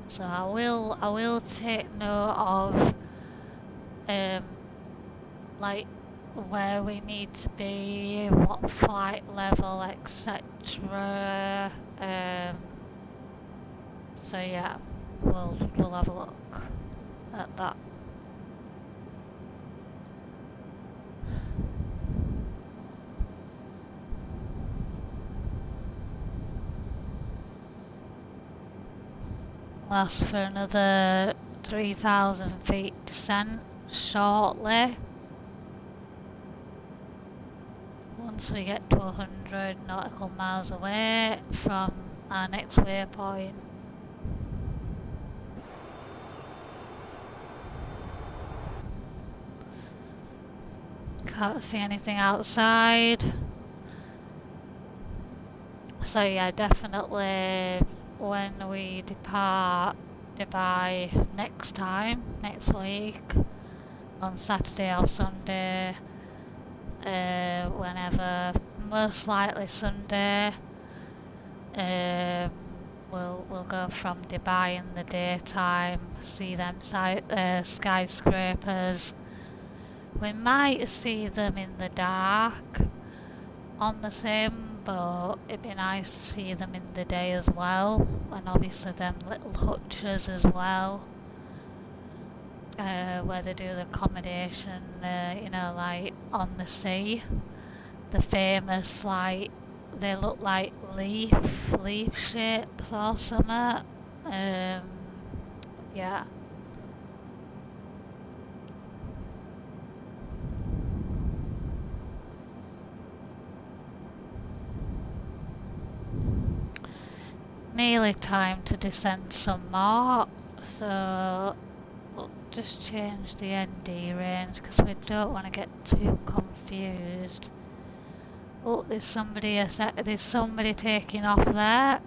So I will take note of like where we need to be, what flight level, etc. So yeah, we'll have a look at that. Last for another 3,000 feet descent shortly. Once we get to 100 nautical miles away from our next waypoint. Can't see anything outside. So yeah, definitely when we depart Dubai next time, next week, on Saturday or Sunday, whenever, most likely Sunday, we'll go from Dubai in the daytime, see them skyscrapers. We might see them in the dark on the same boat. It'd be nice to see them in the day as well, and obviously them little hutches as well, where they do the accommodation, you know, like on the sea. The famous, like, they look like leaf shapes or something. Yeah. Nearly time to descend some more, so we'll just change the ND range because we don't want to get too confused. Oh, there's somebody taking off there.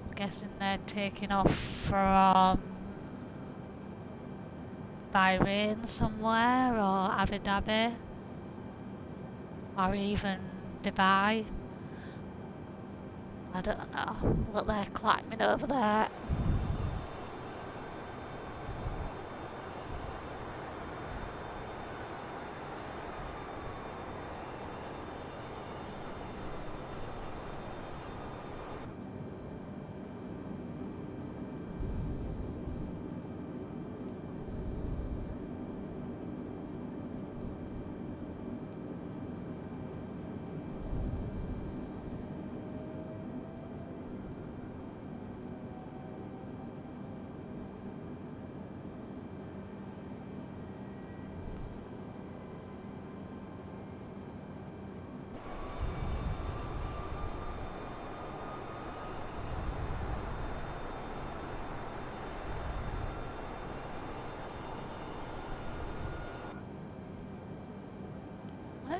I'm guessing they're taking off from Bahrain somewhere, or Abu Dhabi, or even Dubai. I don't know. Look, they're climbing over there.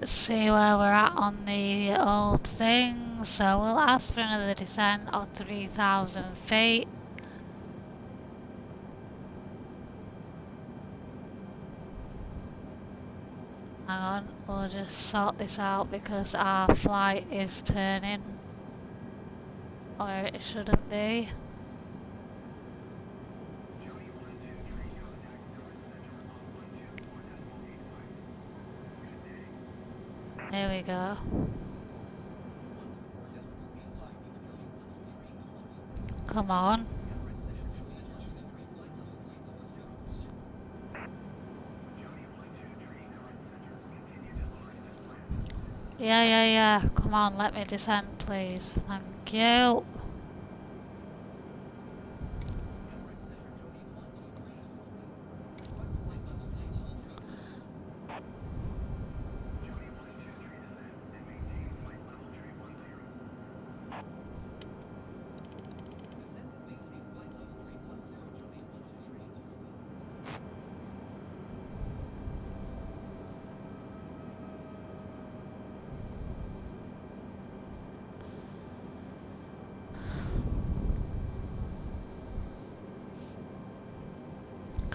Let's see where we're at on the old thing. So we'll ask for another descent of 3,000 feet. Hang on, we'll just sort this out because our flight is turning, or it shouldn't be. There we go. Come on. Yeah. Come on, let me descend, please. Thank you.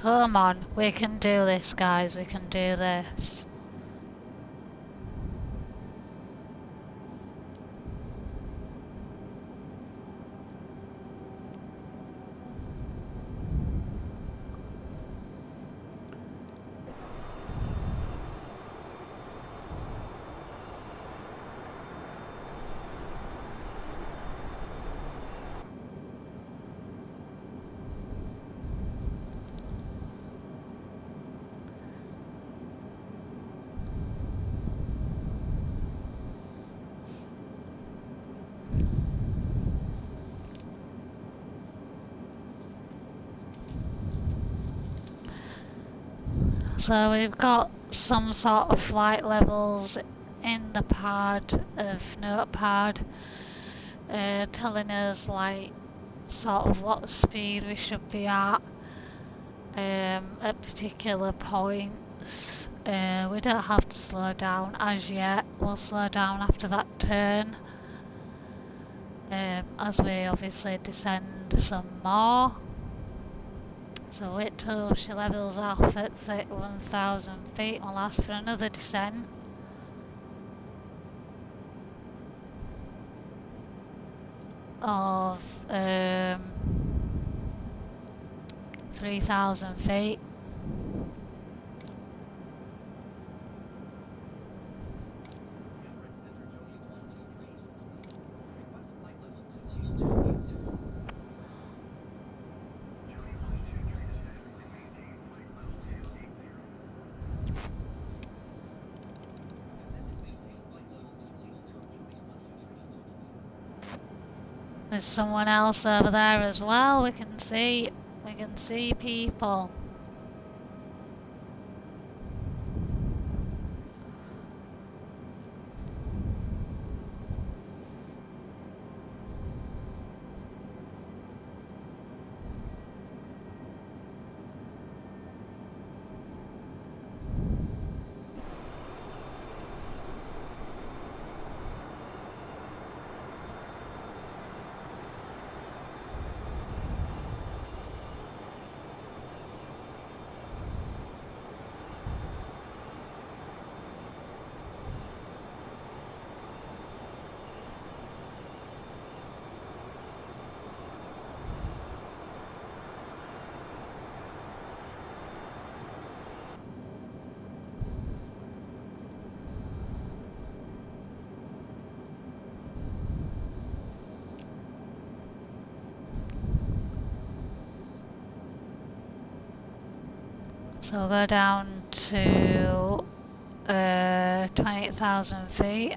Come on, we can do this, guys, we can do this. So we've got some sort of flight levels in the pad of Notepad, telling us like sort of what speed we should be at particular points. We don't have to slow down as yet, we'll slow down after that turn, as we obviously descend some more. So wait till she levels off at 31,000 feet and we'll ask for another descent. Of 3,000 feet. There's someone else over there as well. We can see people. So we'll go down to 28,000 feet.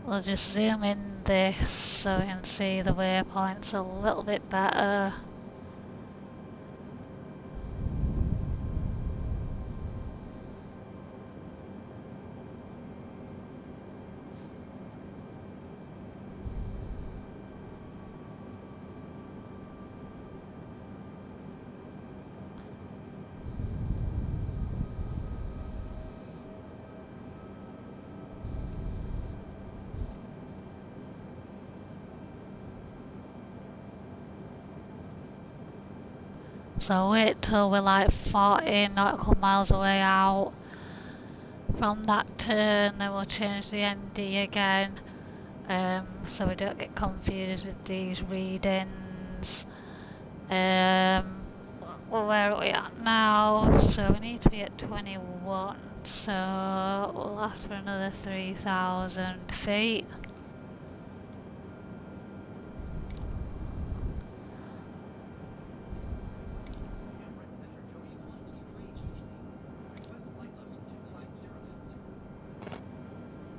We'll just zoom in this so we can see the waypoints a little bit better. So wait till we're like 40 nautical miles away out from that turn, then we'll change the ND again, so we don't get confused with these readings. Well, where are we at now? So we need to be at 21, so we'll ask for another 3,000 feet.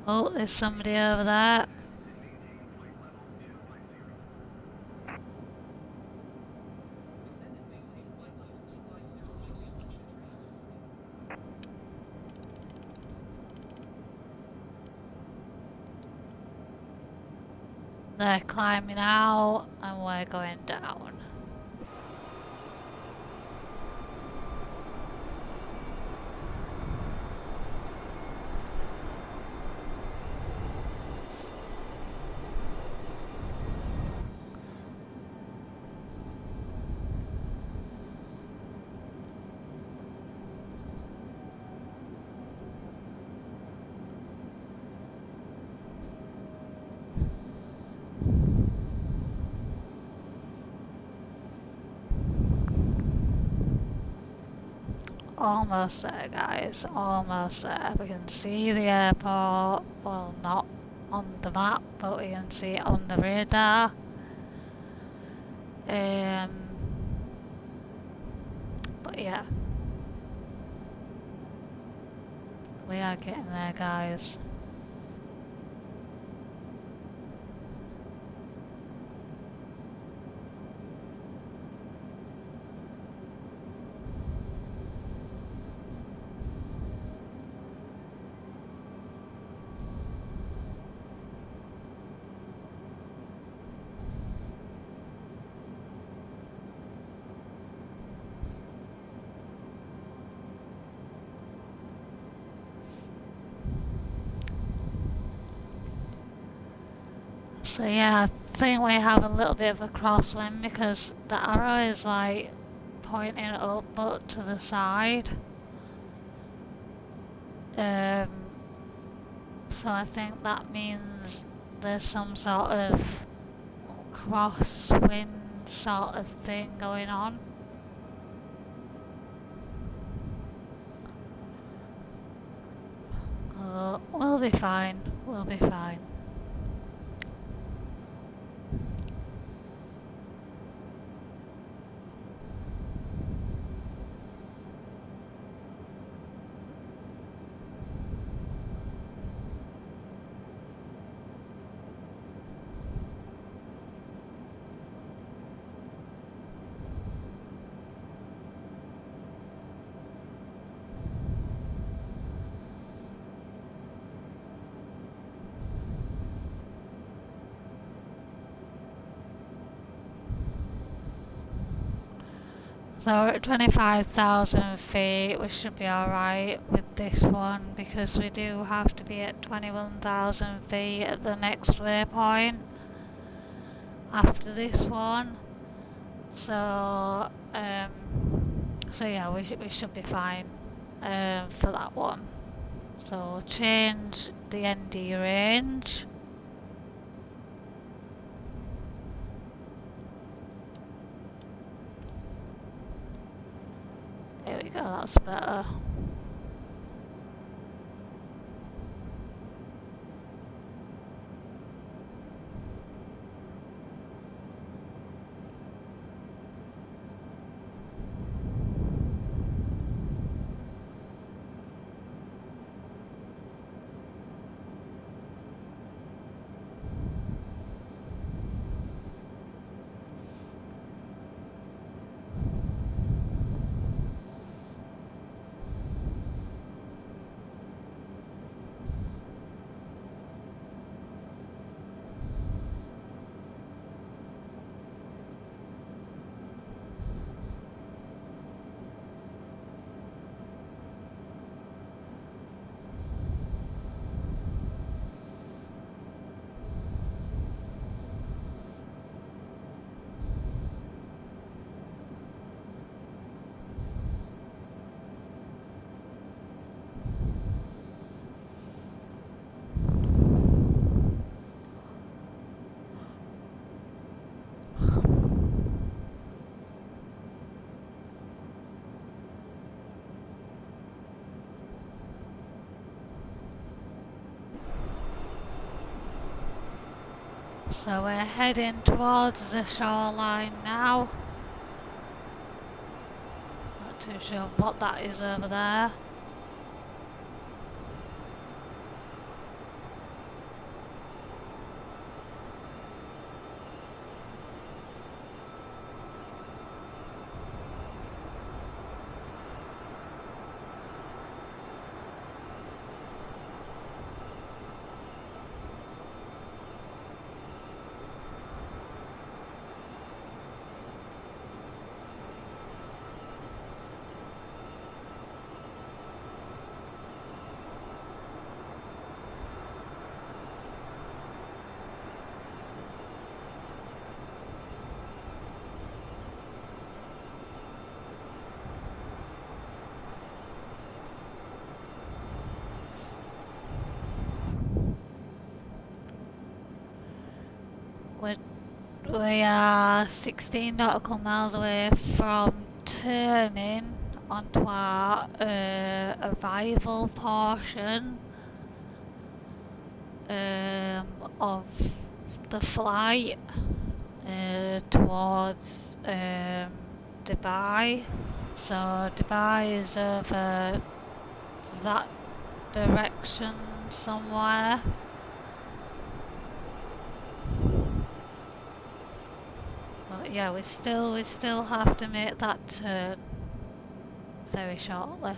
Oh, there's somebody over there. They're climbing out and we're going down. almost there, guys. Almost there. We can see the airport. Well, not on the map, but we can see it on the radar. But yeah, we are getting there, guys. So yeah, I think we have a little bit of a crosswind because the arrow is like pointing up but to the side. So I think that means there's some sort of crosswind sort of thing going on. We'll be fine. We'll be fine. So we're at 25,000 feet, we should be alright with this one because we do have to be at 21,000 feet at the next waypoint after this one. So yeah, we should be fine for that one. So change the ND range. There we go, that's better. So we're heading towards the shoreline now. Not too sure what that is over there. We are 16 nautical miles away from turning onto our arrival portion of the flight towards Dubai. So Dubai is over that direction somewhere. But yeah, we still have to make that turn very shortly.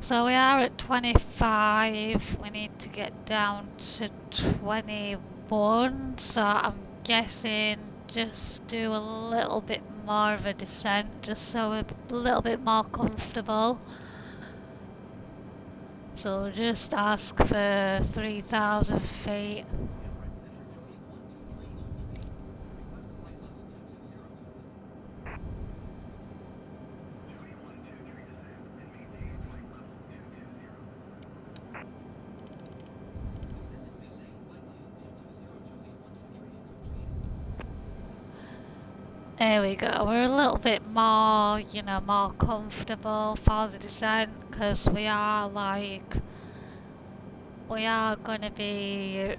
So we are at 25, we need to get down to 21, so I'm guessing just do a little bit more of a descent, just so we're a little bit more comfortable. So just ask for 3,000 feet. There we go, we're a little bit more, more comfortable for the descent, because we are going to be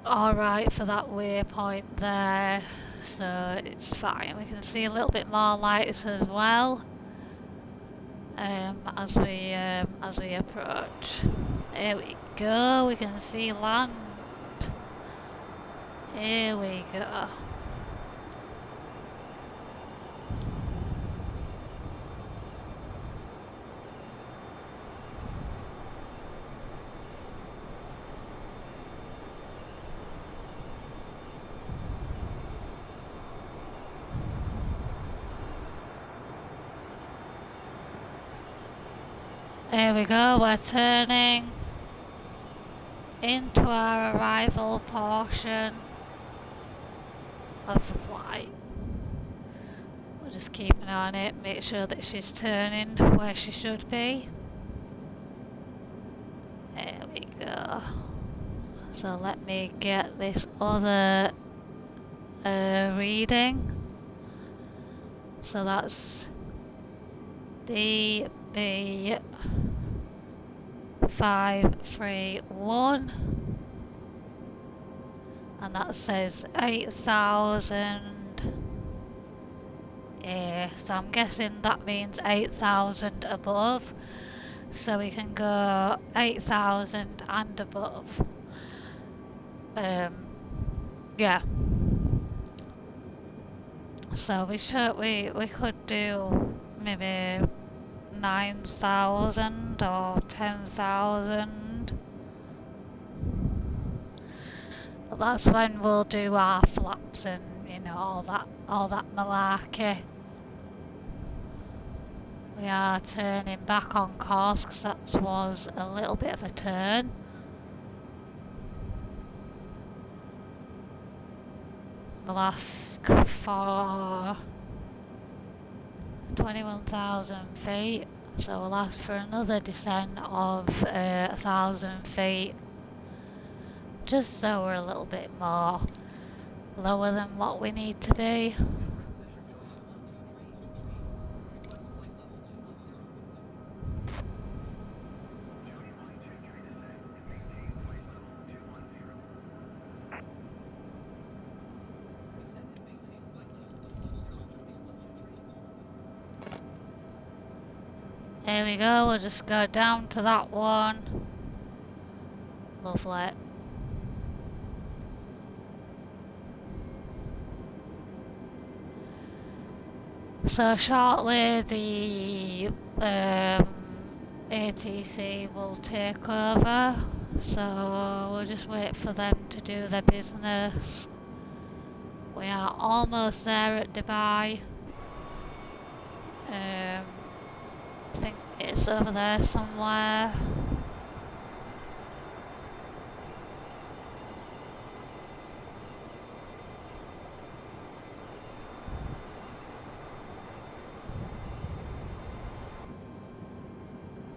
alright for that waypoint there, so it's fine. We can see a little bit more lights as well as we approach. There we go, we can see land. Here we go. There we go, we're turning into our arrival portion of the flight. We'll just keep an eye on it, make sure that she's turning where she should be. There we go. So let me get this other reading. So that's DB 531, and that says 8,000. So I'm guessing that means 8,000 above, so we can go 8,000 and above. Yeah. So we could do maybe 9,000 or 10,000. But that's when we'll do our flaps and all that malarkey. We are turning back on course because that was a little bit of a turn. We'll ask for 21,000 feet, so we'll ask for another descent of 1,000 feet, just so we're a little bit more lower than what we need to be. There we go, we'll just go down to that one. Lovely. So shortly the ATC will take over, so we'll just wait for them to do their business. We are almost there at Dubai. I think it's over there somewhere.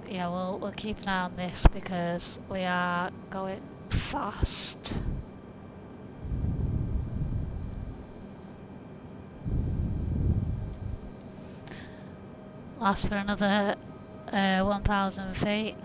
Yeah, we'll keep an eye on this because we are going fast. Last for another 1,000 feet.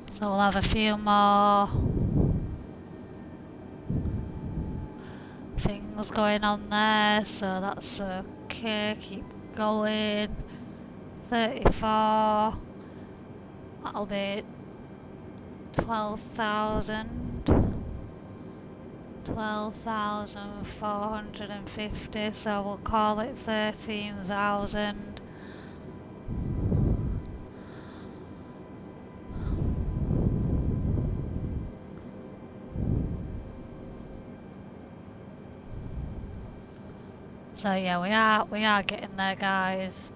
So we'll have a few more things going on there, so that's okay. Keep going. 34. That'll be 12,000. 12,450, so we'll call it 13,000. So yeah, we are getting there, guys.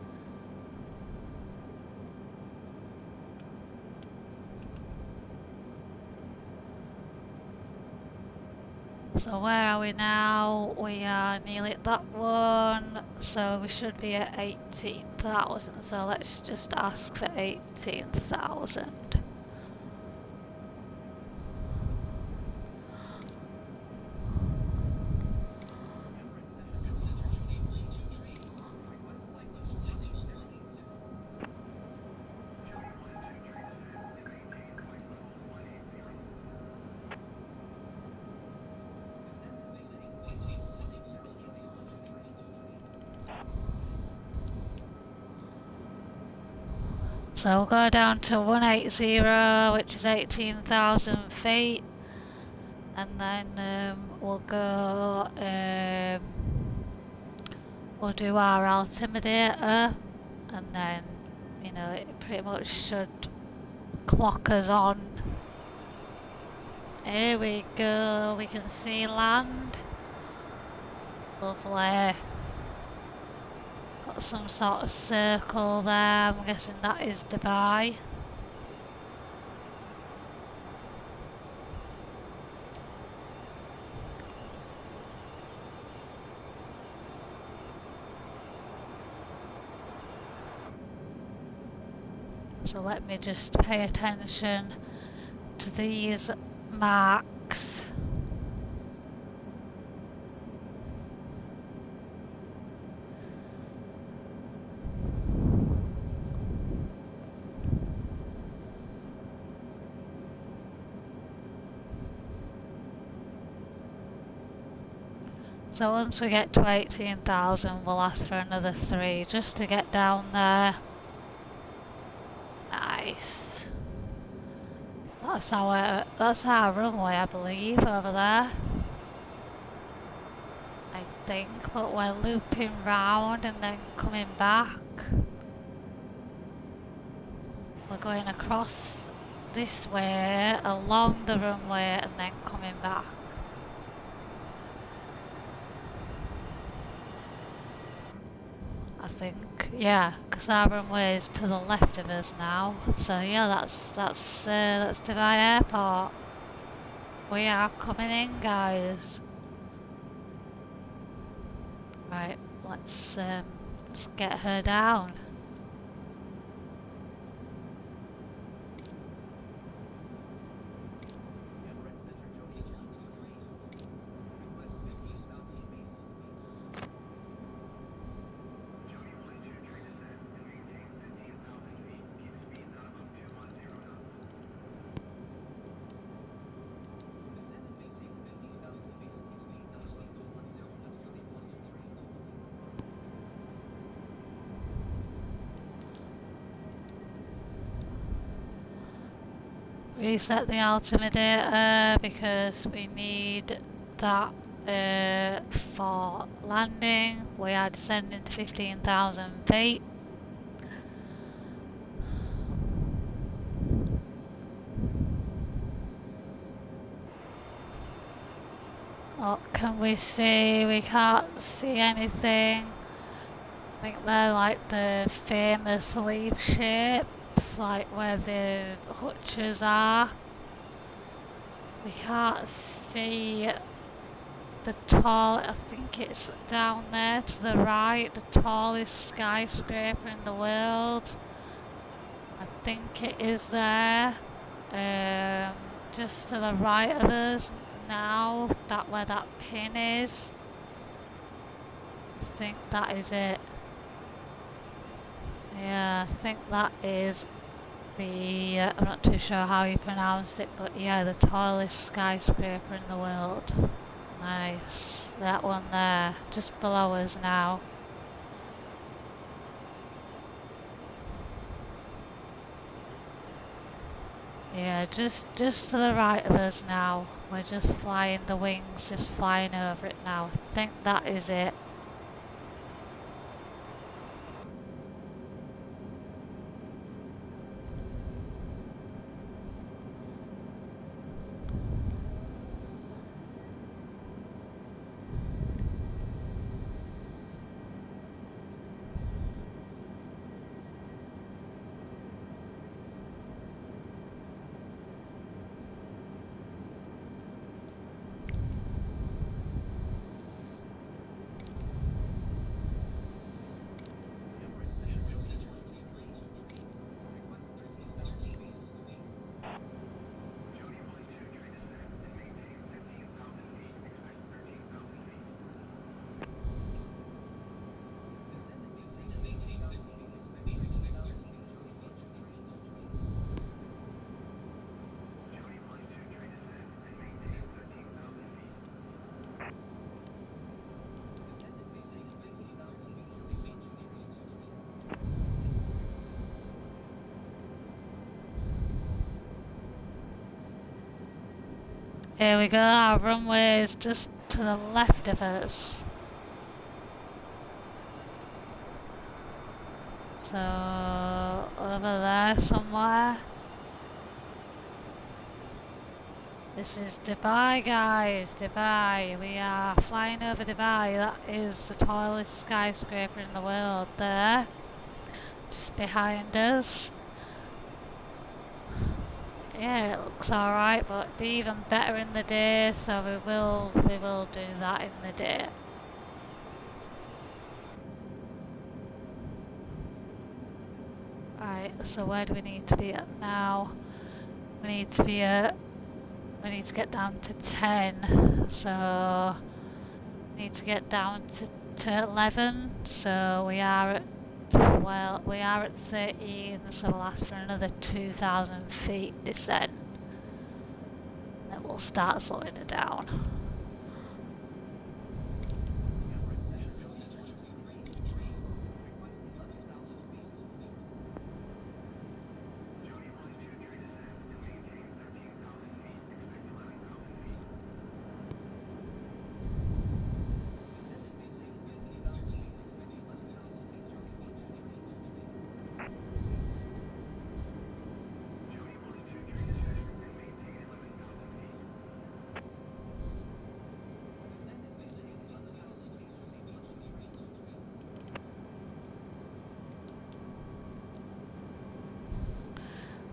So where are we now? We are nearly at that one, so we should be at 18,000. So let's just ask for 18,000. So we'll go down to 180, which is 18,000 feet, and then we'll go, we'll do our altimeter, and then, you know, it pretty much should clock us on. Here we go, we can see land. Lovely. Got some sort of circle there, I'm guessing that is Dubai. So let me just pay attention to these marks. So once we get to 18,000, we'll ask for another 3 just to get down there. Nice. That's our runway, I believe, over there. I think, but we're looping round and then coming back. We're going across this way, along the runway, and then coming back. I think, yeah, because our runway is to the left of us now. So yeah, that's Dubai Airport. We are coming in, guys. Right, let's get her down. Reset the altimeter because we need that for landing. We are descending to 15,000 feet. What can we see? We can't see anything. think they're like the famous leaf shapes, like where the hutches are. We can't see the tall, I think it's down there to the right, the tallest skyscraper in the world. I think it is there. Just to the right of us now, that where that pin is. I think that is it. Yeah, I think that is the, I'm not too sure how you pronounce it, but yeah, the tallest skyscraper in the world. Nice. That one there, just below us now. Yeah, just to the right of us now. We're just flying the wings, just flying over it now. I think that is it. Here we go, our runway is just to the left of us. So, over there somewhere. This is Dubai, guys, Dubai. We are flying over Dubai. That is the tallest skyscraper in the world there, just behind us. Yeah, it looks alright, but it'd be even better in the day, so we will do that in the day. Right, so where do we need to be at now? We need to get down to 10, so we need to get down to 11, so we are at 12, we are at 13, so we'll ask for another 2,000 feet descent. Then we'll start slowing it down.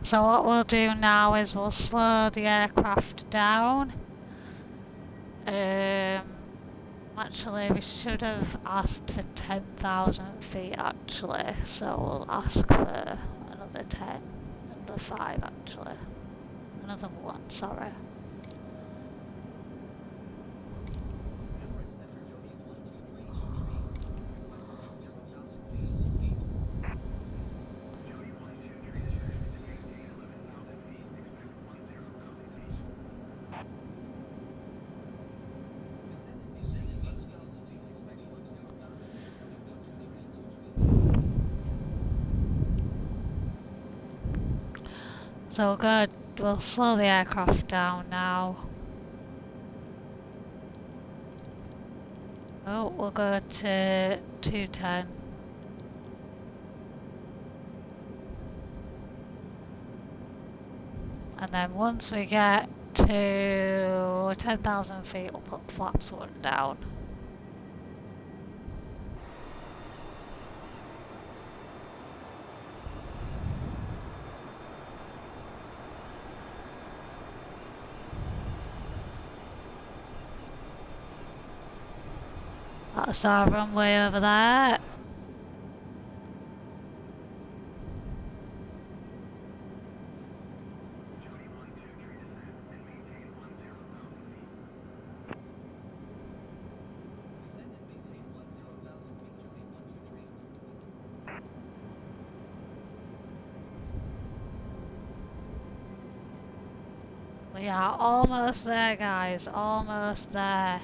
So what we'll do now is we'll slow the aircraft down. Actually, we should have asked for 10,000 feet actually, so we'll ask for another 10, another 5 actually, another 1, sorry. So good, we'll slow the aircraft down now. Oh, we'll go to 210. And then once we get to 10,000 feet, we'll put flaps 1 down. That's our runway over there. We are almost there, guys. Almost there.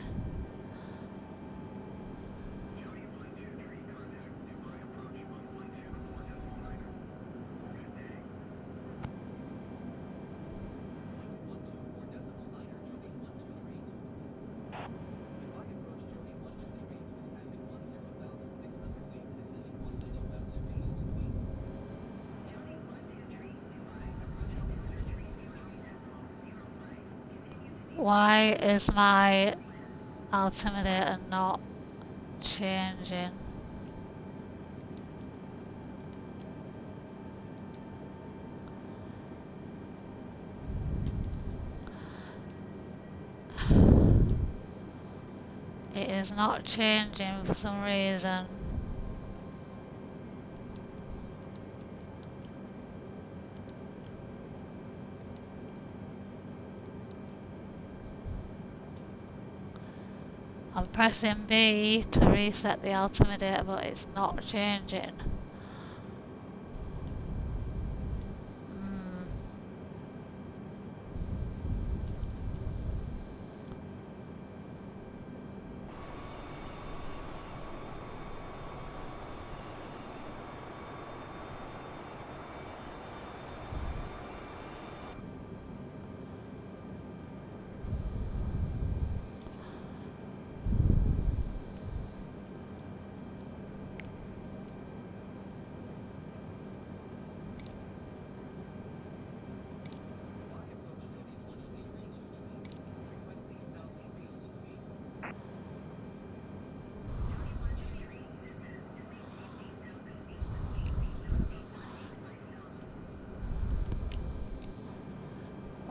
Why is my altimeter not changing? It is not changing for some reason. I'm pressing B to reset the altimeter, but it's not changing.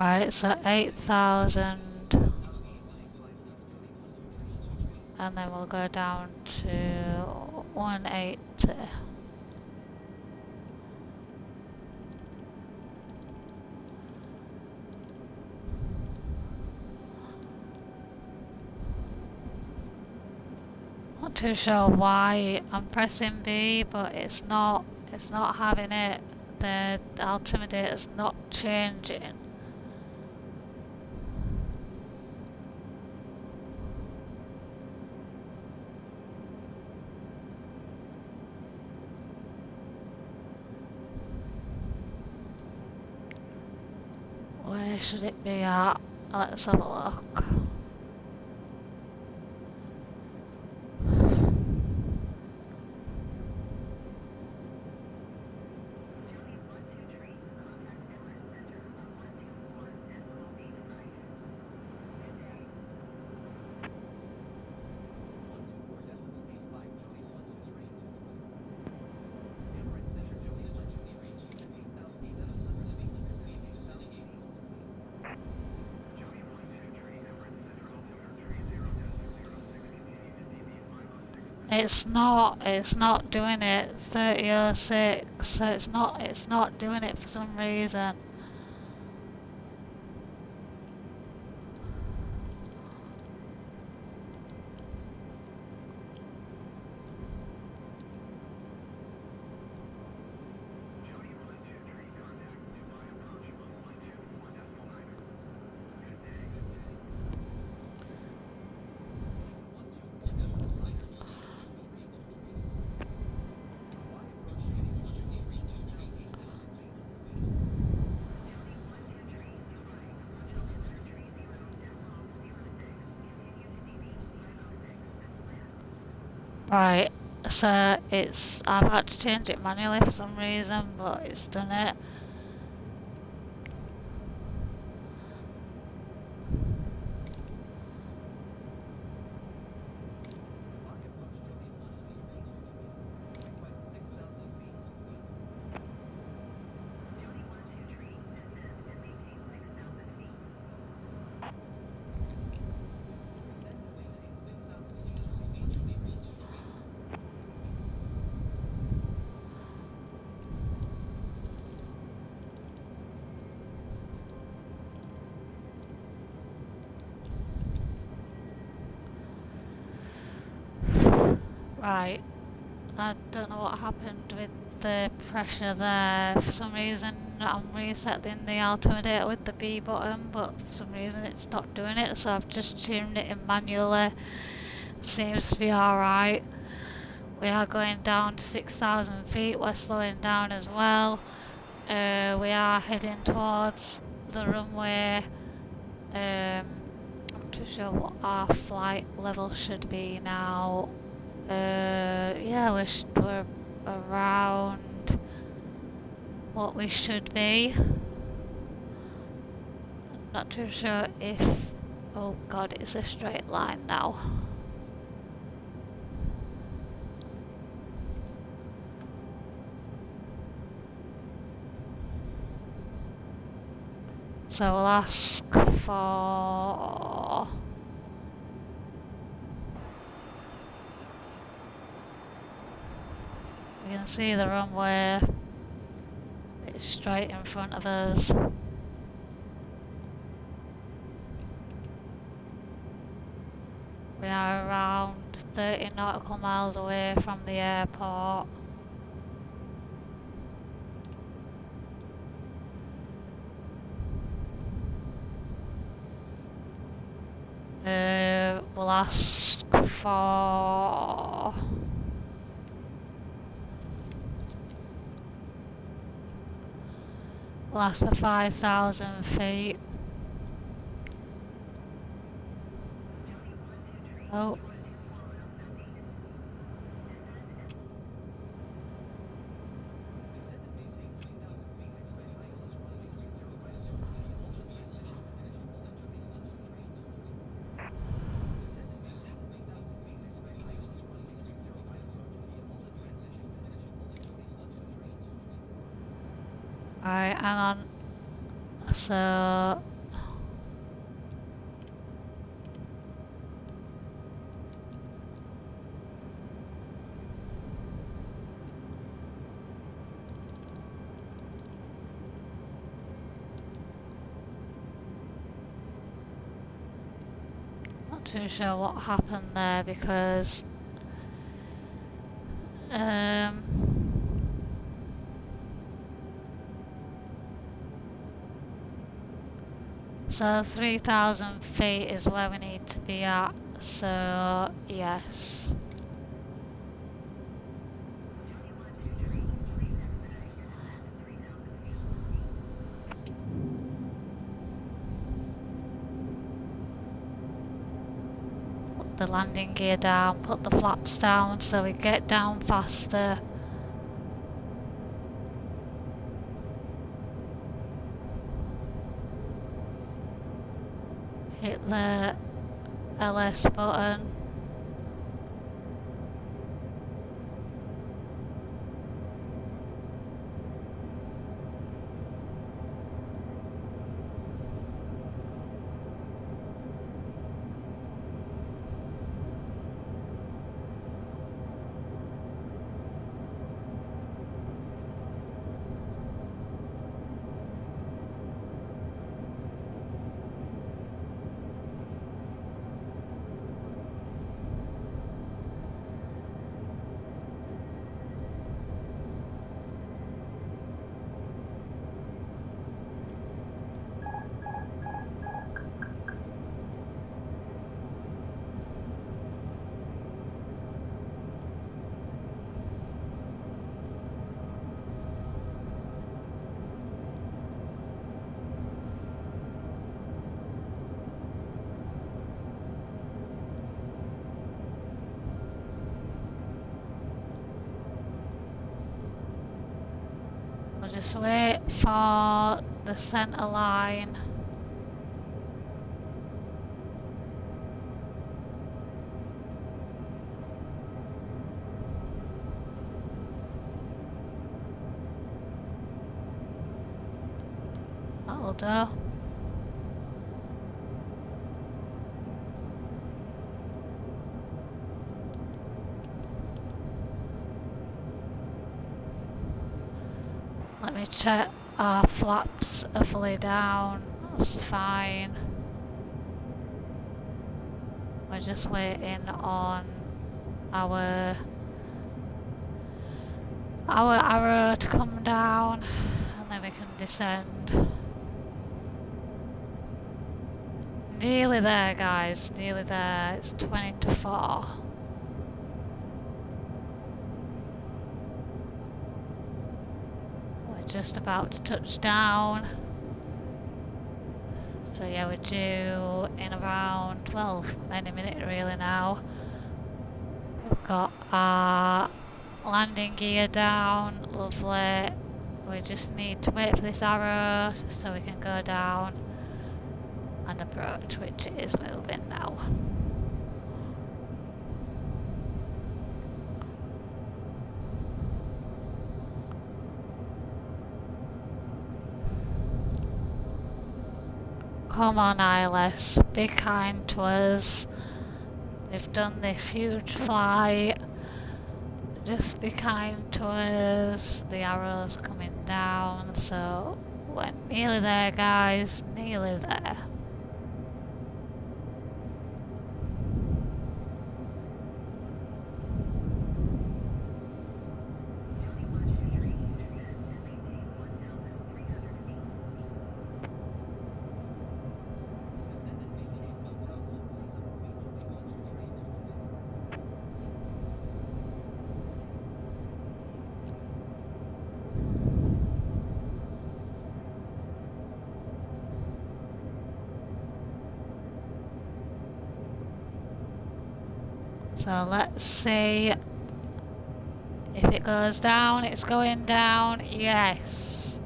Right, so 8,000. And then we'll go down to 180. Not too sure why I'm pressing B, but it's not having it. The altimeter is not changing. Where should it be at? Let's have a look. It's not doing it. 3006, so it's not doing it for some reason. Right, so I've had to change it manually for some reason, but it's done it. Right. I don't know what happened with the pressure there. For some reason I'm resetting the altimeter with the B button, but for some reason it's not doing it, so I've just tuned it in manually. Seems to be alright. We are going down to 6,000 feet, we're slowing down as well. We are heading towards the runway. I'm not too sure what our flight level should be now. Yeah, we're around what we should be. I'm not too sure if... Oh god, it's a straight line now. So we'll ask for... We can see the runway. It's straight in front of us. We are around 30 nautical miles away from the airport. We'll ask for... We'll ask for 5,000 feet. Oh. Alright, hang on. So... Not too sure what happened there because... So 3,000 feet is where we need to be at, so yes. Put the landing gear down, put the flaps down so we get down faster. Hit the LS button. We'll just wait for the centre line. That'll do. Let me check our flaps are fully down. That's fine. We're just waiting on our our arrow to come down and then we can descend. Nearly there, guys, nearly there. It's 20 to 4. We're just about to touch down. So yeah, we're due in around, well, any minute really now. We've got our landing gear down, lovely. We just need to wait for this arrow so we can go down and approach, which it is moving now. Come on, Ilis, be kind to us. We've done this huge flight. Just be kind to us. The arrow's coming down, so we're nearly there, guys. Nearly there. So let's see if it goes down. It's going down. Yes.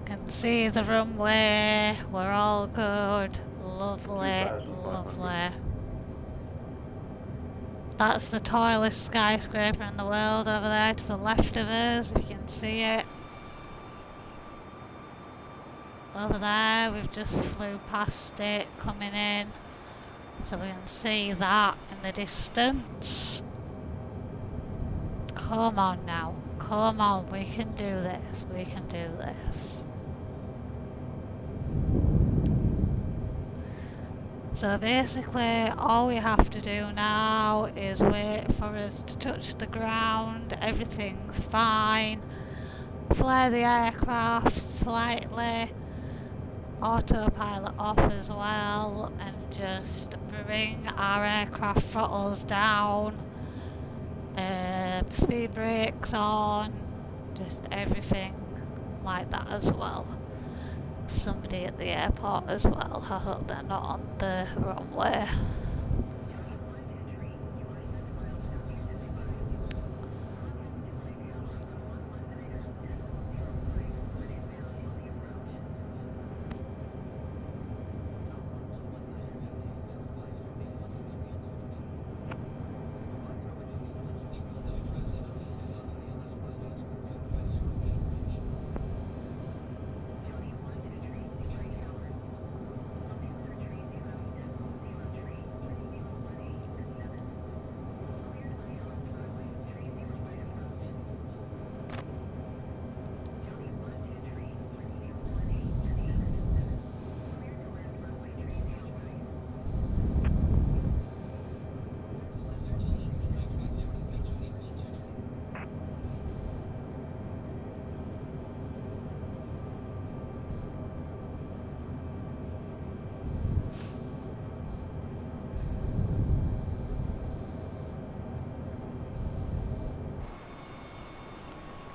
Can see the runway. We're all good. Lovely, lovely. That's the tallest skyscraper in the world over there to the left of us, if you can see it. Over there, we've just flew past it, coming in. So we can see that in the distance. Come on now, come on, we can do this, we can do this. So basically all we have to do now is wait for us to touch the ground, everything's fine. Flare the aircraft slightly, autopilot off as well, and just bring our aircraft throttles down, speed brakes on, just everything like that as well. Somebody at the airport as well. I hope they're not on the runway.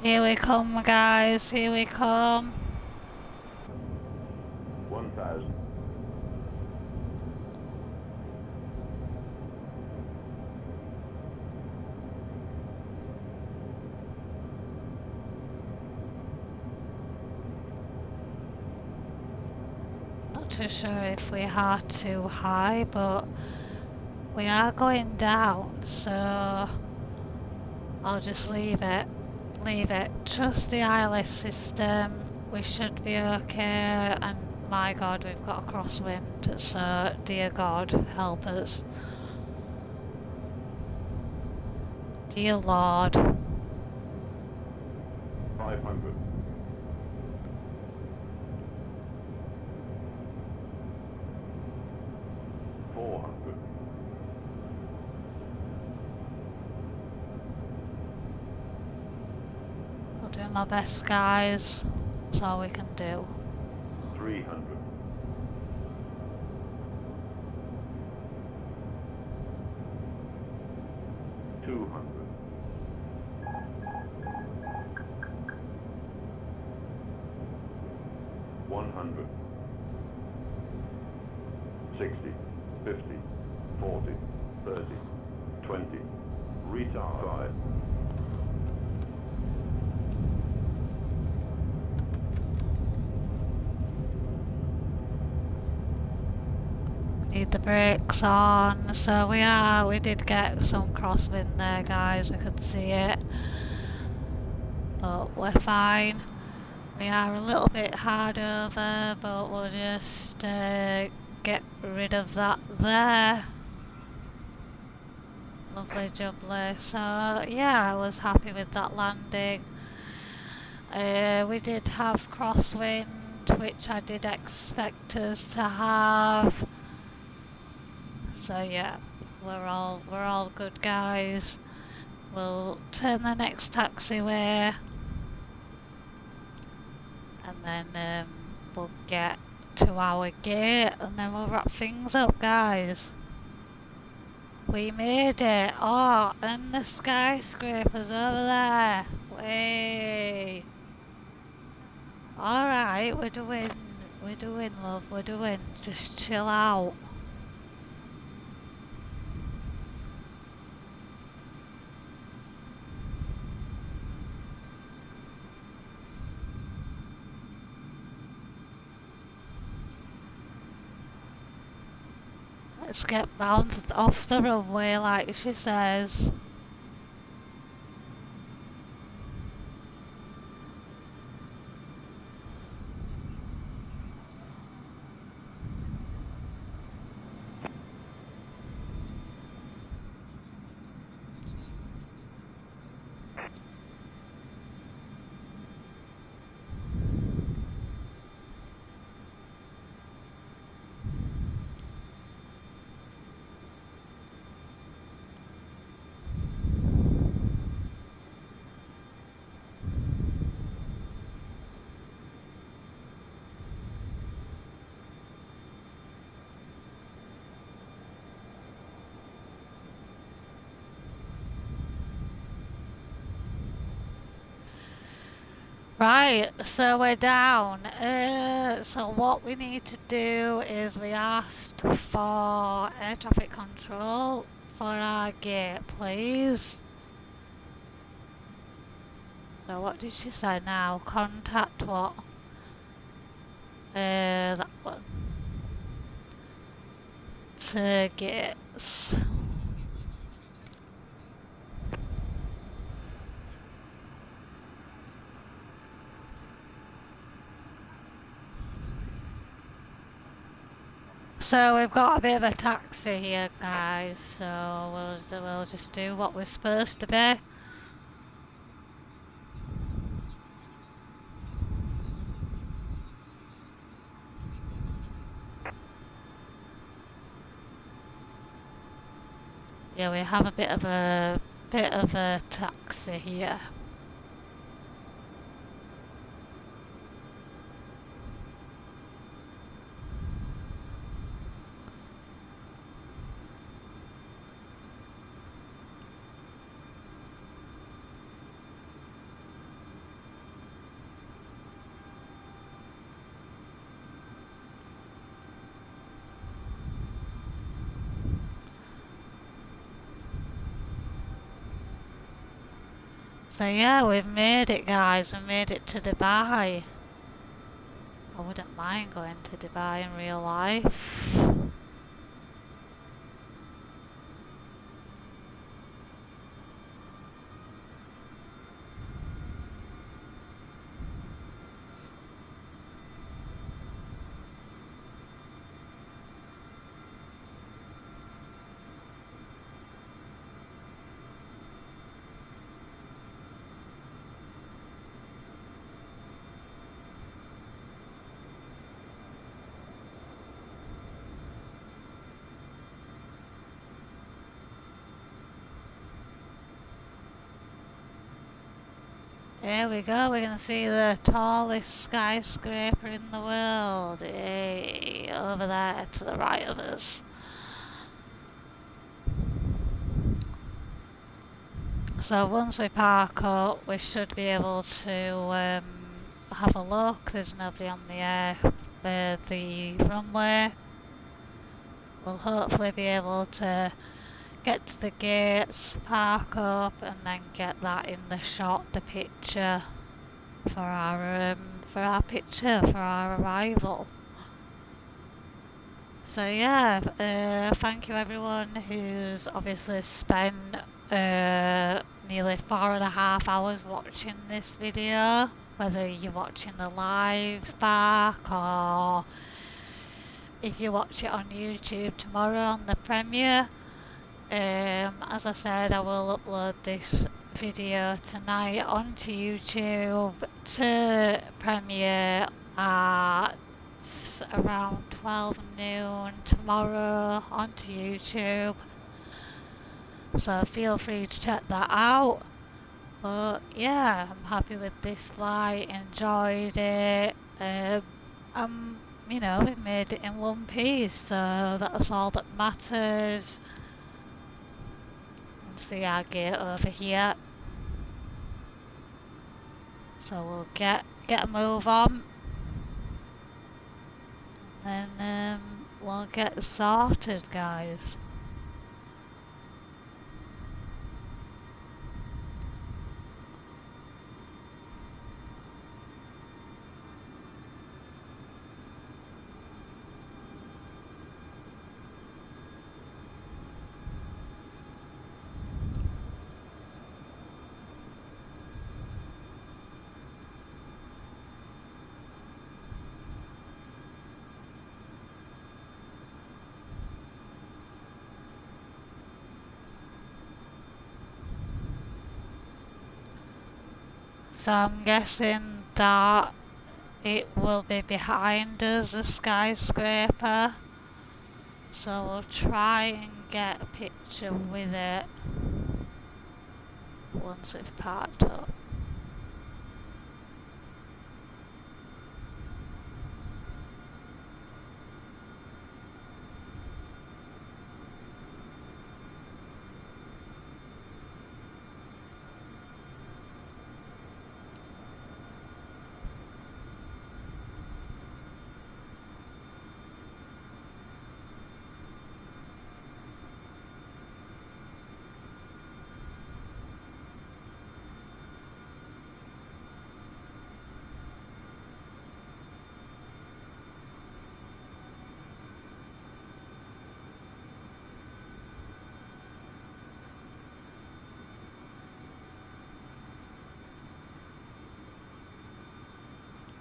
Here we come, guys, here we come. 1,000. Not too sure if we are too high, but we are going down, so I'll just leave it. Leave it. Trust the ILS system. We should be okay. And my God, we've got a crosswind. So, dear God, help us. Dear Lord. 500. 400. I'll do my best, guys. That's all we can do. 300. 200. 100. 60. 50. 40. 30. 20. Retard. 5. Need the brakes on. So we did get some crosswind there, guys. We could see it. But we're fine. We are a little bit hard over, but we'll just get rid of that there. Lovely jubbly. So yeah, I was happy with that landing. We did have crosswind, which I did expect us to have. So yeah, we're all good, guys. We'll turn the next taxiway, and then we'll get to our gate, and then we'll wrap things up, guys. We made it! Oh, and the skyscraper's over there! Way! Alright, we're doing, love, we're doing. Just chill out. Let's get bounced off the runway like she says. Right, so we're down. So what we need to do is we asked for air traffic control for our gate, please. So what did she say now? Contact what? That one. To gates. So we've got a bit of a taxi here, guys, so we'll just do what we're supposed to be. Yeah, we have a bit of a taxi here. So yeah, we've made it, guys. We made it to Dubai. I wouldn't mind going to Dubai in real life. Here we go, we're gonna see the tallest skyscraper in the world. Hey, over there to the right of us. So once we park up, we should be able to have a look. There's nobody on the runway. We'll hopefully be able to get to the gates, park up, and then get that in the shot, the picture for our picture for our arrival. So yeah, thank you everyone who's obviously spent nearly 4.5 hours watching this video, whether you're watching the live back or if you watch it on YouTube tomorrow on the premiere. As I said, I will upload this video tonight onto YouTube to premiere at around 12 noon tomorrow onto YouTube, so feel free to check that out. But yeah, I'm happy with this flight, enjoyed it. We made it in one piece, so that's all that matters. And see our gate over here, so we'll get a move on. And we'll get sorted, guys. So I'm guessing that it will be behind us, the skyscraper. So we'll try and get a picture with it once we've parked up.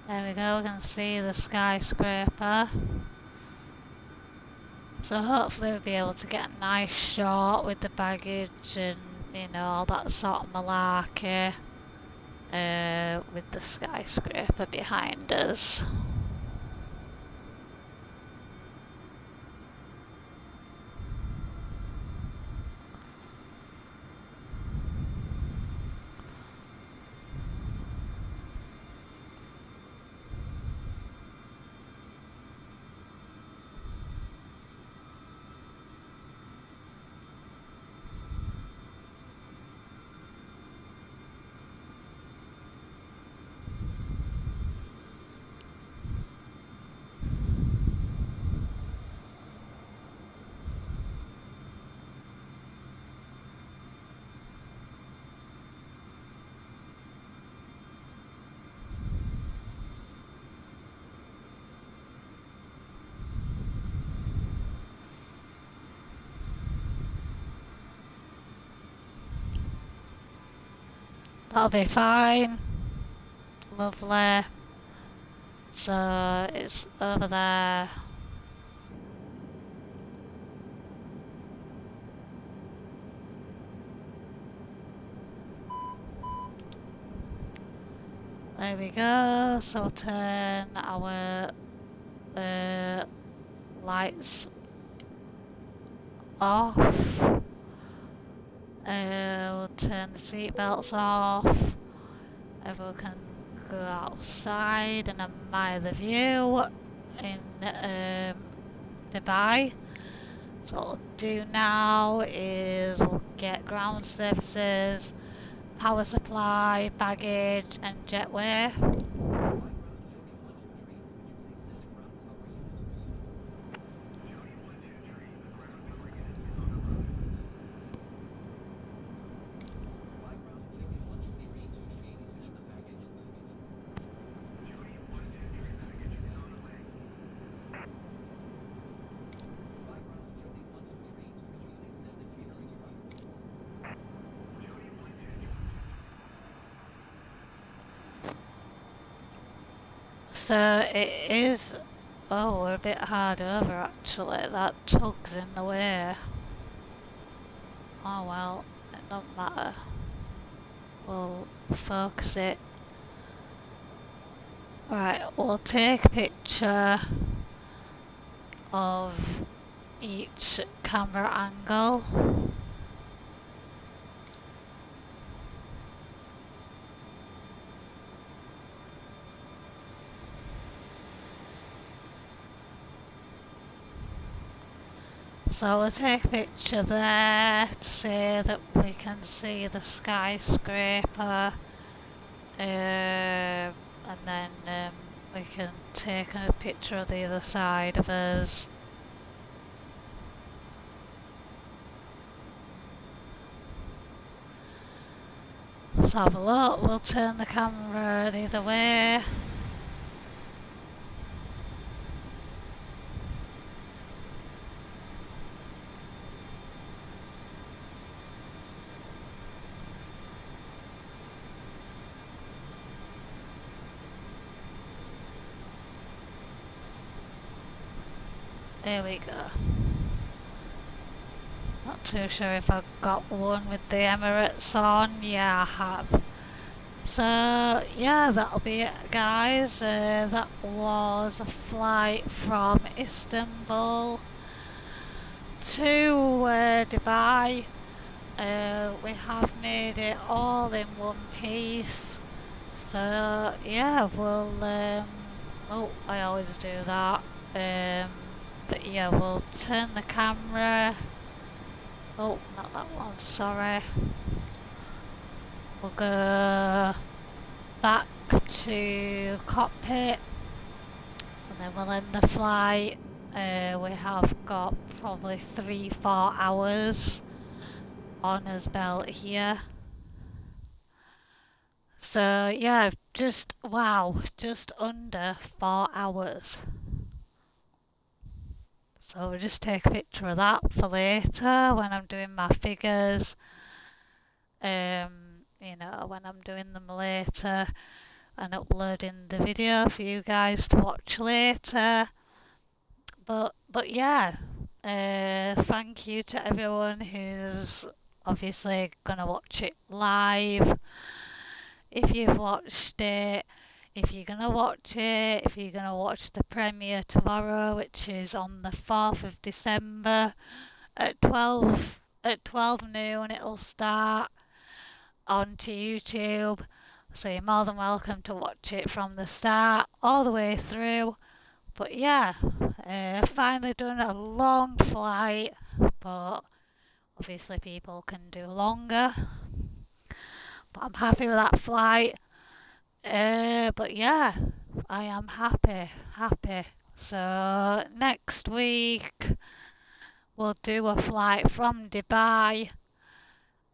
There we go, we can see the skyscraper. So hopefully we'll be able to get a nice shot with the baggage and, all that sort of malarkey, with the skyscraper behind us. That'll be fine. Lovely. So it's over there. There we go. So we'll turn our lights off. We'll turn the seat belts off. everyone can go outside and admire the view in Dubai. So what we'll do now is we'll get ground services, power supply, baggage and jetway. So it is, oh, we're a bit hard over actually, that tug's in the way. Oh well, it don't matter. We'll focus it. Right, we'll take a picture of each camera angle. So we'll take a picture there to say that we can see the skyscraper, and then we can take a picture of the other side of us. Let's have a look, we'll turn the camera the other way. There we go. Not too sure if I've got one with the Emirates on. Yeah, I have. So, yeah, that'll be it, guys. That was a flight from Istanbul to Dubai. We have made it all in one piece. So, yeah, we'll... oh, I always do that. But yeah, we'll turn the camera. Oh, not that one, sorry. We'll go back to cockpit and then we'll end the flight. We have got probably 3-4 hours on his belt here. So yeah, just wow, just under 4 hours. So we'll just take a picture of that for later when I'm doing my figures. You know, when I'm doing them later and uploading the video for you guys to watch later. But yeah, thank you to everyone who's obviously gonna watch it live. If you've watched it, if you're gonna watch it, if you're gonna watch the premiere tomorrow, which is on the 4th of December at 12 noon, it'll start onto YouTube. So you're more than welcome to watch it from the start all the way through. But yeah, finally done a long flight, but obviously people can do longer. But I'm happy with that flight. But yeah, I am happy. So next week we'll do a flight from Dubai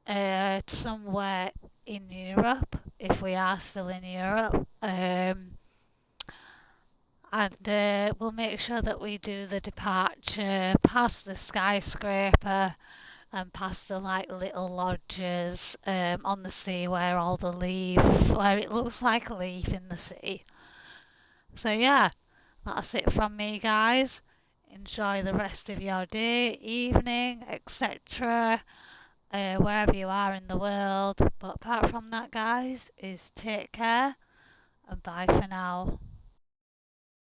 to somewhere in Europe, if we are still in Europe. And we'll make sure that we do the departure past the skyscraper and past the like little lodges on the sea where all the where it looks like a leaf in the sea. So yeah, that's it from me, guys. Enjoy the rest of your day, evening, etc. Wherever you are in the world. But apart from that, guys, is take care and bye for now.